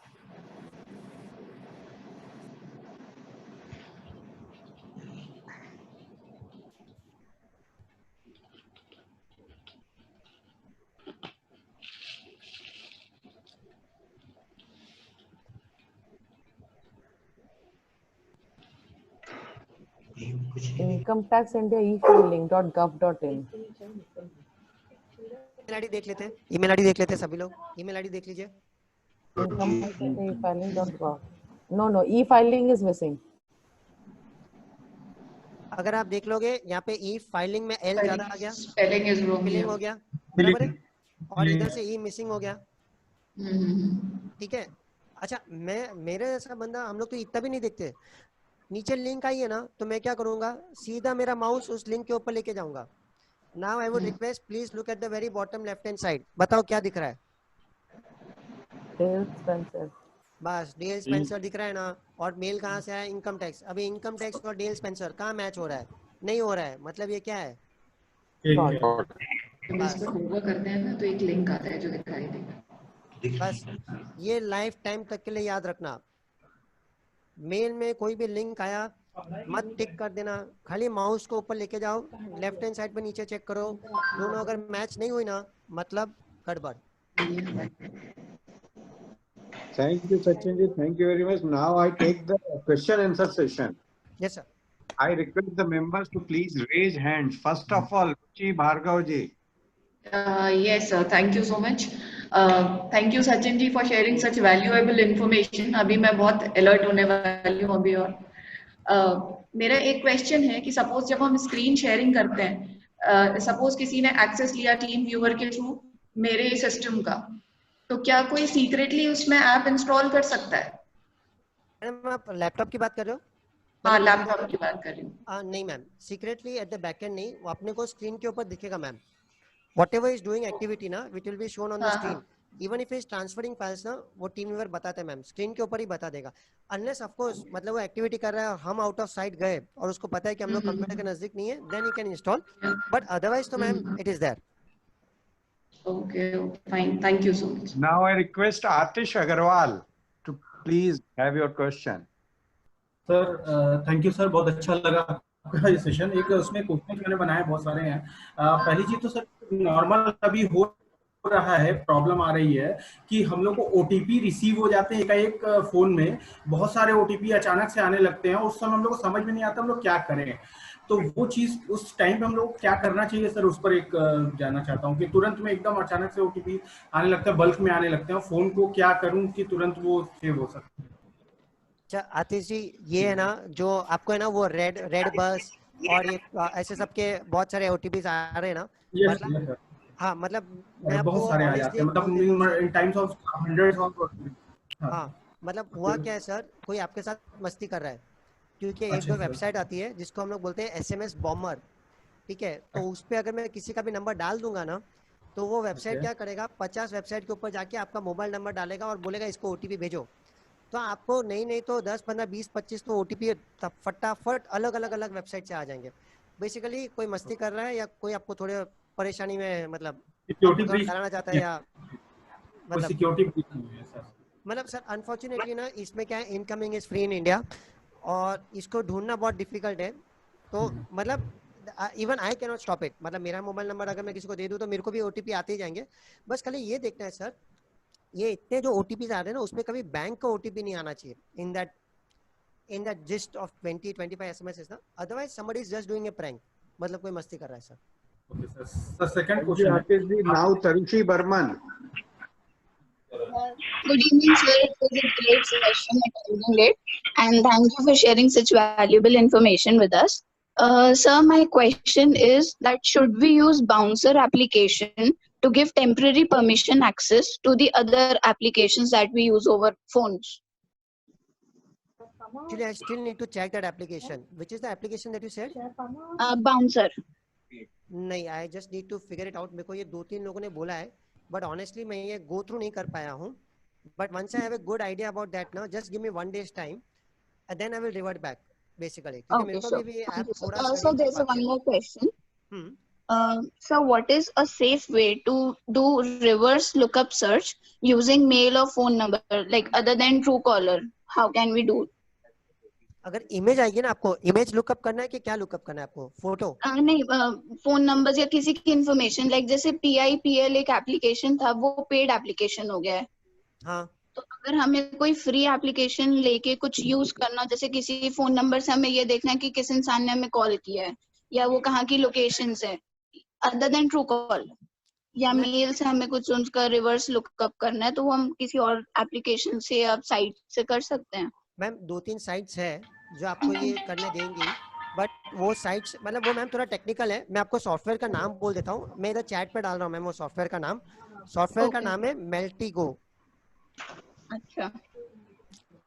incometaxindia.gov.in।
ईमेल आईडी देख लेते हैं, ईमेल आईडी देख लेते हैं सभी लोग, ईमेल आईडी देख लीजिए।
incometaxindia.gov। no e-filing is missing।
अगर आप देख लोगे यहाँ पे ई फाइलिंग में एल ज्यादा आ गया,
स्पेलिंग इज रॉन्ग
फिलिंग हो गया, बराबर है, और इधर से ई मिसिंग हो गया, ठीक है। अच्छा मैं मेरे जैसा बंदा, हम लोग तो इतना भी नहीं देखते, नीचे लिंक आई है ना तो मैं क्या करूंगा, सीधा मेरा माउस उस लिंक के ऊपर लेके जाऊंगा। Now I would request please look at the very bottom left hand side, बताओ क्या दिख रहा है?
Dale Spencer।
बस डेल स्पेंसर दिख रहा है ना, और मेल कहाँ से आया? Income tax. अभी इनकम टैक्स और डेल स्पेंसर कहाँ मैच हो रहा है? नहीं हो रहा है, मतलब ये क्या है?
होमवर्क करते हैं ना तो एक लिंक आता है जो दिखाई देगा।
बस ये लाइफ टाइम तक के लिए याद रखना, मेल में कोई भी लिंक आया मत टिक कर देना, खाली माउस को ऊपर लेके जाओ, लेफ्ट हैंड साइड पे नीचे चेक करो, दोनों अगर मैच नहीं हुई ना मतलब गड़बड़।
Thank you, Sachin ji. Thank you very much. Now I take the question answer session.
Yes, sir.
I request the members to please raise hands. First of all, Ruchi Bhargav ji.
Yes, sir. Thank you so much. Thank you, Sachin ji, for sharing such valuable information. अभी मैं बहुत alert होने वाली हूँ अभी। और मेरा एक क्वेश्चन है कि सपोज जब हम स्क्रीन शेयरिंग करते हैं, सपोज किसी ने एक्सेस लिया टीम व्यूअर के थ्रू मेरे सिस्टम का, तो क्या कोई सीक्रेटली उसमें ऐप इंस्टॉल कर सकता है?
मैम आप लैपटॉप की बात कर रहे हो?
हाँ लैपटॉप की बात कर रही हूँ।
नहीं ma'am, secretly at the back end नहीं, वो अपने को स्क्रीन के ऊपर दिखेगा ma'am, whatever is doing activity ना which will be shown on the screen, even if is transferring files ना, वो टीम व्यूअर बताता है मैम, स्क्रीन के ऊपर ही बता देगा, अनलेस ऑफ कोर्स मतलब वो एक्टिविटी कर रहा है, हम आउट ऑफ साइट गए और उसको पता है कि हम लोग कंप्यूटर के नजदीक नहीं है, then you can install, but otherwise तो ma'am it is there.
Okay, fine. Thank you so much.
Now I request Atish Agarwal to please have your question.
Sir thank you sir, बहुत अच्छा लगा आपका ये सेशन। एक उसमें question मैंने बनाए बहुत सारे हैं। पहली चीज तो सर नॉर्मल अभी हो रहा है, प्रॉब्लम आ रही है कि हम लोग को ओटीपी रिसीव हो जाते हैं एकाएक फोन में, बहुत सारे ओटीपी अचानक से आने लगते हैं, उस समय हम लोग को समझ में नहीं आता हम लोग क्या करें। तो वो चीज उस टाइम पे हम लोग क्या करना चाहिए सर, उस पर एक जानना चाहता हूँ कि तुरंत में एकदम अचानक से ओटीपी आने लगता है, बल्क में आने लगते हैं, फोन को क्या करूँ कि तुरंत वो सेव हो सके?
अच्छा आतिश जी, ये है ना जो आपको है ना वो रेड बस और ये ऐसे सबके बहुत सारे ओटीपीज आ रहे हैं ना, मतलब हाँ मतलब मैं आपको
बहुत सारे आ जाते हैं, मतलब इन टाइम्स ऑफ हंड्रेड्स ऑफ।
हाँ मतलब हुआ क्या है सर, कोई आपके साथ मस्ती कर रहा है, क्योंकि एक दो वेबसाइट आती है जिसको हम लोग बोलते हैं SMS बॉम्बर, ठीक है, तो उस पर अगर मैं किसी का भी नंबर डाल दूंगा ना तो वो वेबसाइट क्या करेगा, 50 वेबसाइट के ऊपर जाके आपका मोबाइल नंबर डालेगा और बोलेगा इसको ओटीपी भेजो, तो आपको नहीं तो 10 15 20 25 तो ओटीपी फटाफट अलग अलग वेबसाइट से आ जाएंगे। बेसिकली कोई मस्ती कर रहा है या कोई आपको थोड़े परेशानी में मतलब कराना चाहता है, या मतलब सर अनफॉर्चुनेटली ना इसमें क्या है, incoming is free in India और इसको ढूंढना बहुत डिफिकल्ट है, तो मतलब even I can not stop it, मतलब मेरा मोबाइल नंबर अगर मैं किसी को दे दूं तो मेरे को भी ओटीपी आते ही जाएंगे। बस खाली ये देखना है सर, ये इतने जो ओटीपी आ रहे हैं ना उसमें कभी बैंक का ओटीपी नहीं आना चाहिए in that gist of 20-25 SMS ना, otherwise somebody is just doing a prank, मतलब कोई मस्ती कर रहा है sir.
Okay sir, second question
now Tarushi Burman.
Good evening, sir. It was a great session attending it, and thank you for sharing such valuable information with us. Sir, my question is that should we use bouncer application to give temporary permission access to the other applications that we use over phones?
Actually, I still need to check that application. Which is the application that you said?
Bouncer.
नहीं, I just need to figure it out. मेरे को ये 2-3 लोगों ने बोला है, but honestly मैं ये go through नहीं कर पाया हूँ. But once I have a good idea about that now, just give me 1 day's time, and then I will revert back. Basically, क्योंकि मेरे को भी app थोड़ा
So
study
there's one more question. So what is a safe way to do reverse lookup search using mail or phone number, like other than Truecaller? How can we do?
अगर image आएगी ना, आपको image lookup करना है कि क्या lookup करना है आपको? फोटो?
नहीं, फोन नंबर या किसी की इंफॉर्मेशन, लाइक जैसे PIPL एक एप्लीकेशन था, वो पेड एप्लीकेशन हो गया है.
हाँ.
तो अगर हमें कोई फ्री एप्लीकेशन लेके कुछ यूज करना, जैसे किसी फोन नंबर से हमें ये देखना है कि किस इंसान ने हमें कॉल किया है या वो कहाँ की लोकेशन है, अदर देन ट्रू कॉल, या मेल से हमें कुछ उनका रिवर्स लुकअप करना है, तो वो हम किसी और एप्लीकेशन से या साइट से कर सकते हैं.
मैम 2-3 साइट्स है जो आपको ये करने देंगी, बट वो साइट्स मतलब वो मैम थोड़ा टेक्निकल है. मैं आपको सॉफ्टवेयर का नाम बोल देता हूँ, मैं इधर चैट पे डाल रहा हूँ मैम वो सॉफ्टवेयर का नाम. सॉफ्टवेयर का नाम है मेल्टिगो.
अच्छा,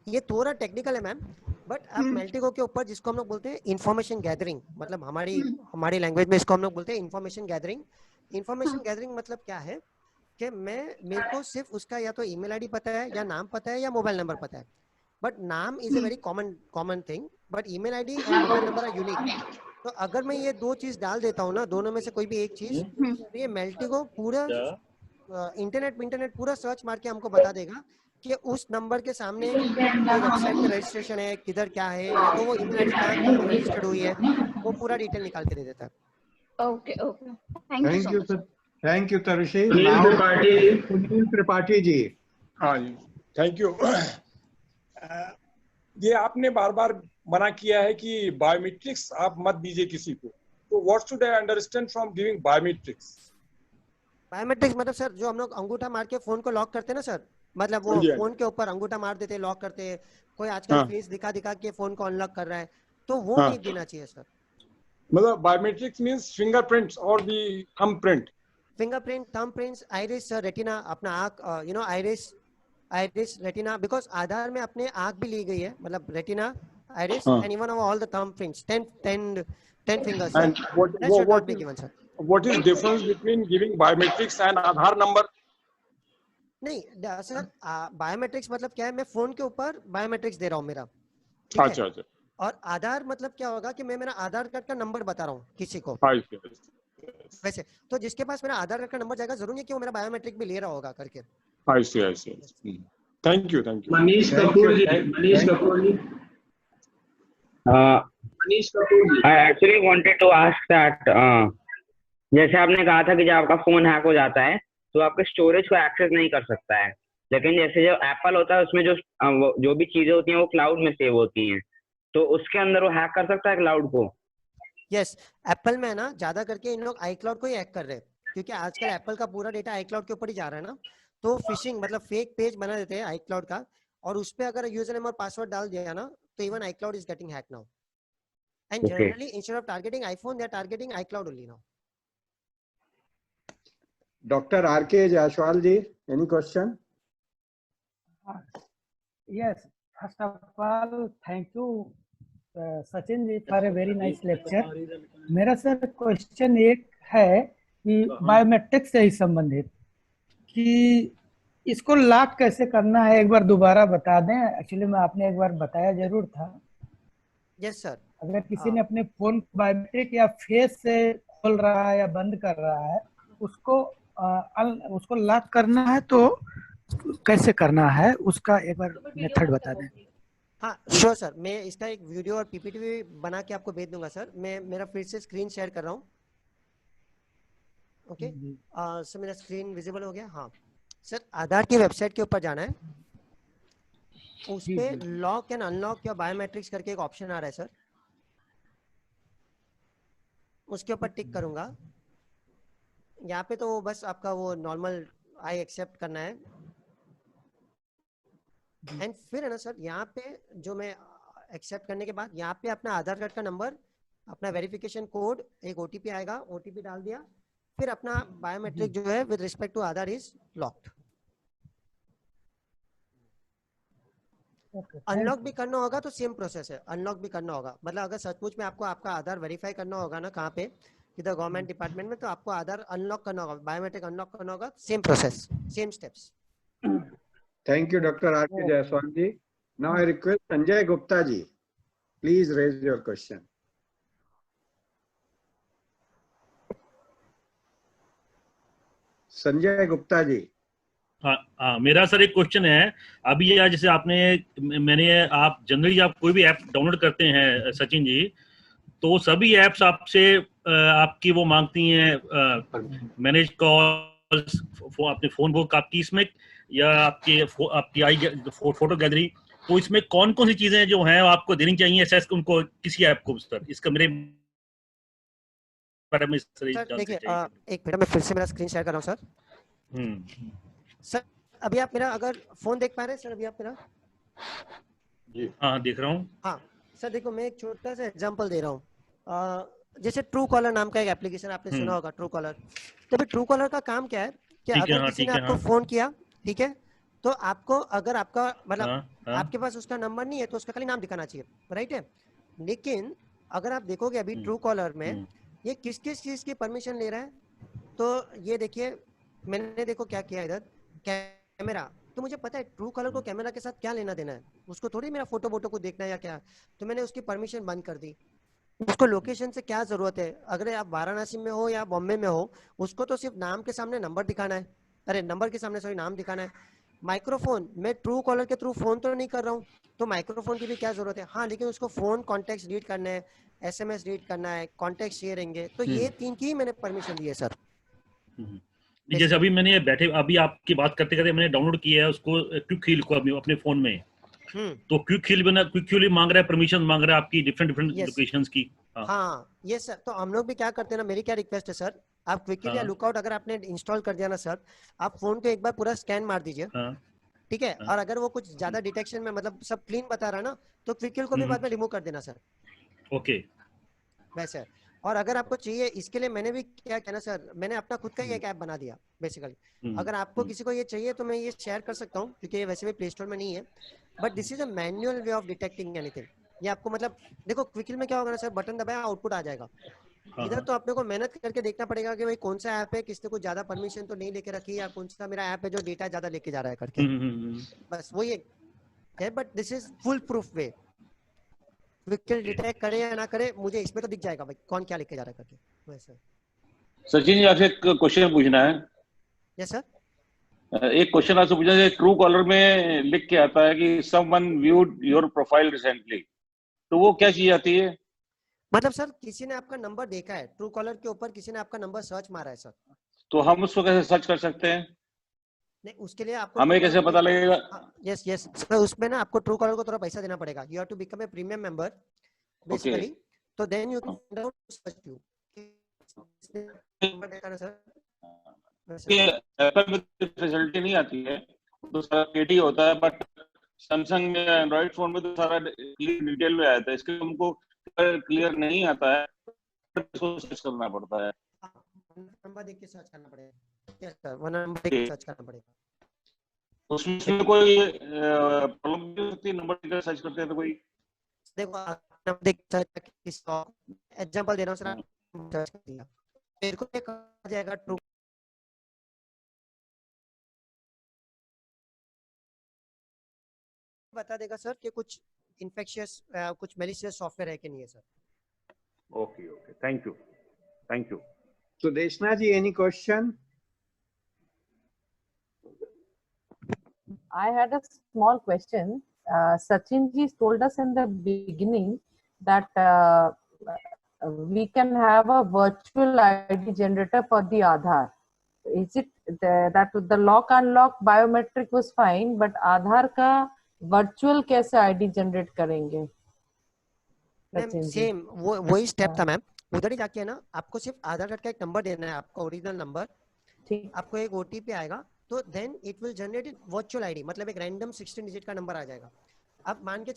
ये थोड़ा टेक्निकल है मैम, बट आप मेल्टिगो के ऊपर, जिसको हम लोग बोलते हैं इंफॉर्मेशन गैदरिंग, मतलब हमारी लैंग्वेज में इसको हम लोग बोलते हैं इंफॉर्मेशन गैदरिंग. इंफॉर्मेशन गैदरिंग मतलब क्या है कि मेरे को सिर्फ उसका या तो ईमेल आईडी पता है, या नाम पता है, या मोबाइल नंबर पता है. बट नाम is a very common thing, but email ID and mobile number are unique. तो अगर मैं ये 2 चीज डाल देता हूँ ना, दोनों में से कोई भी एक चीज, तो ये मेल्टिगो पूरा इंटरनेट पूरा सर्च मार के हमको बता देगा कि उस नंबर के सामने कोई वेबसाइट पे रजिस्ट्रेशन है, किधर क्या है, या तो वो ईमेल आईडी कहाँ रजिस्टर्ड हुई है, वो पूरा डिटेल निकाल के दे देता है.
Okay okay, thank you sir.
Thank you Tarushi.
Sunil
Tripathi ji.
हाँ जी, थैंक यू. ये आपने बार बार मना किया है कि बायोमेट्रिक्स आप मत दीजिए किसी को, तो what should I understand from giving biometrics?
Biometrics मतलब सर जो हम लोग अंगूठा मार के फोन को लॉक करते हैं ना सर, मतलब वो फोन के ऊपर अंगूठा मार देते हैं, लॉक करते हैं. कोई आजकल फेस दिखा के फोन को अनलॉक कर रहा है, तो वो नहीं देना चाहिए सर.
मतलब बायोमेट्रिक्स मींस फिंगरप्रिंट्स और the thumb print.
Fingerprint, thumb prints, iris, retina, अपना आंख, you know iris retina, because Aadhaar में अपने आंख भी ली गई है, मतलब retina, iris and even all the thumb prints, 10 fingers.
And what is difference between giving biometrics and Aadhaar number?
नहीं सर, बायोमेट्रिक्स मतलब क्या है, मैं फोन के ऊपर बायोमेट्रिक्स दे रहा हूँ मेरा.
अच्छा अच्छा.
और आधार मतलब क्या होगा कि मैं मेरा आधार कार्ड का नंबर बता रहा हूँ किसी को. वैसे तो जिसके पास मेरा आधार कार्ड का नंबर जाएगा, जरूरी है कि वो मेरा बायोमेट्रिक भी ले रहा होगा करके.
I see. Thank you.
Manish Kapoor ji.
I actually wanted to ask that जैसे आपने कहा था कि जब आपका फोन हैक हो जाता है तो आपके स्टोरेज को एक्सेस नहीं कर सकता है, लेकिन जैसे जो एप्पल होता है उसमें जो भी चीजें होती हैं वो क्लाउड में सेव होती हैं, तो उसके अंदर वो हैक कर सकता है क्लाउड को?
यस, एप्पल में ना ज्यादा करके इन लोग iCloud को ही हैक कर रहे हैं, क्योंकि आजकल एप्पल का पूरा डेटा iCloud के ऊपर ही जा रहा है ना. तो फिशिंग मतलब फेक पेज बना देते हैं iCloud का, और उस पे अगर यूजर नेम और पासवर्ड डाल दिया ना, तो even iCloud is getting hacked now. And generally, instead of targeting iPhone, they are targeting iCloud only now.
Dr. R.K. Jaiswal ji, any question?
Yes, first of all, thank you, Sachin ji, for a very nice lecture. मेरा sir question एक है कि biometric से ही संबंधित, कि इसको lock कैसे करना है, एक बार दोबारा बता दें. एक्चुअली मैं आपने एक बार बताया जरूर था.
Yes sir.
अगर किसी ने अपने फोन बायोमेट्रिक या फेस से खोल रहा है या बंद कर रहा है, उसको लॉक करना है तो कैसे करना है, उसका एक बार मेथड बता दें.
हाँ श्योर सर, मैं इसका एक वीडियो और पीपीटी भी बना के आपको भेज दूंगा सर. मैं मेरा फिर से स्क्रीन शेयर कर रहा हूँ. ओके सर, मेरा स्क्रीन विजिबल हो गया. हाँ सर, आधार की वेबसाइट के ऊपर जाना है, उस पे लॉक एंड अनलॉक या बायोमेट्रिक्स करके एक ऑप्शन आ रहा है सर, उसके ऊपर टिक करूंगा. यहाँ पे तो बस आपका वो नॉर्मल आई एक्सेप्ट करना है. एंड फिर है ना सर, यहाँ पे जो मैं एक्सेप्ट करने के बाद यहाँ पे अपना आधार कार्ड का नंबर, अपना वेरिफिकेशन कोड, एक ओटीपी आएगा, ओटीपी डाल दिया, फिर अपना बायोमेट्रिक जो है with respect to Aadhaar is locked. Unlock भी करना होगा तो सेम प्रोसेस है, अनलॉक भी करना होगा। मतलब अगर सचमुच में आपको आपका आधार वेरीफाई करना होगा ना कहाँ पे, किधर गवर्नमेंट डिपार्टमेंट में, तो आपको आधार अनलॉक करना होगा, बायोमेट्रिक अनलॉक करना होगा, same process, same steps.
Thank you, Dr. R.K. Jaiswal ji. Now I request Sanjay Gupta ji. Please raise your question. Sanjay Gupta ji.
हाँ, मेरा सर एक क्वेश्चन है। अभी ये जैसे आप जनरली आप कोई भी ऐप डाउनलोड करते हैं सचिन जी, तो सभी ऐप्स आपसे आपकी वो मांगती हैं मैनेज कॉल्स, अपने फोन बुक आपकी, इसमें या आपकी आई फोटो गैलरी, तो इसमें कौन कौन सी चीजें जो हैं आपको देनी चाहिए एक्सेस उनको किसी ऐप को सर? इसका मेरे बारे में
सर देखिए, एक मिनट में फिर से मेरा स्क्रीन शेयर कर रहा हूँ सर। सर अभी आप मेरा अगर फोन देख पा रहे हैं सर? अभी आप मेरा
जी हाँ देख रहा हूँ।
हाँ सर देखो, मैं एक छोटा सा एग्जांपल दे रहा हूँ। जैसे ट्रू कॉलर नाम का एक एप्लीकेशन आपने सुना होगा, ट्रू कॉलर। तो अभी ट्रू कॉलर का काम क्या है कि अगर किसी ने आपको फोन किया, ठीक है, तो आपको अगर आपका मतलब आपके पास उसका नंबर नहीं है तो उसका खाली नाम दिखाना चाहिए, राइट है। लेकिन अगर आप देखोगे अभी ट्रू कॉलर में ये किस किस चीज की परमिशन ले रहा है, तो ये देखिए मैंने देखो क्या किया इधर, कैमरा। तो मुझे पता है ट्रू कॉलर को कैमरा के साथ क्या लेना देना है, उसको थोड़ी मेरा फोटो वोटो को देखना है या क्या। तो मैंने उसकी परमिशन बंद कर दी। उसको लोकेशन से क्या जरूरत है, अगर आप वाराणसी में हो या बॉम्बे में हो, उसको तो सिर्फ नाम के सामने नंबर दिखाना है, अरे नंबर के सामने सॉरी नाम दिखाना है। माइक्रोफोन, मैं ट्रू कॉलर के थ्रू फोन तो नहीं कर रहा हूँ, तो माइक्रोफोन की भी क्या जरूरत है। हाँ लेकिन उसको फोन कॉन्टेक्ट रीड करना है, SMS रीड करना है, कॉन्टेक्ट शेयरिंग है, तो ये 3 की मैंने परमिशन दी है सर।
जैसे अभी मैंने बैठे अभी आपकी बात करते करते मैंने डाउनलोड किया है उसको, क्विक हील को अपने फोन में। तो क्विक हील मांग रहा है, परमिशन मांग रहा है आपकी डिफरेंट लोकेशंस की।
हाँ ये सर, तो हम लोग भी क्या करते हैं ना, मेरी क्या रिक्वेस्ट है सर, आप क्विक हील या लुकआउट अगर आपने इंस्टॉल कर दिया ना सर, आप फोन को एक बार पूरा स्कैन मार दीजिए, ठीक है। और अगर वो कुछ ज्यादा डिटेक्शन में मतलब सब क्लीन बता रहा है ना, तो क्विक हील को भी बाद में रिमूव कर देना सर।
ओके
वैसे। और अगर आपको चाहिए इसके लिए मैंने भी क्या किया ना सर, मैंने अपना खुद का ही एक ऐप बना दिया बेसिकली। अगर आपको किसी को ये चाहिए तो मैं ये शेयर कर सकता हूँ, क्योंकि ये वैसे भी प्ले स्टोर में नहीं है, but this is a manual way of detecting anything. ये आपको मतलब देखो क्विक हील में क्या होगा ना सर, बटन दबाया आउटपुट आ जाएगा। इधर तो अपने को मेहनत करके देखना पड़ेगा कि भाई कौन सा ऐप है, किसने कुछ ज्यादा परमिशन तो नहीं लेके रखी, या कौन सा मेरा ऐप है जो डेटा ज्यादा लेके जा रहा है करके। बस वो ये है, but this is foolproof way. Quick Heal detect करे या ना करे, मुझे इसमें तो दिख जाएगा भाई कौन क्या लेके जा रहा है करके। वैसे
सचिन जी आपसे एक क्वेश्चन पूछना है।
Yes sir.
एक क्वेश्चन आपसे पूछना है, ट्रू कॉलर में लिख के आता है कि someone viewed your profile recently, तो वो क्या चीज आती है?
मतलब सर किसी ने आपका नंबर देखा है, ट्रू कॉलर के ऊपर किसी ने आपका नंबर सर्च मारा है सर,
तो हम उसको कैसे सर्च कर सकते हैं?
नहीं उसके लिए आपको
हमें कैसे पता लगेगा?
यस यस सर, उसमें ना आपको ट्रू कॉलर को थोड़ा पैसा देना पड़ेगा। You have to become a premium member basically, तो then you can down search you number देखा ना सर।
एप्पल में फैसिलिटी नहीं आती है, तो सारा केटी होता है, बट सैमसंग में एंड्रॉइड फोन में तो सारा डिटेल में आता है। इसके हमको क्लियर नहीं आता है, इसको सर्च करना पड़ता है।
नंबर देख के सर्च करना पड़ेगा। यस सर, वन नंबर देख के सर्च करना पड़ेगा।
उसमें कोई प्रॉब्लम नहीं होती, नंबर देख के सर्च करते हैं तो कोई?
देखो नंबर देख के सर्च, किसका एग्जांपल दे रहा हूं सर, सर्च कर दिया मेरे को एक आ जाएगा ट्रू, बता देगा सर कि कुछ इन्फेक्शियस कुछ मैलिशियस सॉफ्टवेयर है कि नहीं है sir.
Okay okay, thank you, thank you.
So Deshna ji, any question?
I had a small question. Sachin ji told us in the beginning that we can have a virtual ID generator for the Aadhaar. Is it that the lock unlock biometric was fine, but Aadhaar का virtual कैसे ID generate करेंगे?
Same वही step था ma'am, उधर ही जाके है ना, आपको सिर्फ आधार कार्ड का एक नंबर देना है, आपका ओरिजिनल नंबर, ठीक, आपको एक OTP आएगा, तो then it will generate virtual ID, मतलब एक रैंडम 16 डिजिट का नंबर आ जाएगा। अब मान के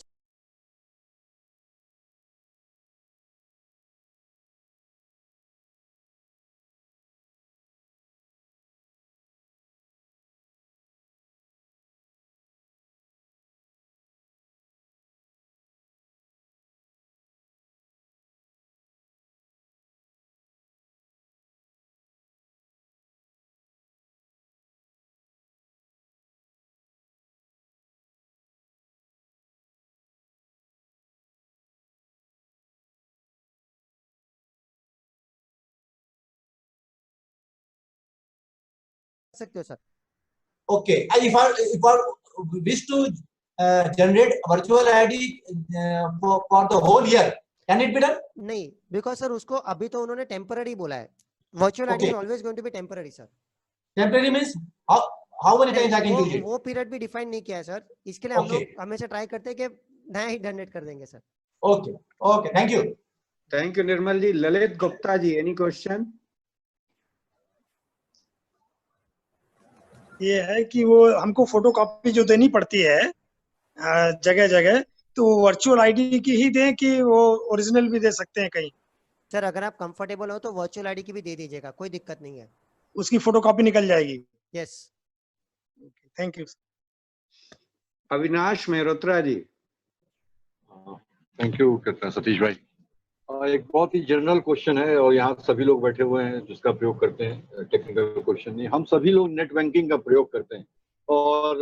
सकते हो सर।
Okay, and if I wish to generate virtual ID for the whole year, can it be done?
नहीं, बिकॉज सर उसको अभी तो उन्होंने टेम्पररी बोला है। Virtual ID is always going to be temporary sir.
Temporary means how many times I can use it?
वो period भी define नहीं किया है सर, इसके लिए हम लोग हमेशा ट्राई करते हैं कि नया ही जनरेट कर देंगे sir.
Okay, okay, thank you.
Thank you Nirmal ji. Lalit Gupta ji, any question?
ये है कि वो हमको फोटो कॉपी जो देनी पड़ती है जगह जगह, तो वो वर्चुअल आईडी की ही दें कि वो ओरिजिनल भी दे सकते हैं कहीं?
सर अगर आप कंफर्टेबल हो तो वर्चुअल आईडी की भी दे दीजिएगा, कोई दिक्कत नहीं है।
उसकी फोटो कॉपी निकल जाएगी?
Yes.
Thank you.
Avinash Mehrotra ji.
Thank you Satish भाई। एक बहुत ही जनरल क्वेश्चन है और यहाँ सभी लोग बैठे हुए हैं जिसका प्रयोग करते हैं, टेक्निकल क्वेश्चन नहीं। हम सभी लोग नेट बैंकिंग का प्रयोग करते हैं और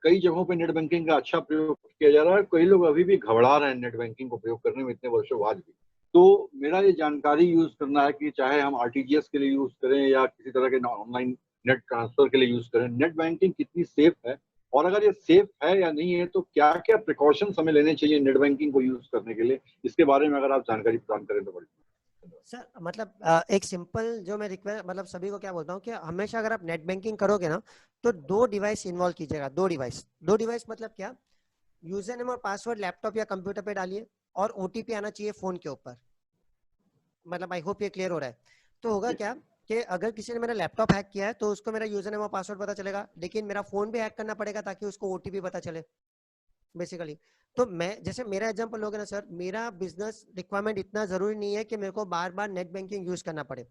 कई जगहों पे नेट बैंकिंग का अच्छा प्रयोग किया जा रहा है। कई लोग अभी भी घबरा रहे हैं नेट बैंकिंग को प्रयोग करने में इतने वर्षों बाद भी। तो मेरा ये जानकारी यूज करना है कि चाहे हम आरटीजीएस के लिए यूज करें या किसी तरह के ऑनलाइन नेट ट्रांसफर के लिए यूज करें, नेट बैंकिंग कितनी सेफ है और अगर ये सेफ है या नहीं है तो क्या क्या प्रिकॉशंस हमें लेने चाहिए नेट बैंकिंग को यूज करने के लिए, इसके बारे में अगर आप जानकारी प्रदान करें तो बढ़िया।
सर मतलब एक सिंपल जो मैं रिक्वेस्ट मतलब सभी को क्या बोलता हूँ कि हमेशा अगर आप नेट बैंकिंग करोगे ना तो 2 डिवाइस इन्वॉल्व कीजिएगा। 2 डिवाइस मतलब क्या, यूजर नेम और पासवर्ड लैपटॉप या कंप्यूटर पे डालिए और ओटीपी आना चाहिए फोन के ऊपर। मतलब आई होप ये क्लियर हो रहा है। तो होगा क्या कि अगर किसी ने मेरा लैपटॉप हैक किया है तो उसको मेरा यूजर नेम और पासवर्ड पता चलेगा, लेकिन मेरा फोन भी हैक करना पड़ेगा ताकि उसको ओटीपी पता चले बेसिकली। तो मैं जैसे मेरा एग्जांपल लोगे ना सर, मेरा बिजनेस रिक्वायरमेंट इतना जरूरी नहीं है कि मेरे को बार बार नेट बैंकिंग यूज करना पड़े,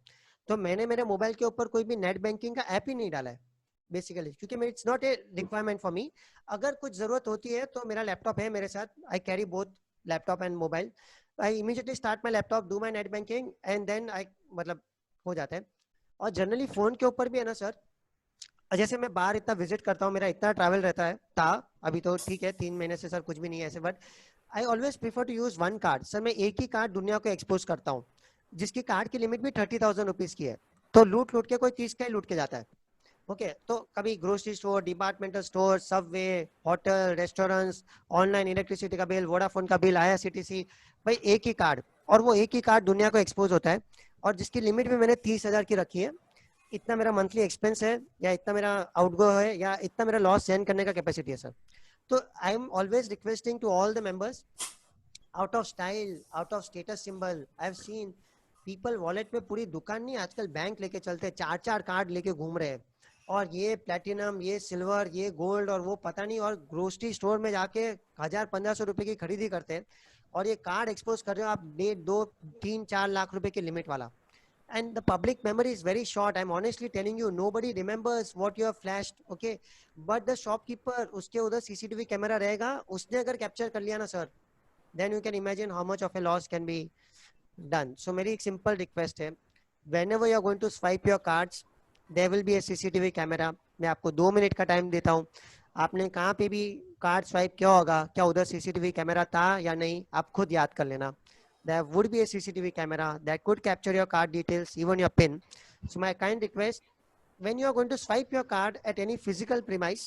तो मैंने मेरे मोबाइल के ऊपर कोई भी नेट बैंकिंग का ऐप ही नहीं डाला है बेसिकली, क्योंकि it's not a requirement for me. अगर कुछ जरूरत होती है तो मेरा लैपटॉप है मेरे साथ, I carry both laptop and mobile. I immediately start my laptop, do my net banking and then I मतलब हो जाता है। और जनरली फोन के ऊपर भी है ना सर, जैसे मैं बाहर इतना विजिट करता हूँ, मेरा इतना ट्रैवल रहता है अभी तो ठीक है 3 महीने से सर कुछ भी नहीं है ऐसे, but I always prefer to use 1 card. Sir मैं एक ही कार्ड दुनिया को एक्सपोज करता हूँ जिसकी कार्ड की लिमिट भी 30,000 रुपीज की है। तो लूट के कोई 30 का ही लूट के जाता है। ओके तो कभी grocery store, departmental store, Subway, hotel, restaurants, online electricity का बिल, वोडाफोन का बिल, IRCTC, भाई एक ही कार्ड, और वो एक ही कार्ड दुनिया को एक्सपोज होता है और जिसकी लिमिट भी मैंने 30,000 की रखी है। इतना मेरा मंथली एक्सपेंस है या इतना मेरा आउटगो है या इतना मेरा लॉस सहन करने का कैपेसिटी है सर। तो I am always requesting to all the members, out of style, out of status symbol, I have seen people wallet में पूरी दुकान नहीं आजकल बैंक लेके चलते हैं, 4 कार्ड लेके घूम रहे हैं, और ये प्लेटिनम, ये सिल्वर, ये गोल्ड और वो पता नहीं, और ग्रोसरी स्टोर में जाके 1000-1500 रुपए की खरीदी करते हैं और ये कार्ड एक्सपोज कर रहे हो आप 1.5, 2, 3, 4 लाख रुपए की लिमिट वाला। And the public memory is very short. I'm honestly telling you, nobody remembers what you have flashed, okay? But the shopkeeper, उसके उधर CCTV कैमरा रहेगा, उसने अगर कैप्चर कर लिया ना sir, then you can imagine how much of a loss can be done. So मेरी एक simple request है, whenever you are going to swipe your cards, there will be a CCTV camera. मैं आपको 2 minute का time देता हूँ, आपने कहाँ पे भी कार्ड स्वाइप किया होगा, क्या उधर CCTV कैमरा था या नहीं, आप खुद याद कर लेना। There would be a CCTV camera that could capture your card details, even your PIN. So my kind request, when you are going to swipe your card at any physical premise,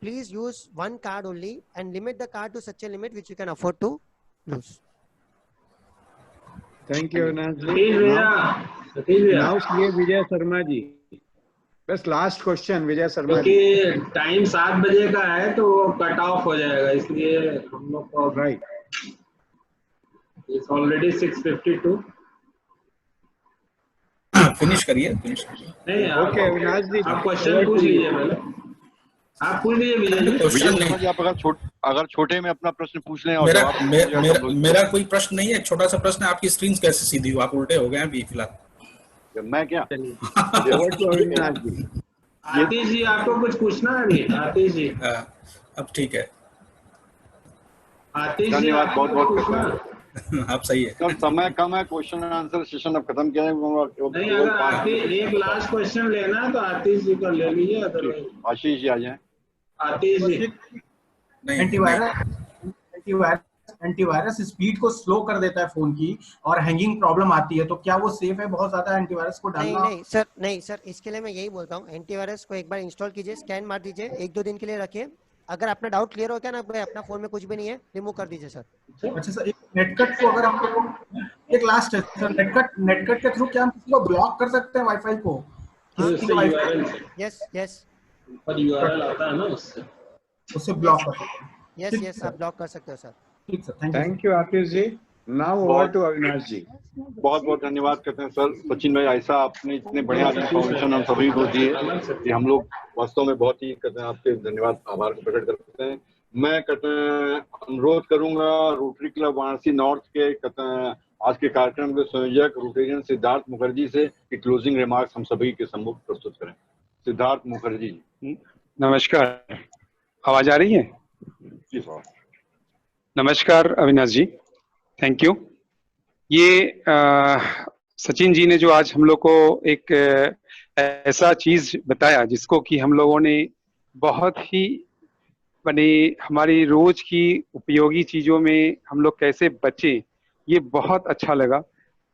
please use 1 card only and limit the card to such a limit which you can afford to lose.
Thank you, Anand.
Now,
see Vijay Sharma ji. बस last question Vijay Sharma,
क्योंकि time 7 बजे का है तो cut off हो जाएगा, इसलिए हम लोग को
राइट।
It's already 6:52.
फिनिश करिए।
नहीं
ओके अविनाश जी,
आप क्वेश्चन पूछ लीजिए पहले, आप पूछ लीजिए विजय जी।
क्वेश्चन
विजय
नहीं,
शर्मा जी, आप अगर छोटे में अपना प्रश्न पूछ लें और
मेरा
जवाब
मे,
दीजिएगा
मेरा
सब लोग।
मेरा कोई प्रश्न नहीं है, एक छोटा सा प्रश्न है, आपकी स्क्रीन कैसे सीधी हो, आप उल्टे हो गए हैं अभी फिलहाल।
मैं क्या
ओवर टू अविनाश जी।
आतिश जी आपको कुछ पूछना है अभी? आतिश जी,
अब ठीक है।
आतिश जी
धन्यवाद
आपको
बहुत
कुछ
बहुत
पूछना
करते
है?
हैं।
आप सही है
सर समय कम है, क्वेश्चन एंड आंसर सेशन अब खत्म किया है।
नहीं, अगर आतिश एक लास्ट क्वेश्चन लेना है तो आतिश जी का ले लीजिए, अदरवाइज
आशीष जी आ जाए।
आतिश जी।
एंटीवायरस स्पीड को स्लो कर देता है फोन की और हैंगिंग प्रॉब्लम आती है, तो क्या वो सेफ है बहुत ज्यादा एंटीवायरस को डालना?
नहीं सर, इसके लिए मैं यही बोलता हूँ, एंटीवायरस को एक बार इंस्टॉल कीजिए, स्कैन मार दीजिए, 1-2 दिन के लिए रखिए। अगर अपना डाउट क्लियर हो गया ना, अपना फोन में कुछ भी नहीं है, रिमूव कर दीजिए सर।
अच्छा सर, एक नेटकट को अगर हम, एक लास्ट है सर, नेटकट के थ्रू क्या हम किसी को ब्लॉक कर सकते हैं वाईफाई को?
यस
पर यूआरएल आता है ना,
उससे ब्लॉक कर सकते हैं।
यस आप ब्लॉक कर सकते हो सर।
ठीक sir,
thank you Atish ji. Now over to Avinash ji.
बहुत बहुत धन्यवाद करते हैं सर। सचिन भाई, ऐसा आपने इतने बढ़िया इन्फॉर्मेशन हम सभी को दी है कि हम लोग वास्तव में बहुत ही कहते हैं आपके धन्यवाद आभार को प्रकट करते हैं। मैं कहते हैं अनुरोध करूंगा रोटरी क्लब वाराणसी नॉर्थ के कहते हैं आज के कार्यक्रम के संयोजक रोटेरियन सिद्धार्थ मुखर्जी से कि क्लोजिंग रिमार्क्स हम सभी के सम्मुख प्रस्तुत करें। सिद्धार्थ मुखर्जी जी।
नमस्कार, आवाज आ रही है?
जी सर।
नमस्कार अविनाश जी, थैंक यू। ये सचिन जी ने जो आज हम लोग को एक ऐसा चीज बताया जिसको कि हम लोगों ने बहुत ही बने हमारी रोज की उपयोगी चीजों में हम लोग कैसे बचे, ये बहुत अच्छा लगा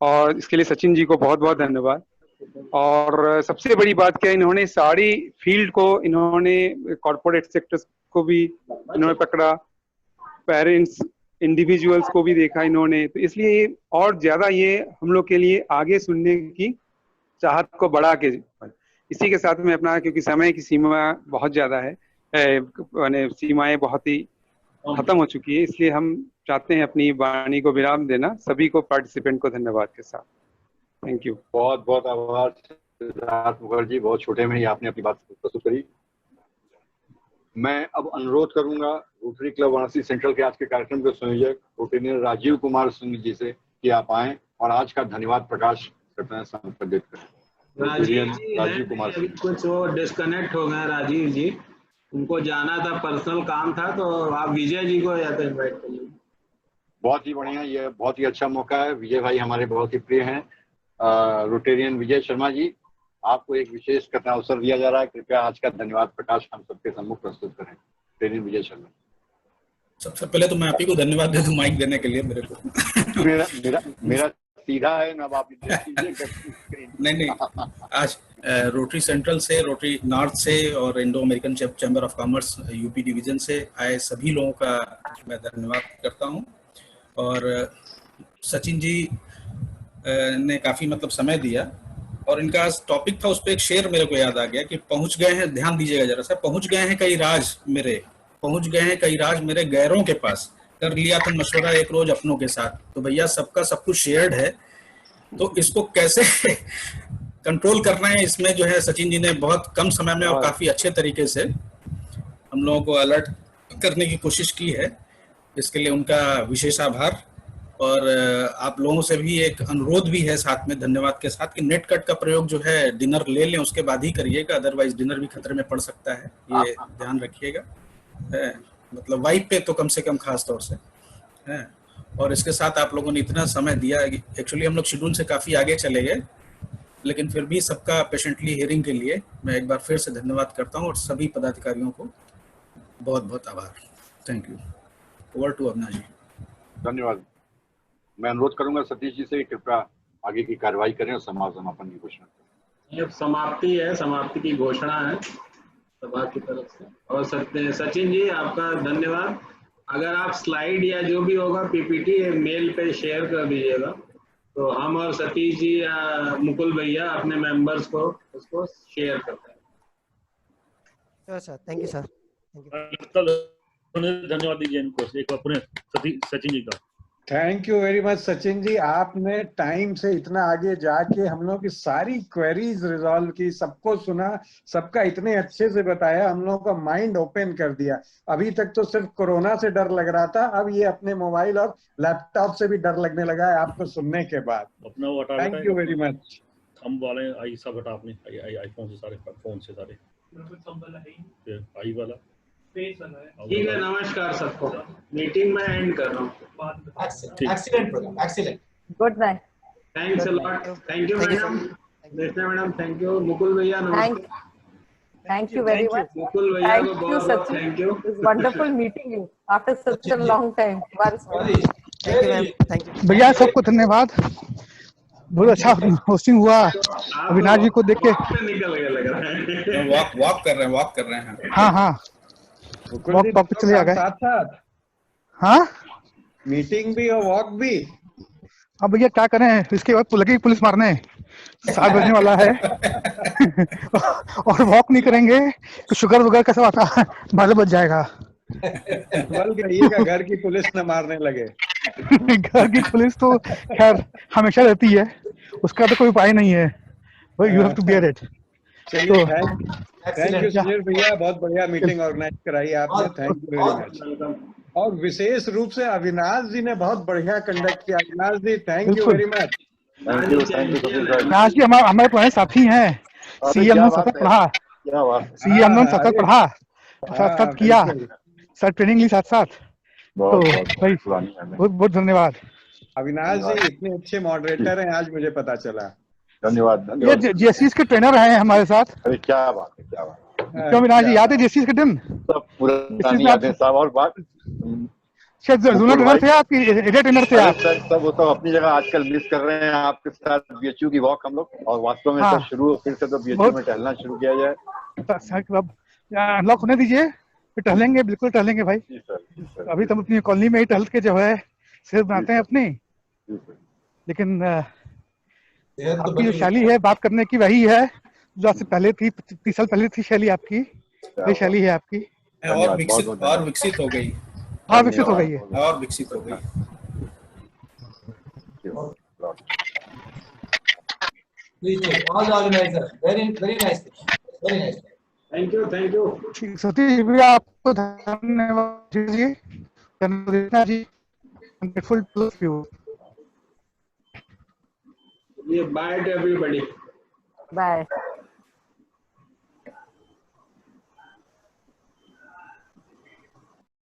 और इसके लिए सचिन जी को बहुत बहुत धन्यवाद। और सबसे बड़ी बात क्या, इन्होंने सारी फील्ड को, इन्होंने कॉर्पोरेट सेक्टर्स को भी इन्होंने पकड़ा, पेरेंट्स इंडिविजुअल्स को भी देखा इन्होंने, तो इसलिए और ज्यादा ये हम लोग के लिए आगे सुनने की चाहत को बढ़ा के। इसी के साथ में अपना, क्योंकि समय की सीमा बहुत ज्यादा है, सीमाएं बहुत ही खत्म हो चुकी है, इसलिए हम चाहते हैं अपनी वाणी को विराम देना। सभी को पार्टिसिपेंट को धन्यवाद के साथ, थैंक यू।
बहुत बहुत आभार सिद्धार्थ मुखर्जी, बहुत छोटे में ही आपने अपनी बात प्रस्तुत करी। मैं अब अनुरोध करूंगा रोटरी क्लब वाराणसी सेंट्रल के आज के कार्यक्रम के संयोजक रोटेरियन राजीव कुमार सिंह जी से कि आप आए और आज का धन्यवाद प्रकाश करते हैं, संपादित करें।
राजीव कुमार सिंह कुछ वो डिस्कनेक्ट हो गए राजीव जी, उनको जाना था, पर्सनल काम था, तो आप विजय जी को या तो इन्वाइट करिए।
बहुत ही बढ़िया, ये बहुत ही अच्छा मौका है। विजय भाई हमारे बहुत ही प्रिय हैं। रोटेरियन विजय शर्मा जी, आपको एक विशेष करना अवसर दिया जा रहा है, कृपया आज का धन्यवाद प्रकाश हम सबके सम्मुख प्रस्तुत करें। रोटेरियन विजय शर्मा।
सबसे पहले तो मैं आप ही को धन्यवाद दे दूं माइक देने के लिए मेरे को।
मेरा सीधा है ना, आप
नहीं आज रोटरी सेंट्रल से, रोटरी नॉर्थ से और Indo American chamber of commerce UP division से आए सभी लोगों का मैं धन्यवाद करता हूं। और सचिन जी ने काफी मतलब समय दिया और इनका टॉपिक था, उस पर एक शेर मेरे को याद आ गया कि पहुंच गए हैं, ध्यान दीजिएगा जरा सा, पहुंच गए हैं कई राज मेरे गैरों के पास, कर लिया था मशवरा एक रोज अपनों के साथ। तो भैया सबका सब कुछ शेयर्ड है, तो इसको कैसे कंट्रोल करना है, इसमें जो है सचिन जी ने बहुत कम समय में और काफी अच्छे तरीके से हम लोगों को अलर्ट करने की कोशिश की है। इसके लिए उनका विशेष आभार। और आप लोगों से भी एक अनुरोध भी है साथ में, धन्यवाद के साथ, कि नेट कट का प्रयोग जो है डिनर ले लें उसके बाद ही करिएगा, अदरवाइज डिनर भी खतरे में पड़ सकता है, ये ध्यान रखिएगा। मतलब वाइफ पे तो कम से कम खास तौर से है। और इसके साथ आप लोगों ने इतना समय दिया, एक्चुअली हम लोग शेड्यूल से काफी आगे चले गए, लेकिन फिर भी सबका पेशेंटली हियरिंग के लिए मैं एक बार फिर से धन्यवाद करता हूँ और सभी पदाधिकारियों को बहुत बहुत आभार। Thank you. Over to Avinash ji.
धन्यवाद। मैं अनुरोध करूंगा सतीश जी से कृपया आगे की कार्रवाई करें और समापन की घोषणा करें।
अब समाप्ति है, समाप्ति की घोषणा है सभा की तरफ से। और सचिन जी आपका धन्यवाद। अगर आप स्लाइड या जो भी होगा पीपीटी मेल पे शेयर कर दीजिएगा, तो हम और सतीश जी या मुकुल भैया अपने मेंबर्स को उसको शेयर करते हैं।
Sir thank you sir.
धन्यवाद दीजिए इनको एक बार पुनः सचिन जी का।
Thank you very much Sachin ji, आपने टाइम से इतना आगे जाके हम लोग की सारी क्वेरीज रिजॉल्व की, सबको सुना, सबका इतने अच्छे से बताया, हम लोग का माइंड ओपन कर दिया। अभी तक तो सिर्फ कोरोना से डर लग रहा था, अब ये अपने मोबाइल और लैपटॉप से भी डर लगने लगा है आपको सुनने के बाद।
अपना वो हटा,
थैंक यू वेरी मच।
हम वाले आई सब हटा आपने, आईफोन से सारे, फोन से सारे, आई वाला
ठीक है, नमस्कार सबको, मीटिंग में एंड कर रहा हूँ।
Excellent programme, excellent,
good night,
thanks a lot, thank you madam, Reshna madam, thank you, Mukul भैया नमस्कार,
thank you very much,
Mukul भैया को
thank you
बहुत बहुत
Sachin,
thank you,
it's wonderful meeting you after such a long time once more.
Thank you ma'am, thank you
भैया, सबको धन्यवाद, बहुत अच्छा होस्टिंग हुआ। अविनाश जी को देख के
निकल गया लग रहा है,
वॉक कर रहे हैं।
हाँ हाँ, वॉक पे चले आ गए।
साथ साथ
हाँ,
मीटिंग भी और वॉक भी।
अब भैया क्या करें, इसके बाद लगी पुलिस मारने, 7 बजने वाला है और वॉक नहीं करेंगे तो शुगर वगैरह कैसा आता है, 12 बज जाएगा।
बल कहिएगा घर की पुलिस न मारने लगे।
घर की पुलिस तो खैर हमेशा रहती है, उसका तो कोई उपाय नहीं है, you have to bear it.
चलिए, थैंक यू सुनील भैया, बहुत बढ़िया मीटिंग ऑर्गेनाइज कराई आपने, थैंक यू वेरी मच। और विशेष रूप से अविनाश जी ने बहुत बढ़िया कंडक्ट किया। Avinash ji thank you very much.
Avinash ji हमारे पुराने साथी हैं, सीए हम लोग साथ पढ़ा, सीए हम लोग साथ पढ़ा, साथ किया, साथ ट्रेनिंग ली साथ साथ, तो भाई बहुत बहुत धन्यवाद।
अविनाश जी इतने अच्छे मॉडरेटर हैं, आज मुझे पता चला।
धन्यवाद।
ये जेसीएस के ट्रेनर हैं हमारे साथ।
अरे क्या बात है, क्या बात है।
क्यों अविनाश जी, याद है जेसीएस के दिन?
सब पुरानी यादें साहब। और बात
शायद जूनियर ट्रेनर थे आपकी, एरिया ट्रेनर थे आप?
सब वो तो अपनी जगह आजकल मिस कर रहे हैं आपके साथ बीएचयू की वॉक हम लोग, और वास्तव में
हाँ,
तो शुरू फिर से तो बीएचयू में टहलना शुरू किया जाए।
अब अनलॉक होने दीजिए, फिर टहलेंगे, बिल्कुल टहलेंगे भाई।
जी सर।
अभी तो हम अपनी कॉलोनी में ही टहल के जो है सेहत बनाते हैं अपनी, लेकिन आपकी जो शैली है बात करने की वही है जो आज से पहले थी, 30 साल पहले थी शैली आपकी, ये शैली है आपकी,
और विकसित हो गई,
हाँ विकसित हो गई है,
और विकसित हो गई।
all the organizers, very nice, very nice.
Thank you.
Satish भैया आपको धन्यवाद जी, जी, grateful to you.
Bye to everybody.
Bye.